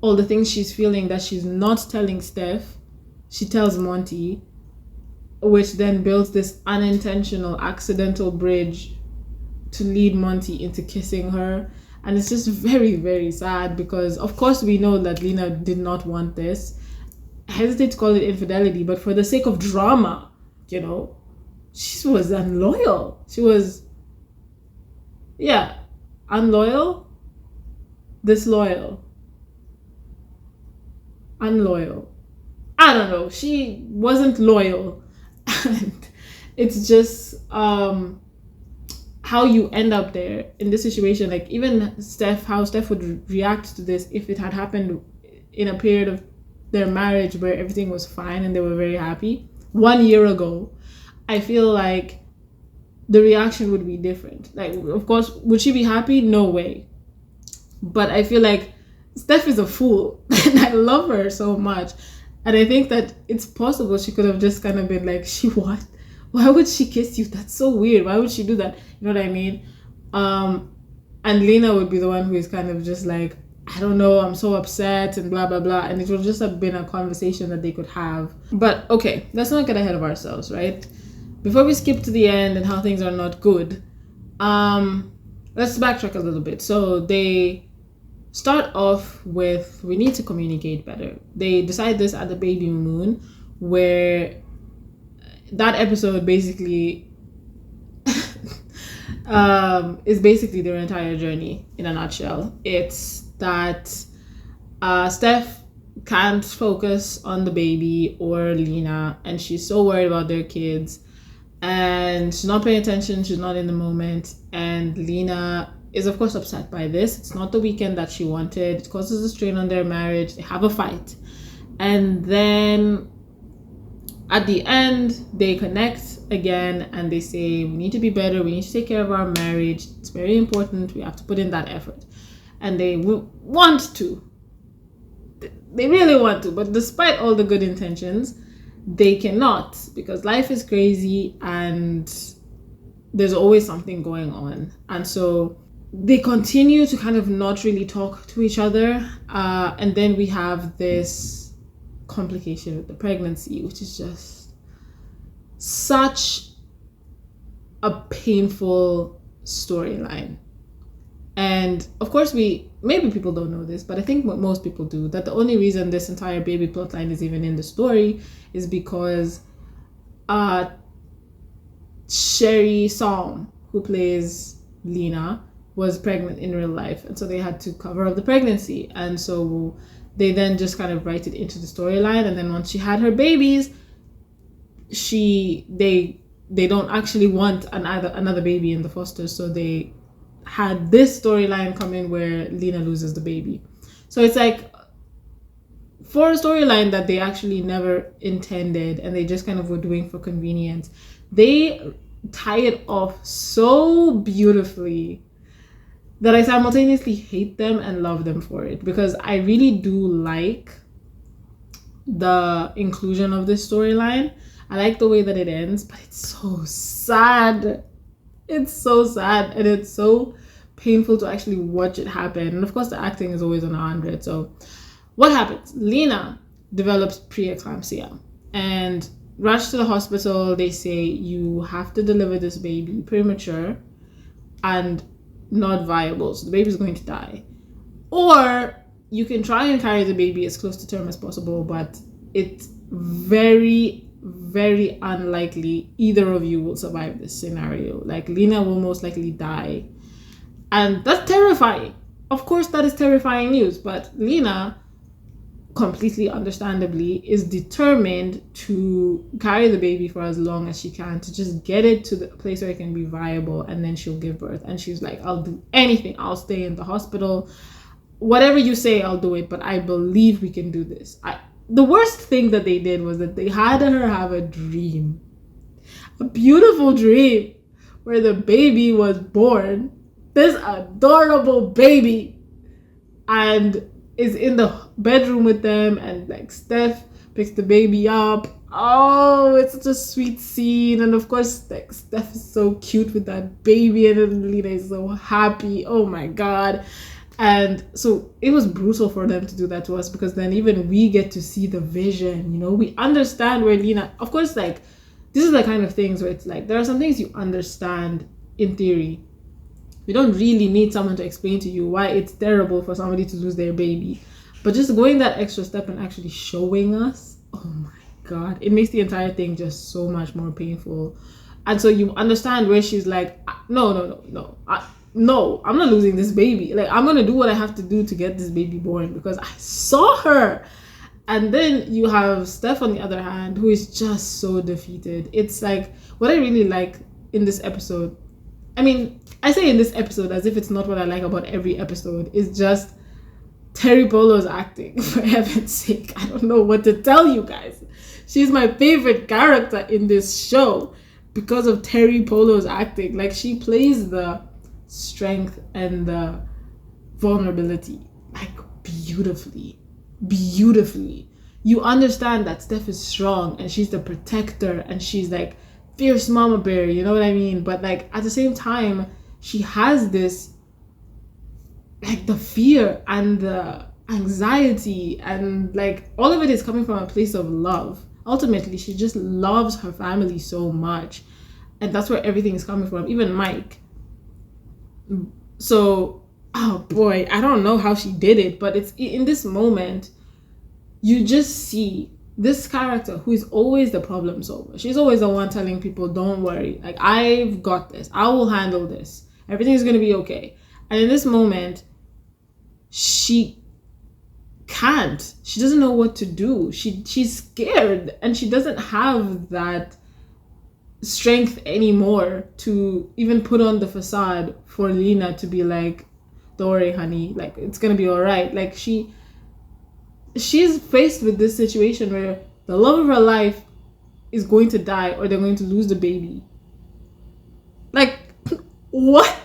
all the things she's feeling that she's not telling Steph, she tells Monty, which then builds this unintentional, accidental bridge to lead Monty into kissing her. And it's just very, very sad because, of course, we know that Lena did not want this. I hesitate to call it infidelity, but for the sake of drama, you know, she was unloyal. She was, unloyal, disloyal, unloyal. I don't know. She wasn't loyal. And it's just how you end up there in this situation. Like even how Steph would react to this if it had happened in a period of their marriage where everything was fine and they were very happy 1 year ago. I feel like the reaction would be different. Like, of course, would she be happy? No way. But I feel like Steph is a fool and I love her so much. And I think that it's possible she could have just kind of been like, what? Why would she kiss you? That's so weird. Why would she do that? You know what I mean? And Lena would be the one who is kind of just like, I don't know, I'm so upset and blah, blah, blah. And it would just have been a conversation that they could have. But okay, let's not get ahead of ourselves, right? Before we skip to the end and how things are not good, let's backtrack a little bit. So they start off with, we need to communicate better. They decide this at the baby moon, where that episode basically is basically their entire journey in a nutshell. It's that Steph can't focus on the baby or Lena, and she's so worried about their kids, and she's not paying attention, she's not in the moment, and Lena is of course upset by this. It's not the weekend that she wanted. It causes a strain on their marriage. They have a fight, and then at the end they connect again and they say, we need to be better, we need to take care of our marriage, it's very important, we have to put in that effort. And they want to, they really want to, but despite all the good intentions, they cannot, because life is crazy and there's always something going on. And so they continue to kind of not really talk to each other, and then we have this complication with the pregnancy, which is just such a painful storyline. And of course, maybe people don't know this, but I think most people do, that the only reason this entire baby plotline is even in the story is because Sherry Psalm, who plays Lena, was pregnant in real life, and so they had to cover up the pregnancy, and so they then just kind of write it into the storyline. And then once she had her babies, they don't actually want another baby in the fosters, so they had this storyline come in where Lena loses the baby. So it's like, for a storyline that they actually never intended and they just kind of were doing for convenience, they tie it off so beautifully that I simultaneously hate them and love them for it, because I really do like the inclusion of this storyline. I like the way that it ends, but it's so sad. It's so sad, and it's so painful to actually watch it happen. And of course, the acting is always on 100. So what happens? Lena develops preeclampsia and rushed to the hospital. They say, you have to deliver this baby premature and not viable, so the baby's going to die, or you can try and carry the baby as close to term as possible, but it's very, very unlikely either of you will survive this scenario. Like, Lena will most likely die, and that's terrifying. Of course, that is terrifying news, but Lena, completely understandably, is determined to carry the baby for as long as she can, to just get it to the place where it can be viable, and then she'll give birth. And she's like, I'll do anything, I'll stay in the hospital, whatever you say, I'll do it, but I believe we can do this. The worst thing that they did was that they had her have a dream, a beautiful dream, where the baby was born, this adorable baby, and is in the bedroom with them, and like Steph picks the baby up. Oh, it's such a sweet scene. And of course, like, Steph is so cute with that baby, and then Lena is so happy. Oh my god. And so it was brutal for them to do that to us, because then even we get to see the vision, you know, we understand where Lena, of course, like, this is the kind of things where it's like, there are some things you understand in theory, We don't really need someone to explain to you why it's terrible for somebody to lose their baby. But just going that extra step and actually showing us, oh my God, it makes the entire thing just so much more painful. And so you understand where she's like, no, I'm not losing this baby. Like, I'm going to do what I have to do to get this baby born because I saw her. And then you have Stef on the other hand, who is just so defeated. It's like, what I really like in this episode, I mean, I say in this episode as if it's not what I like about every episode, is just Teri Polo's acting, for heaven's sake. I don't know what to tell you guys. She's my favorite character in this show because of Teri Polo's acting. Like, she plays the strength and the vulnerability like beautifully. You understand that Stef is strong and she's the protector and she's like fierce mama bear, you know what I mean? But like at the same time, she has this like the fear and the anxiety, and like all of it is coming from a place of love. Ultimately, she just loves her family so much, and that's where everything is coming from, even Mike. So, oh boy, I don't know how she did it, but it's in this moment you just see this character who is always the problem solver. She's always the one telling people, don't worry, like, I've got this, I will handle this, everything's gonna be okay. And in this moment, she can't. She doesn't know what to do. She's scared, and she doesn't have that strength anymore to even put on the facade for Lena to be like, don't worry, honey, like, it's gonna be all right. Like, she's faced with this situation where the love of her life is going to die, or they're going to lose the baby. Like, what?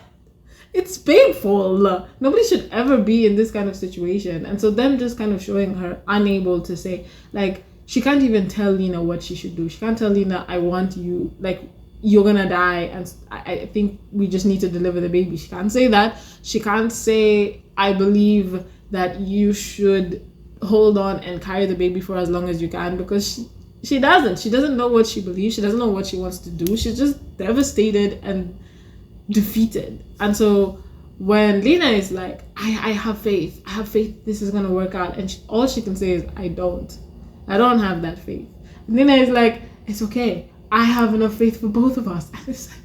It's painful. Nobody should ever be in this kind of situation. And so them just kind of showing her unable to say, like, she can't even tell Lena what she should do. She can't tell Lena, I want you, like, you're gonna die, and I think we just need to deliver the baby. She can't say that. She can't say, I believe that you should hold on and carry the baby for as long as you can, because she doesn't know what she believes. She doesn't know what she wants to do. She's just devastated and defeated. And so when Lena is like, I have faith this is gonna work out, and all she can say is, I don't have that faith. And Lena is like, it's okay, I have enough faith for both of us. And it's like,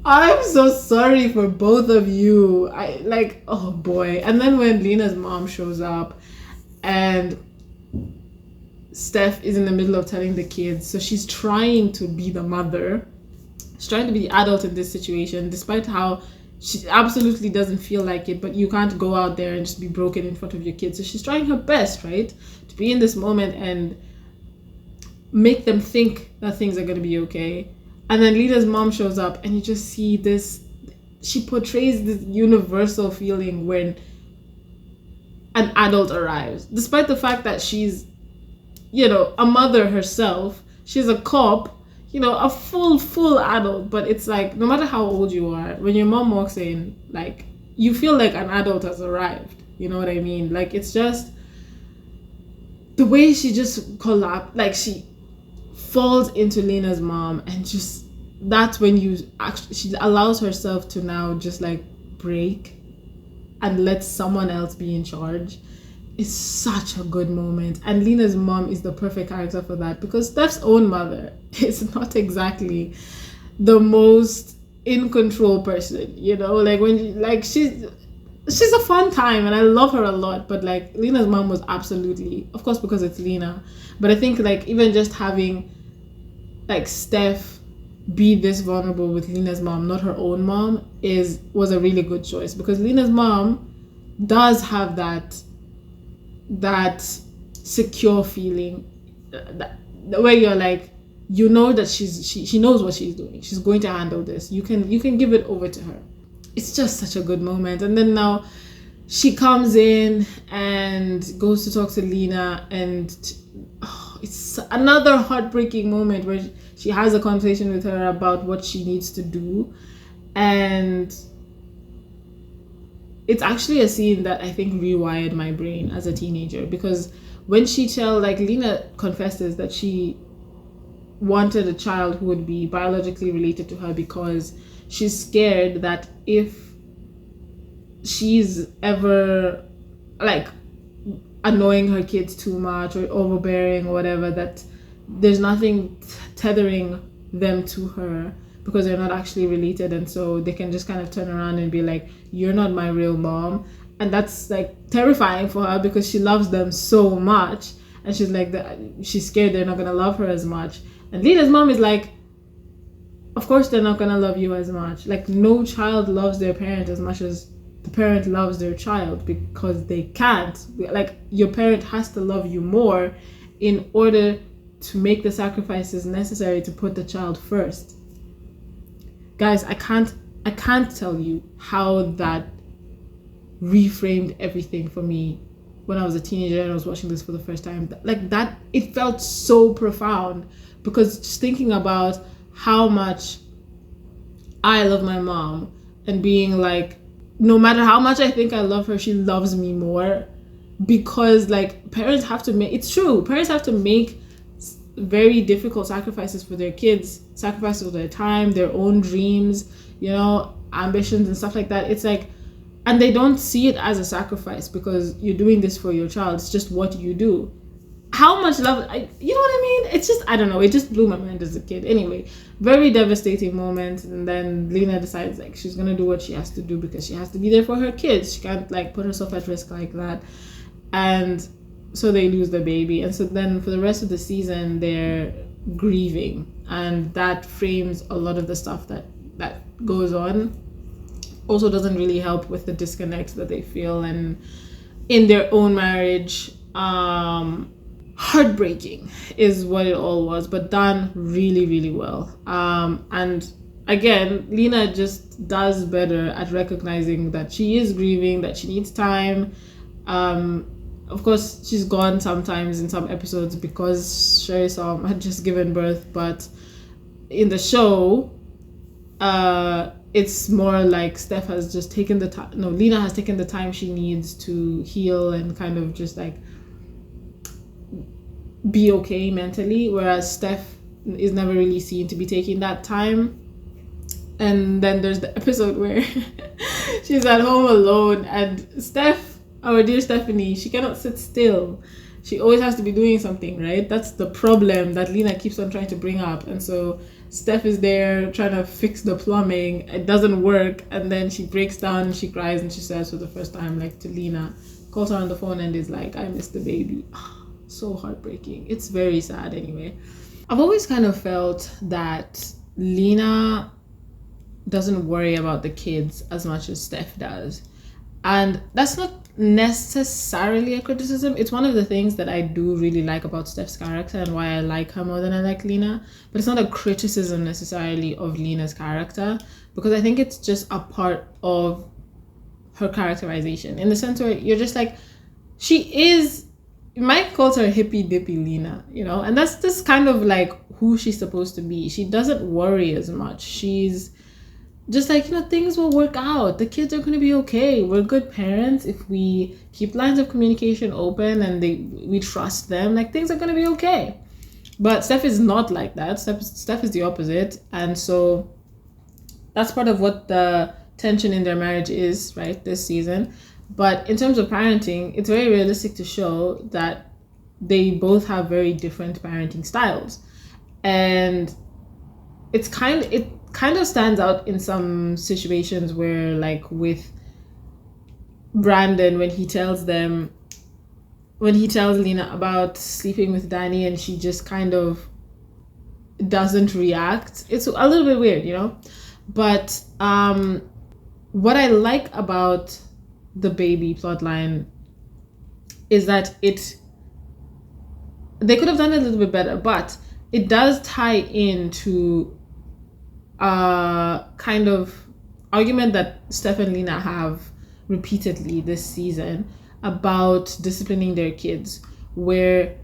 I'm so sorry for both of you. I like, oh boy. And then when Lena's mom shows up and Stef is in the middle of telling the kids, so she's trying to be the mother, she's trying to be the adult in this situation, despite how she absolutely doesn't feel like it, but you can't go out there and just be broken in front of your kids. So she's trying her best, right, to be in this moment and make them think that things are going to be okay. And then Lena's mom shows up, and you just see this, she portrays this universal feeling when an adult arrives, despite the fact that she's, you know, a mother herself, she's a cop, you know, a full adult. But it's like, no matter how old you are, when your mom walks in, like, you feel like an adult has arrived, you know what I mean? Like, it's just the way she just collapsed, like, she falls into Lena's mom, and just that's when she allows herself to now just like break and let someone else be in charge. It's such a good moment, and Lena's mom is the perfect character for that, because Stef's own mother is not exactly the most in control person, you know, like when like she's a fun time and I love her a lot, but like Lena's mom was absolutely, of course, because it's Lena, but I think like even just having like Stef be this vulnerable with Lena's mom, not her own mom, was a really good choice, because Lena's mom does have that secure feeling, that where you're like, you know that she knows what she's doing, she's going to handle this, you can give it over to her. It's just such a good moment. And then now she comes in and goes to talk to Lena, and it's another heartbreaking moment where she has a conversation with her about what she needs to do. And it's actually a scene that I think rewired my brain as a teenager, because when Lena confesses that she wanted a child who would be biologically related to her because she's scared that if she's ever like annoying her kids too much or overbearing or whatever, that there's nothing tethering them to her because they're not actually related, and so they can just kind of turn around and be like, you're not my real mom. And that's like terrifying for her because she loves them so much, and she's like she's scared they're not gonna love her as much. And Lena's mom is like, of course they're not gonna love you as much. Like, no child loves their parent as much as the parent loves their child, because they can't. Like, your parent has to love you more in order to make the sacrifices necessary to put the child first. Guys, I can't tell you how that reframed everything for me when I was a teenager and I was watching this for the first time. Like, that, it felt so profound, because just thinking about how much I love my mom and being like, no matter how much I think I love her, she loves me more. Because like, parents have to make, it's true, parents have to make very difficult sacrifices for their kids, sacrifices of their time, their own dreams, you know, ambitions and stuff like that. It's like, and they don't see it as a sacrifice because you're doing this for your child. It's just what you do. How much love, you know what I mean? It's just, I don't know, it just blew my mind as a kid. Anyway, very devastating moment. And then Lena decides like she's gonna do what she has to do because she has to be there for her kids. She can't like put herself at risk like that. And so they lose the baby. And so then for the rest of the season, they're grieving. And that frames a lot of the stuff that goes on. Also doesn't really help with the disconnect that they feel and in their own marriage. Heartbreaking is what it all was, but done really, really well. And again, Lena just does better at recognizing that she is grieving, that she needs time. Of course, she's gone sometimes in some episodes because Sherry Som had just given birth, but in the show, it's more like Steph has just taken the time. No, Lena has taken the time she needs to heal and kind of just like be okay mentally, whereas Steph is never really seen to be taking that time. And then there's the episode where she's at home alone and Steph, our dear Stephanie, she cannot sit still. She always has to be doing something, right? That's the problem that Lena keeps on trying to bring up. And so Steph is there trying to fix the plumbing. It doesn't work. And then she breaks down, she cries, and she says for the first time, like, to Lena, calls her on the phone and is like, I miss the baby. So heartbreaking. It's very sad anyway. I've always kind of felt that Lena doesn't worry about the kids as much as Steph does. And that's not necessarily a criticism. It's one of the things that I do really like about Steph's character and why I like her more than I like Lena. But it's not a criticism necessarily of Lena's character, because I think it's just a part of her characterization, in the sense where you're just like, she is, Mike calls her hippy dippy Lena, you know, and that's just kind of like who she's supposed to be. She doesn't worry as much. She's just like, you know, things will work out. The kids are going to be okay. We're good parents if we keep lines of communication open and we trust them. Like, things are going to be okay. But Steph is not like that. Steph is the opposite. And so that's part of what the tension in their marriage is, right, this season. But in terms of parenting, it's very realistic to show that they both have very different parenting styles. And it kind of stands out in some situations where, like with Brandon, when he tells Lena about sleeping with Danny and she just kind of doesn't react. It's a little bit weird, you know? But what I like about the baby plotline is that they could have done it a little bit better, but it does tie into kind of argument that Steph and Lena have repeatedly this season about disciplining their kids, where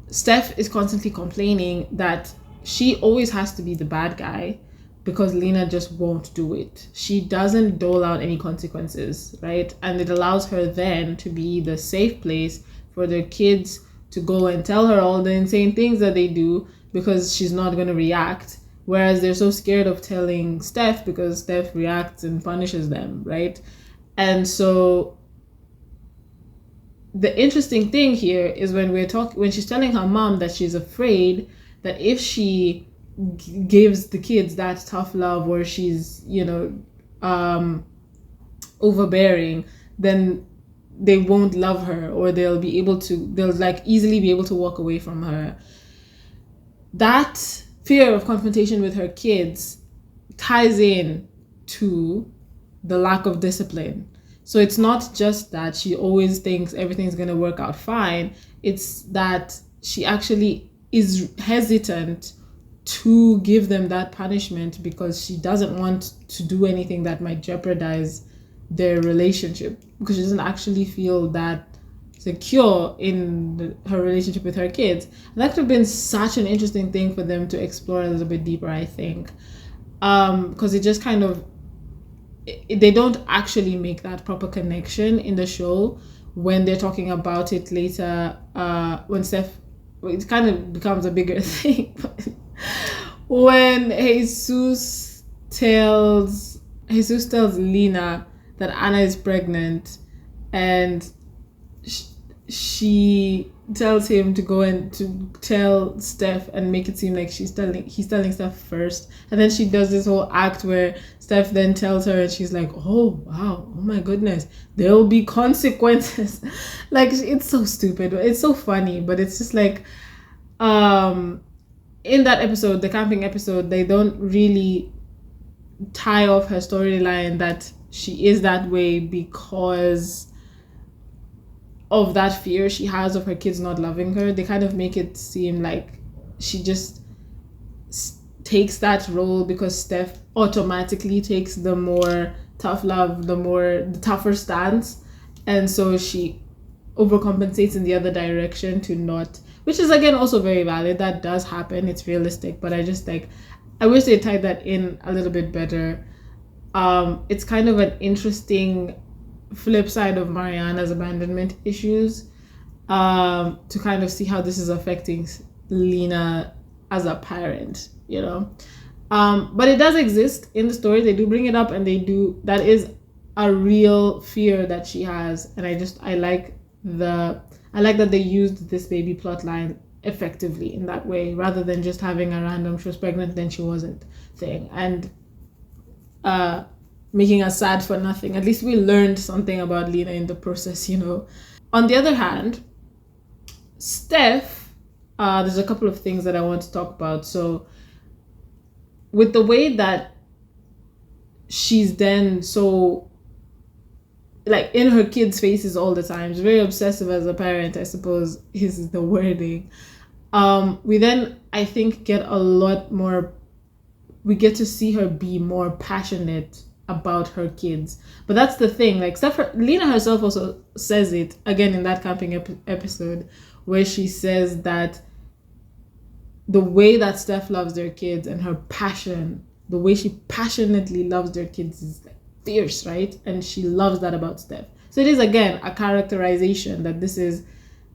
Steph is constantly complaining that she always has to be the bad guy because Lena just won't do it. She doesn't dole out any consequences, right? And it allows her then to be the safe place for their kids to go and tell her all the insane things that they do because she's not going to react. whereas they're so scared of telling Stef because Stef reacts and punishes them, right? And so the interesting thing here is when she's telling her mom that she's afraid that if she gives the kids that tough love, or she's, overbearing, then they won't love her, or they'll like easily be able to walk away from her. That fear of confrontation with her kids ties in to the lack of discipline. So it's not just that she always thinks everything's going to work out fine. It's that she actually is hesitant to give them that punishment because she doesn't want to do anything that might jeopardize their relationship, because she doesn't actually feel that secure in her relationship with her kids. And that could have been such an interesting thing for them to explore a little bit deeper, I think, because it just kind of, they don't actually make that proper connection in the show when they're talking about it later, when Steph, it kind of becomes a bigger thing. When Jesus tells Lena that Anna is pregnant, and she tells him to go and to tell Steph and make it seem like he's telling Steph first, and then she does this whole act where Steph then tells her, and she's like, oh wow, oh my goodness, there will be consequences. Like, it's so stupid, it's so funny, but it's just like, in that episode, the camping episode, they don't really tie off her storyline that she is that way because of that fear she has of her kids not loving her. They kind of make it seem like she just takes that role because Steph automatically takes the more tough love, the tougher stance, and so she overcompensates in the other direction to not, which is again also very valid. That does happen, it's realistic, but I just like, I wish they tied that in a little bit better. It's kind of an interesting flip side of Mariana's abandonment issues, to kind of see how this is affecting Lena as a parent, but it does exist in the story. They do bring it up, and that is a real fear that she has, and I like that they used this baby plot line effectively in that way, rather than just having a random she was pregnant then she wasn't thing, and making us sad for nothing. At least we learned something about Lena in the process, On the other hand, Steph, there's a couple of things that I want to talk about. So with the way that she's then so like in her kids' faces all the time, she's very obsessive as a parent, I suppose is the wording. We then, I think, get a lot more, we get to see her be more passionate about her kids. But that's the thing, like Lena herself also says it again in that camping episode, where she says that the way that Steph loves their kids and her passion, the way she passionately loves their kids is like fierce, right? And she loves that about Steph. So it is again a characterization that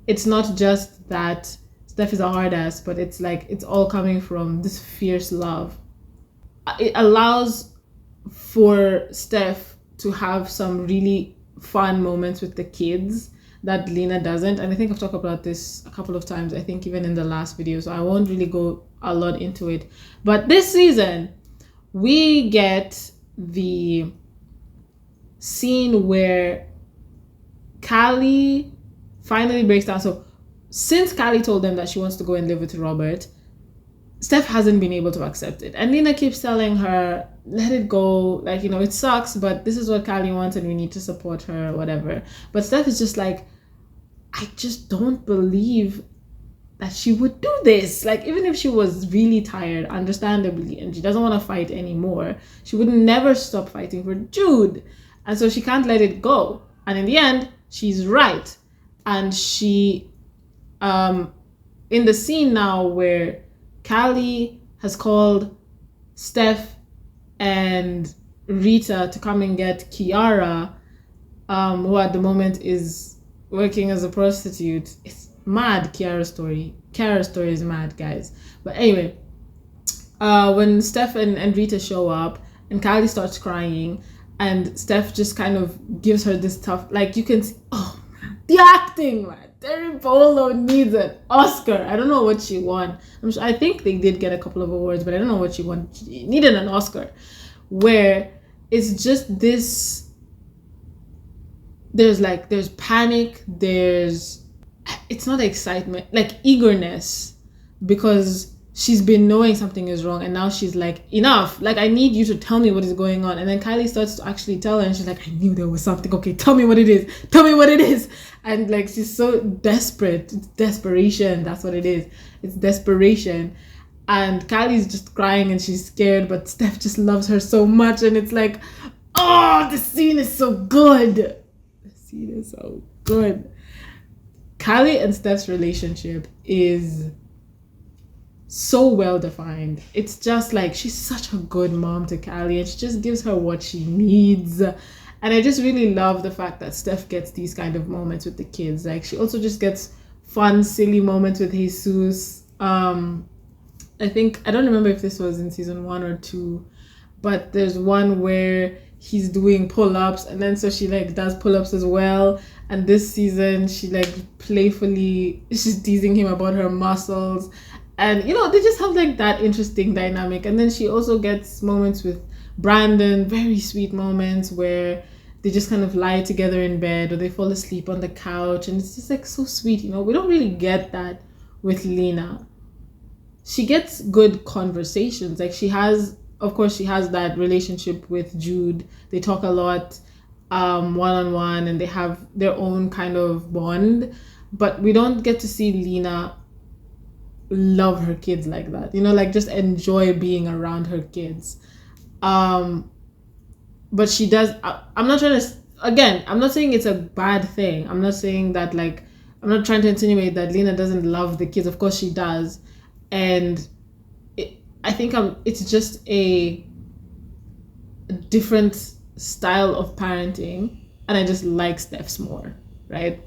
it's not just that Steph is a hard ass, but it's like it's all coming from this fierce love. It allows for Steph to have some really fun moments with the kids that Lena doesn't. And I think I've talked about this a couple of times, I think even in the last video, so I won't really go a lot into it. But this season, we get the scene where Callie finally breaks down. So since Callie told them that she wants to go and live with Robert, Steph hasn't been able to accept it. And Lena keeps telling her, let it go. Like, it sucks, but this is what Callie wants and we need to support her or whatever. But Steph is just like, I just don't believe that she would do this. Like, even if she was really tired, understandably, and she doesn't want to fight anymore, she would never stop fighting for Jude. And so she can't let it go. And in the end, she's right. And she, in the scene now where Callie has called Steph and Rita to come and get Kiara, who at the moment is working as a prostitute. It's mad, Kiara's story. Kiara's story is mad, guys. But anyway, when Steph and Rita show up and Kylie starts crying and Steph just kind of gives her this tough, like you can see, oh man, the acting, man. Teri Polo needs an Oscar. I don't know what she won. I think they did get a couple of awards, but I don't know what she won. She needed an Oscar. Where it's just this, there's panic, it's not excitement, like eagerness, because she's been knowing something is wrong and now she's like, enough, like I need you to tell me what is going on. And then Kylie starts to actually tell her and she's like, I knew there was something. Okay, tell me what it is. And like she's so desperate. It's desperation. That's what it is. It's desperation. And Kylie's just crying and she's scared, but Steph just loves her so much. And it's like, oh, the scene is so good. The scene is so good. Kylie and Steph's relationship is so well defined. It's just like, she's such a good mom to Kylie and she just gives her what she needs. And I just really love the fact that Steph gets these kind of moments with the kids. Like she also just gets fun, silly moments with Jesus. I don't remember if this was in season 1 or 2, but there's one where he's doing pull-ups and then so she like does pull-ups as well. And this season she like playfully, she's teasing him about her muscles. And, you know, they just have like that interesting dynamic. And then she also gets moments with Brandon, very sweet moments where they just kind of lie together in bed or they fall asleep on the couch. And it's just like so sweet, you know. We don't really get that with Lena. She gets good conversations. Like she has that relationship with Jude. They talk a lot one-on-one and they have their own kind of bond. But we don't get to see Lena love her kids like that, you know, like just enjoy being around her kids. But she does. I'm not trying to, again, I'm not saying it's a bad thing. I'm not saying that, like, I'm not trying to insinuate that Lena doesn't love the kids. Of course she does. And I think it's just a different style of parenting. And I just like Steph's more, right?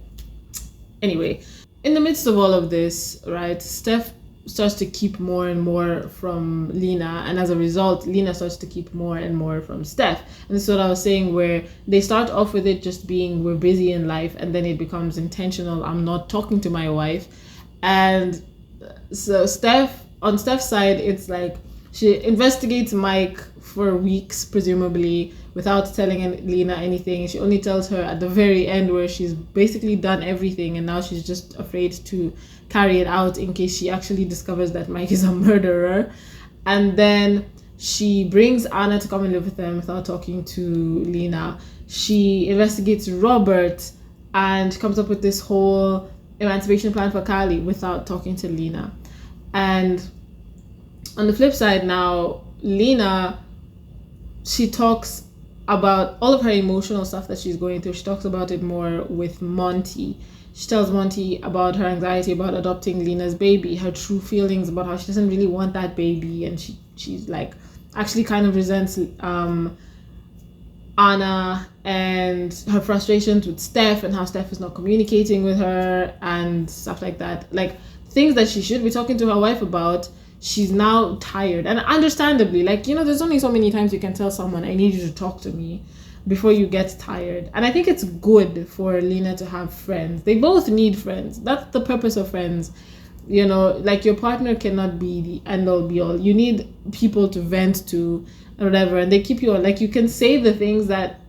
Anyway, in the midst of all of this, right, Steph starts to keep more and more from Lena, and as a result, Lena starts to keep more and more from Steph. And this is what I was saying, where they start off with it just being, we're busy in life, and then it becomes intentional, I'm not talking to my wife. And so on Steph's side, it's like she investigates Mike for weeks, presumably, without telling Lena anything. She only tells her at the very end where she's basically done everything and now she's just afraid to carry it out in case she actually discovers that Mike is a murderer. And then she brings Anna to come and live with them without talking to Lena. She investigates Robert and comes up with this whole emancipation plan for Kylie without talking to Lena. And on the flip side now, Lena, she talks about all of her emotional stuff that she's going through. She talks about it more with Monty. She tells Monty about her anxiety about adopting Lena's baby, her true feelings about how she doesn't really want that baby, and she's like actually kind of resents Anna and her frustrations with Steph and how Steph is not communicating with her and stuff like that. Like things that she should be talking to her wife about. She's now tired, and understandably, like, you know, there's only so many times you can tell someone, I need you to talk to me, before you get tired. And I think it's good for Lena to have friends. They both need friends. That's the purpose of friends. You know, like, your partner cannot be the end all be all. You need people to vent to and whatever, and they keep you on. Like, you can say the things that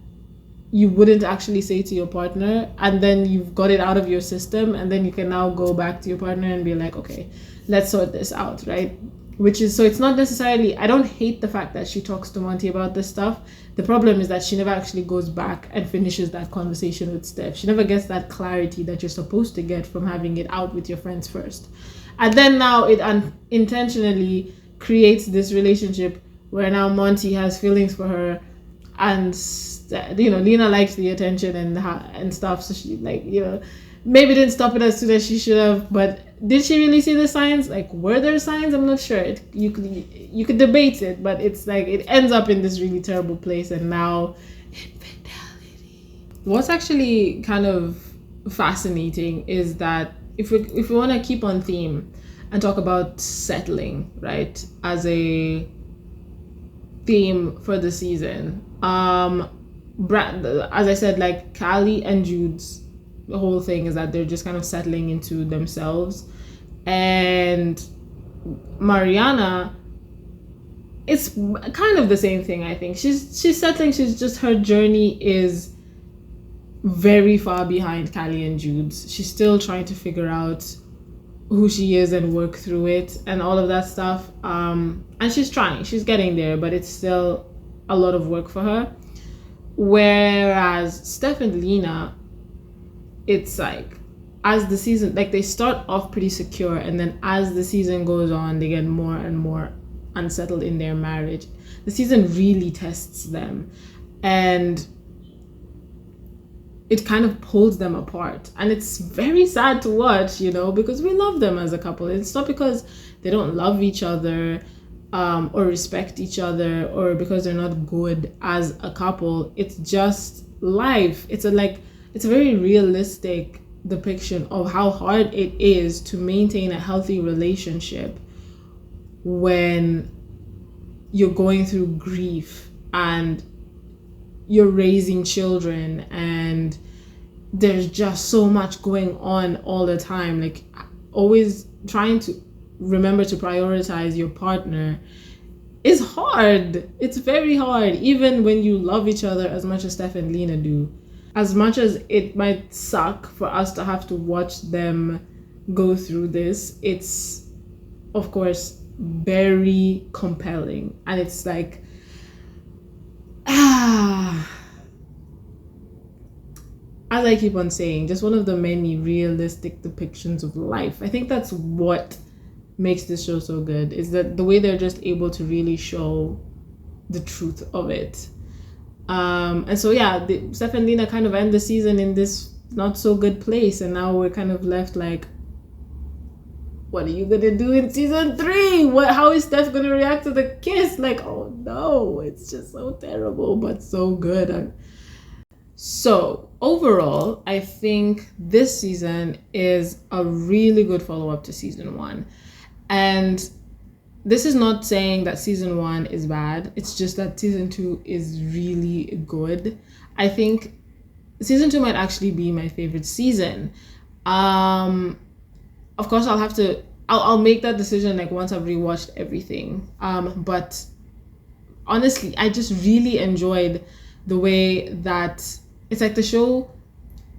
you wouldn't actually say to your partner, and then you've got it out of your system, and then you can now go back to your partner and be like, okay, let's sort this out, right? Which is, so it's not necessarily, I don't hate the fact that she talks to Monty about this stuff. The problem is that she never actually goes back and finishes that conversation with Steph. She never gets that clarity that you're supposed to get from having it out with your friends first. And then now it unintentionally creates this relationship where now Monty has feelings for her, and, you know, Lena likes the attention and stuff. So she, like, you know, maybe didn't stop it as soon as she should have, but did she really see the signs? Like, were there signs? I'm not sure. You could debate it, but it's like it ends up in this really terrible place, and now infidelity. What's actually kind of fascinating is that if we want to keep on theme and talk about settling, right, as a theme for the season. As I said, like Callie and Jude's, the whole thing is that they're just kind of settling into themselves, and Mariana, it's kind of the same thing. I think she's settling. She's just, her journey is very far behind Callie and Jude's. She's still trying to figure out who she is and work through it and all of that stuff. And she's trying. She's getting there, but it's still a lot of work for her. Whereas Stef and Lena, it's like, as the season, like they start off pretty secure, and then as the season goes on, they get more and more unsettled in their marriage. The season really tests them, and it kind of pulls them apart, and it's very sad to watch, you know, because we love them as a couple. It's not because they don't love each other or respect each other, or because they're not good as a couple. It's just life. It's a very realistic depiction of how hard it is to maintain a healthy relationship when you're going through grief and you're raising children and there's just so much going on all the time. Like, always trying to remember to prioritize your partner is hard. It's very hard, even when you love each other as much as Stef and Lena do. As much as it might suck for us to have to watch them go through this, it's, of course, very compelling. And it's like, as I keep on saying, just one of the many realistic depictions of life. I think that's what makes this show so good, is that the way they're just able to really show the truth of it. And so yeah, Stef and Lena kind of end the season in this not so good place, and now we're kind of left like, what are you gonna do in season 3? How is Steph gonna react to the kiss? Like, oh no, it's just so terrible, but so good. So overall, I think this season is a really good follow-up to season 1. And this is not saying that season 1 is bad. It's just that season 2 is really good. I think season 2 might actually be my favorite season. Of course, I'll make that decision like once I've rewatched everything. But honestly, I just really enjoyed the way that it's like the show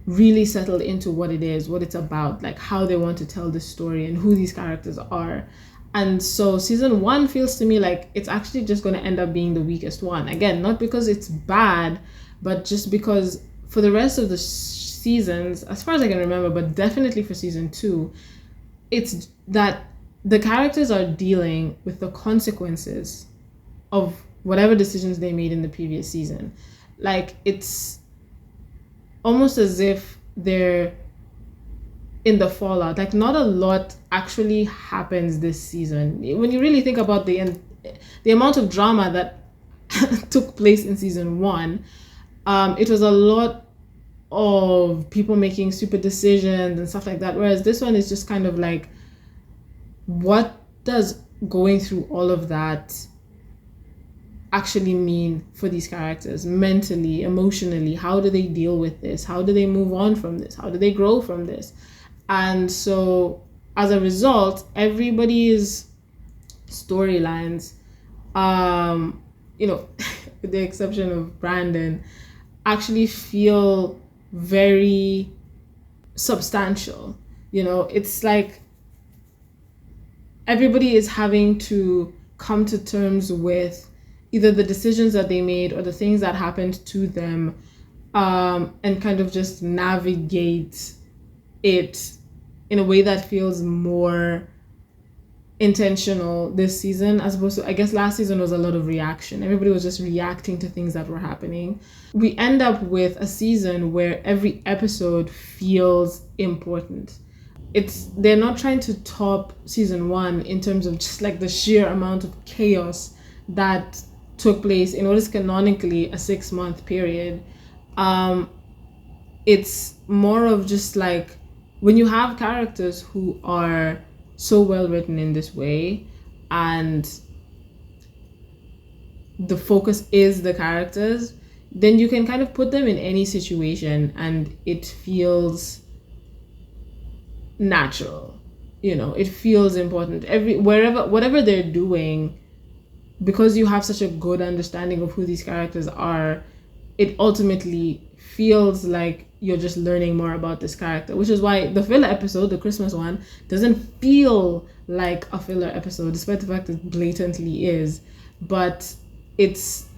really settled into what it is, what it's about, like how they want to tell this story and who these characters are. And so season 1 feels to me like it's actually just going to end up being the weakest one. Again, not because it's bad, but just because for the rest of the seasons, as far as I can remember, but definitely for season 2, it's that the characters are dealing with the consequences of whatever decisions they made in the previous season. Like, it's almost as if they're in the fallout. Like, not a lot actually happens this season. When you really think about the amount of drama that took place in season 1, it was a lot of people making stupid decisions and stuff like that. Whereas this one is just kind of like, what does going through all of that actually mean for these characters mentally, emotionally? How do they deal with this? How do they move on from this? How do they grow from this? And so as a result, everybody's storylines, with the exception of Brandon, actually feel very substantial. It's like everybody is having to come to terms with either the decisions that they made or the things that happened to them, and kind of just navigate it in a way that feels more intentional this season, as opposed to, I guess last season was a lot of reaction. Everybody was just reacting to things that were happening. We end up with a season where every episode feels important. They're not trying to top season 1 in terms of just like the sheer amount of chaos that took place in what is canonically a 6-month period. It's more of just like, when you have characters who are so well written in this way, and the focus is the characters, then you can kind of put them in any situation and it feels natural. It feels important. Whatever they're doing, because you have such a good understanding of who these characters are, it ultimately feels like you're just learning more about this character, which is why the filler episode, the Christmas one, doesn't feel like a filler episode, despite the fact it blatantly is. But it's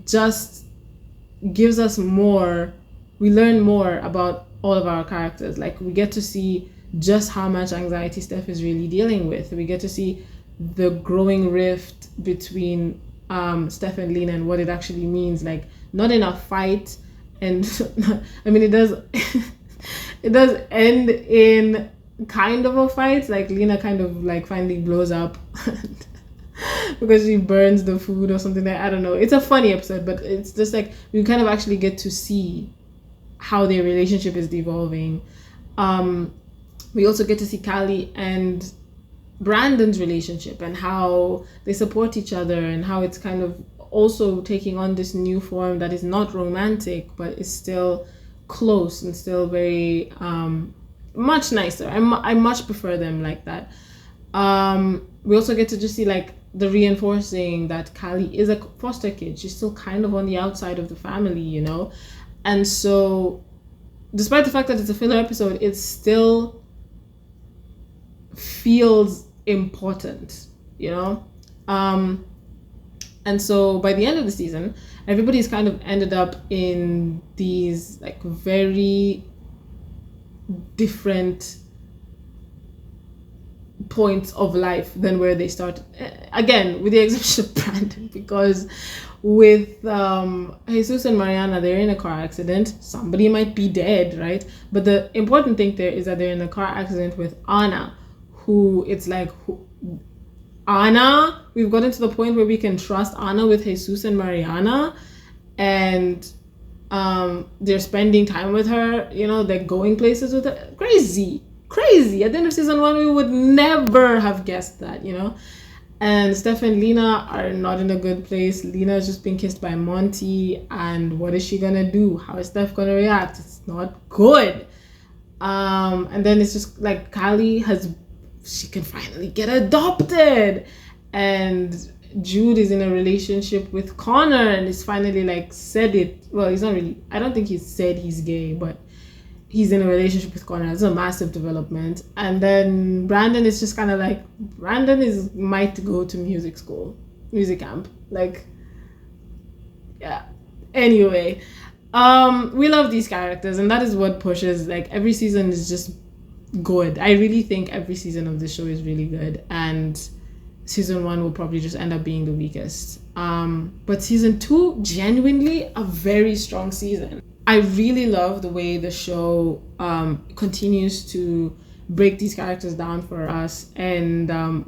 just gives us more. We learn more about all of our characters. Like, we get to see just how much anxiety Steph is really dealing with. We get to see the growing rift between Steph and Lena and what it actually means. Like, not in a fight, and I mean, it does it does end in kind of a fight. Like, Lena kind of like finally blows up because she burns the food or something. I don't know. It's a funny episode, but it's just like we kind of actually get to see how their relationship is devolving. We also get to see Callie and Brandon's relationship and how they support each other, and how it's kind of also taking on this new form that is not romantic but is still close and still very much nicer. I much prefer them like that. We also get to just see like the reinforcing that Callie is a foster kid. She's still kind of on the outside of the family, and so despite the fact that it's a filler episode, it still feels important, and so by the end of the season, everybody's kind of ended up in these like very different points of life than where they started, again with the exception of Brandon, because with Jesus and Mariana, they're in a car accident. Somebody might be dead, right? But the important thing there is that they're in a car accident with Anna, who it's like, Anna, we've gotten to the point where we can trust Anna with Jesus and Mariana, and they're spending time with her, they're going places with her. Crazy. At the end of season 1, we would never have guessed that, And Steph and Lena are not in a good place. Lena is just being kissed by Monty, and what is she gonna do? How is Steph gonna react? It's not good. And then it's just like she can finally get adopted, and Jude is in a relationship with Connor and is finally like said it. Well, he's not really. I don't think he said he's gay, but he's in a relationship with Connor. It's a massive development. And then Brandon is just kind of like, might go to music camp. Like, yeah. Anyway, we love these characters, and that is what pushes. Like, every season is just good. I really think every season of this show is really good, and season 1 will probably just end up being the weakest. But season 2, genuinely a very strong season. I really love the way the show continues to break these characters down for us and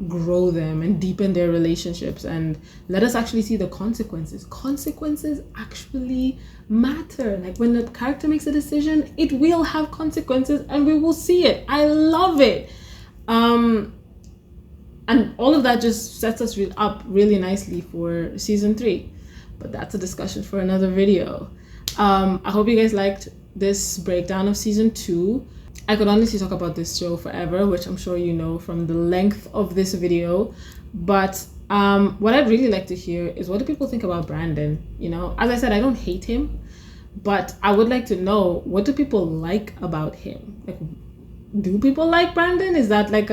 grow them and deepen their relationships and let us actually see the consequences. Consequences actually matter. Like, when a character makes a decision, it will have consequences and we will see it. I love it. And all of that just sets us up really nicely for season 3. But that's a discussion for another video. I hope you guys liked this breakdown of season 2. I could honestly talk about this show forever, which I'm sure you know from the length of this video. But what I'd really like to hear is, what do people think about Brandon? As I said, I don't hate him, but I would like to know, what do people like about him? Like, do people like Brandon? Is that like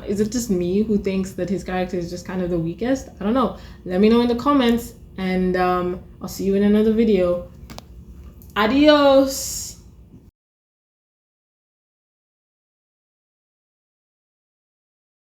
is it just me who thinks that his character is just kind of the weakest? I don't know. Let me know in the comments, and I'll see you in another video. Adios.